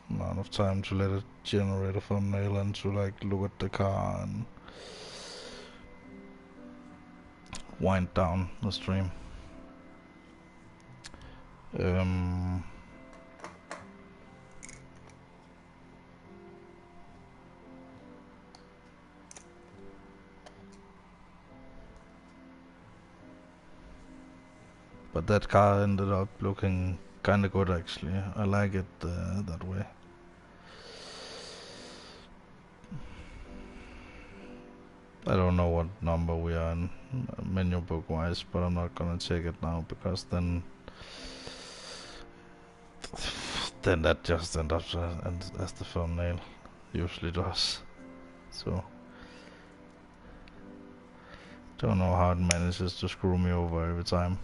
amount of time to let it generate a thumbnail and to like look at the car and wind down the stream. But that car ended up looking kinda good actually. I like it that way. I don't know what number we are in menu book wise, but I'm not gonna check it now because then that just ends up as the thumbnail usually does. So don't know how it manages to screw me over every time.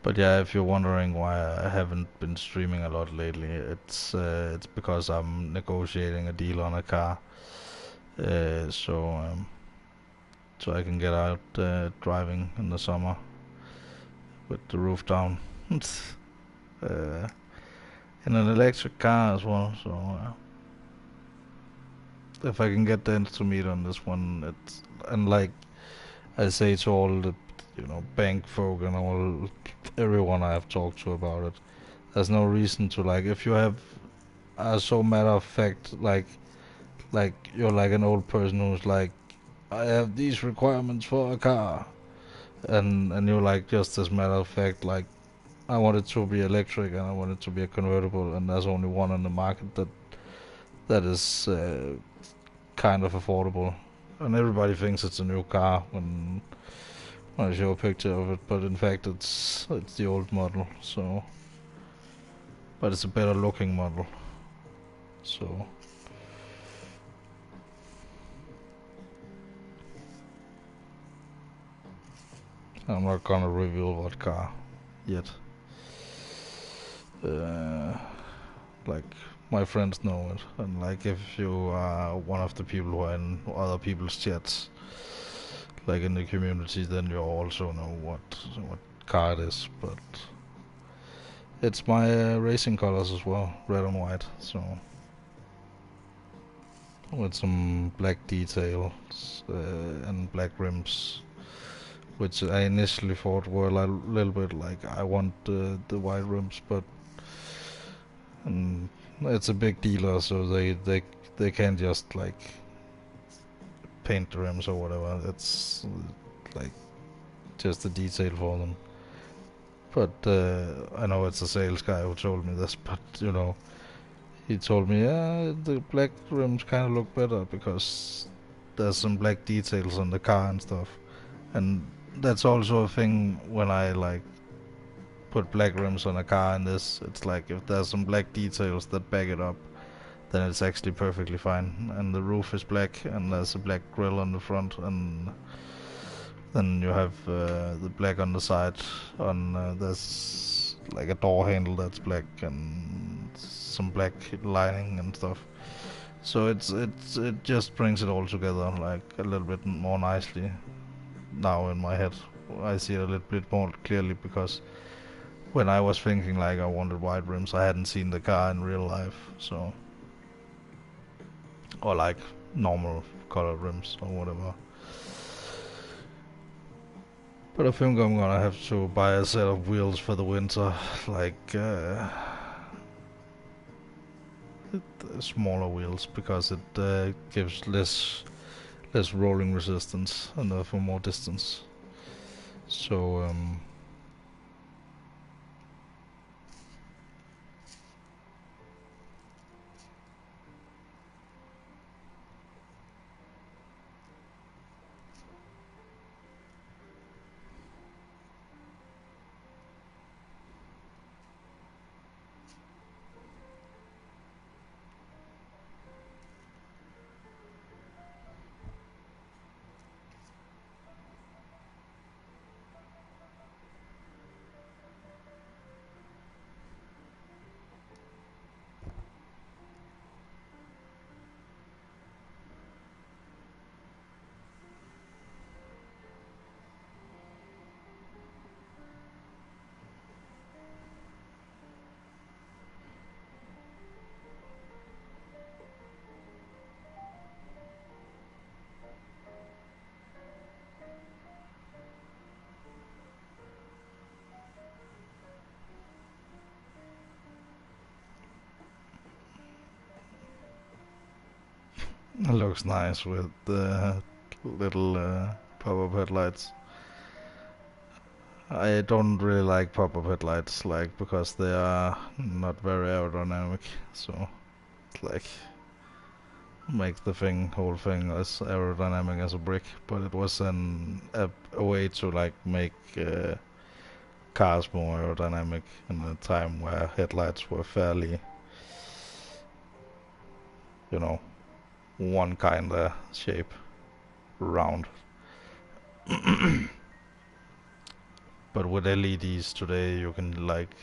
But yeah, if you're wondering why I haven't been streaming a lot lately, it's because I'm negotiating a deal on a car, so I can get out driving in the summer with the roof down, in an electric car as well. So if I can get the meet on this one, it's and like I say to all the bank folk and everyone I have talked to about it, there's no reason to like if you have so matter of fact like you're like an old person who's like I have these requirements for a car and you're like just as matter of fact like I want it to be electric and I want it to be a convertible and there's only one on the market that is kind of affordable and everybody thinks it's a new car when I show a picture of it, but in fact it's the old model, so but it's a better looking model, so I'm not gonna reveal what car yet. Like my friends know it, and like if you are one of the people who are in other people's chats, like in the community, then you also know what car it is. But it's my racing colors as well, red and white. So with some black details and black rims, which I initially thought were a little bit like I want the white rims, but it's a big dealer, so they can't just like paint the rims or whatever. It's like just a detail for them. But I know it's a sales guy who told me this, but he told me, yeah, the black rims kind of look better because there's some black details on the car and stuff. And that's also a thing when I like put black rims on a car in this. It's like if there's some black details that back it up, then it's actually perfectly fine. And the roof is black and there's a black grille on the front and then you have the black on the side. There's like a door handle that's black and some black lining and stuff. So it just brings it all together like a little bit more nicely now in my head I see it a little bit more clearly because when I was thinking like I wanted wide rims, I hadn't seen the car in real life, so or like normal colored rims or whatever. But I think I'm gonna have to buy a set of wheels for the winter, like smaller wheels, because it gives less rolling resistance and therefore more distance. So it looks nice with the little pop-up headlights. I don't really like pop-up headlights, like, because they are not very aerodynamic, so it's like make the whole thing as aerodynamic as a brick. But it was a way to like make cars more aerodynamic in a time where headlights were fairly, you know, one kind of shape, round. But with LEDs today, you can like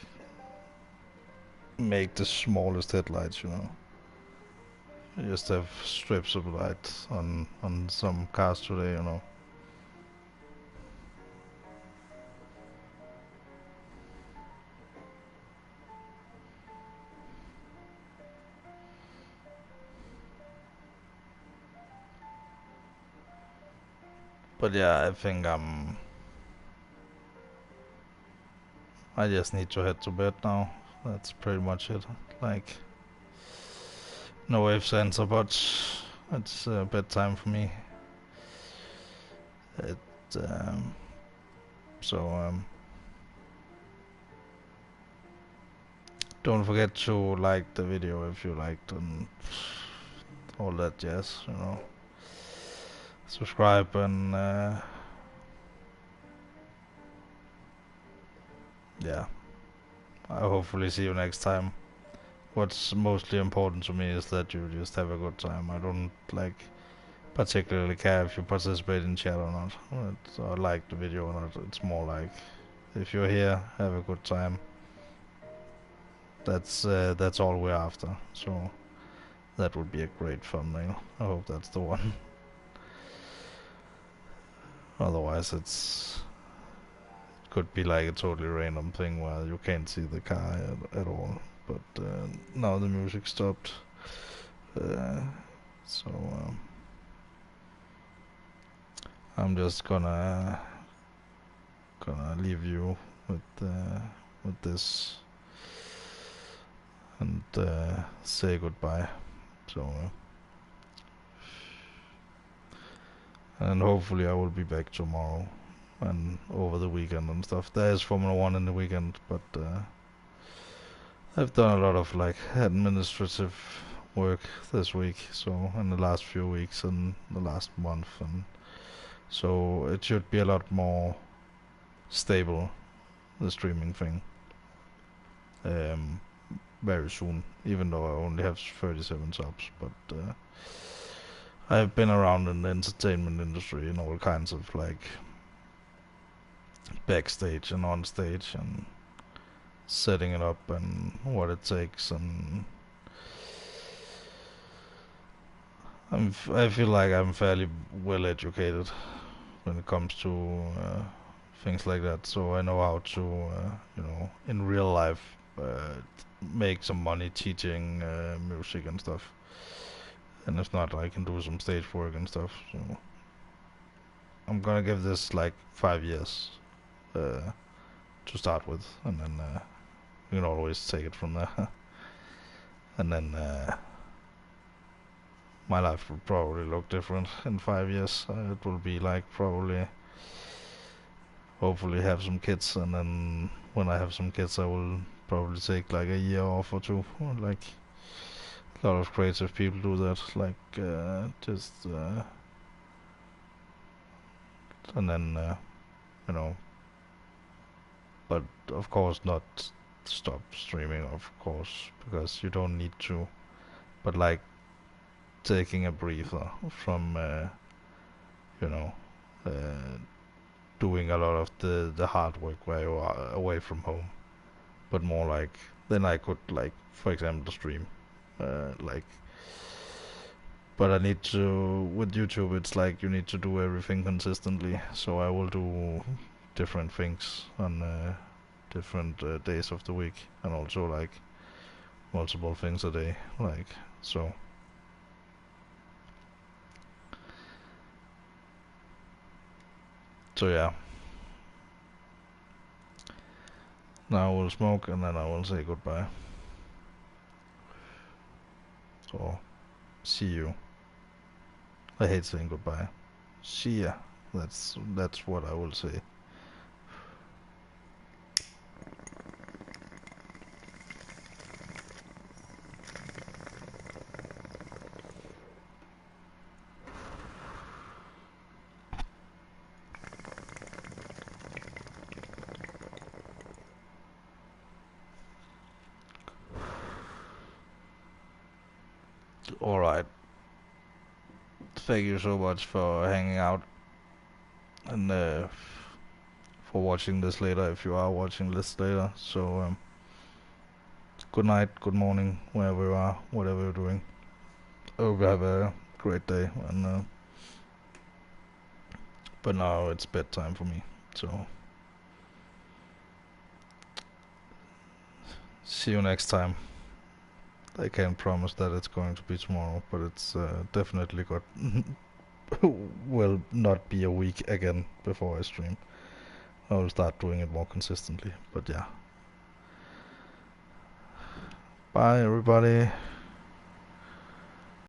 make the smallest headlights, you know. You just have strips of light on some cars today, you know. But yeah, I think I just need to head to bed now. That's pretty much it. Like, no ifs, ands, or buts. It's bedtime for me. It um, so don't forget to like the video if you liked and all that jazz, you know. Subscribe and yeah, I'll hopefully see you next time. What's mostly important to me is that you just have a good time. I don't like particularly care if you participate in chat or not, or like the video or not. It's more like if you're here, have a good time. That's all we're after. So that would be a great thumbnail. I hope that's the one. Otherwise, it could be like a totally random thing where you can't see the car at all. But now the music stopped. So I'm just gonna leave you with this and say goodbye. So and hopefully I will be back tomorrow and over the weekend and stuff. There is Formula One in the weekend, but I've done a lot of like administrative work this week, so in the last few weeks and the last month, and so it should be a lot more stable, the streaming thing, um, very soon. Even though I only have 37 subs, but I've been around in the entertainment industry in all kinds of like backstage and on stage and setting it up and what it takes, and I feel like I'm fairly well educated when it comes to things like that. So I know how to, in real life, make some money teaching music and stuff. And if not, I can do some stage work and stuff. So I'm gonna give this like 5 years uh, to start with, and then you can always take it from there. And then my life will probably look different in 5 years. It will be like probably, hopefully, have some kids, and then when I have some kids, I will probably take like a year off or two. Like a lot of creative people do that. Like just and then you know, but of course not stop streaming, of course, because you don't need to. But like taking a breather from you know uh, doing a lot of the hard work where you are away from home, but more like then I could like for example stream like but I need to with YouTube it's like you need to do everything consistently, so I will do different things on different days of the week, and also like multiple things a day, like so. So yeah, now I will smoke and then I will say goodbye. So see you. I hate saying goodbye. See ya. That's what I will say. All right. Thank you so much for hanging out and for watching this later. If you are watching this later, so good night, good morning, wherever you are, whatever you're doing. I hope you have a great day. And but now it's bedtime for me. So see you next time. I can't promise that it's going to be tomorrow, but it's definitely got will not be a week again before I stream. I will start doing it more consistently. But yeah. Bye everybody.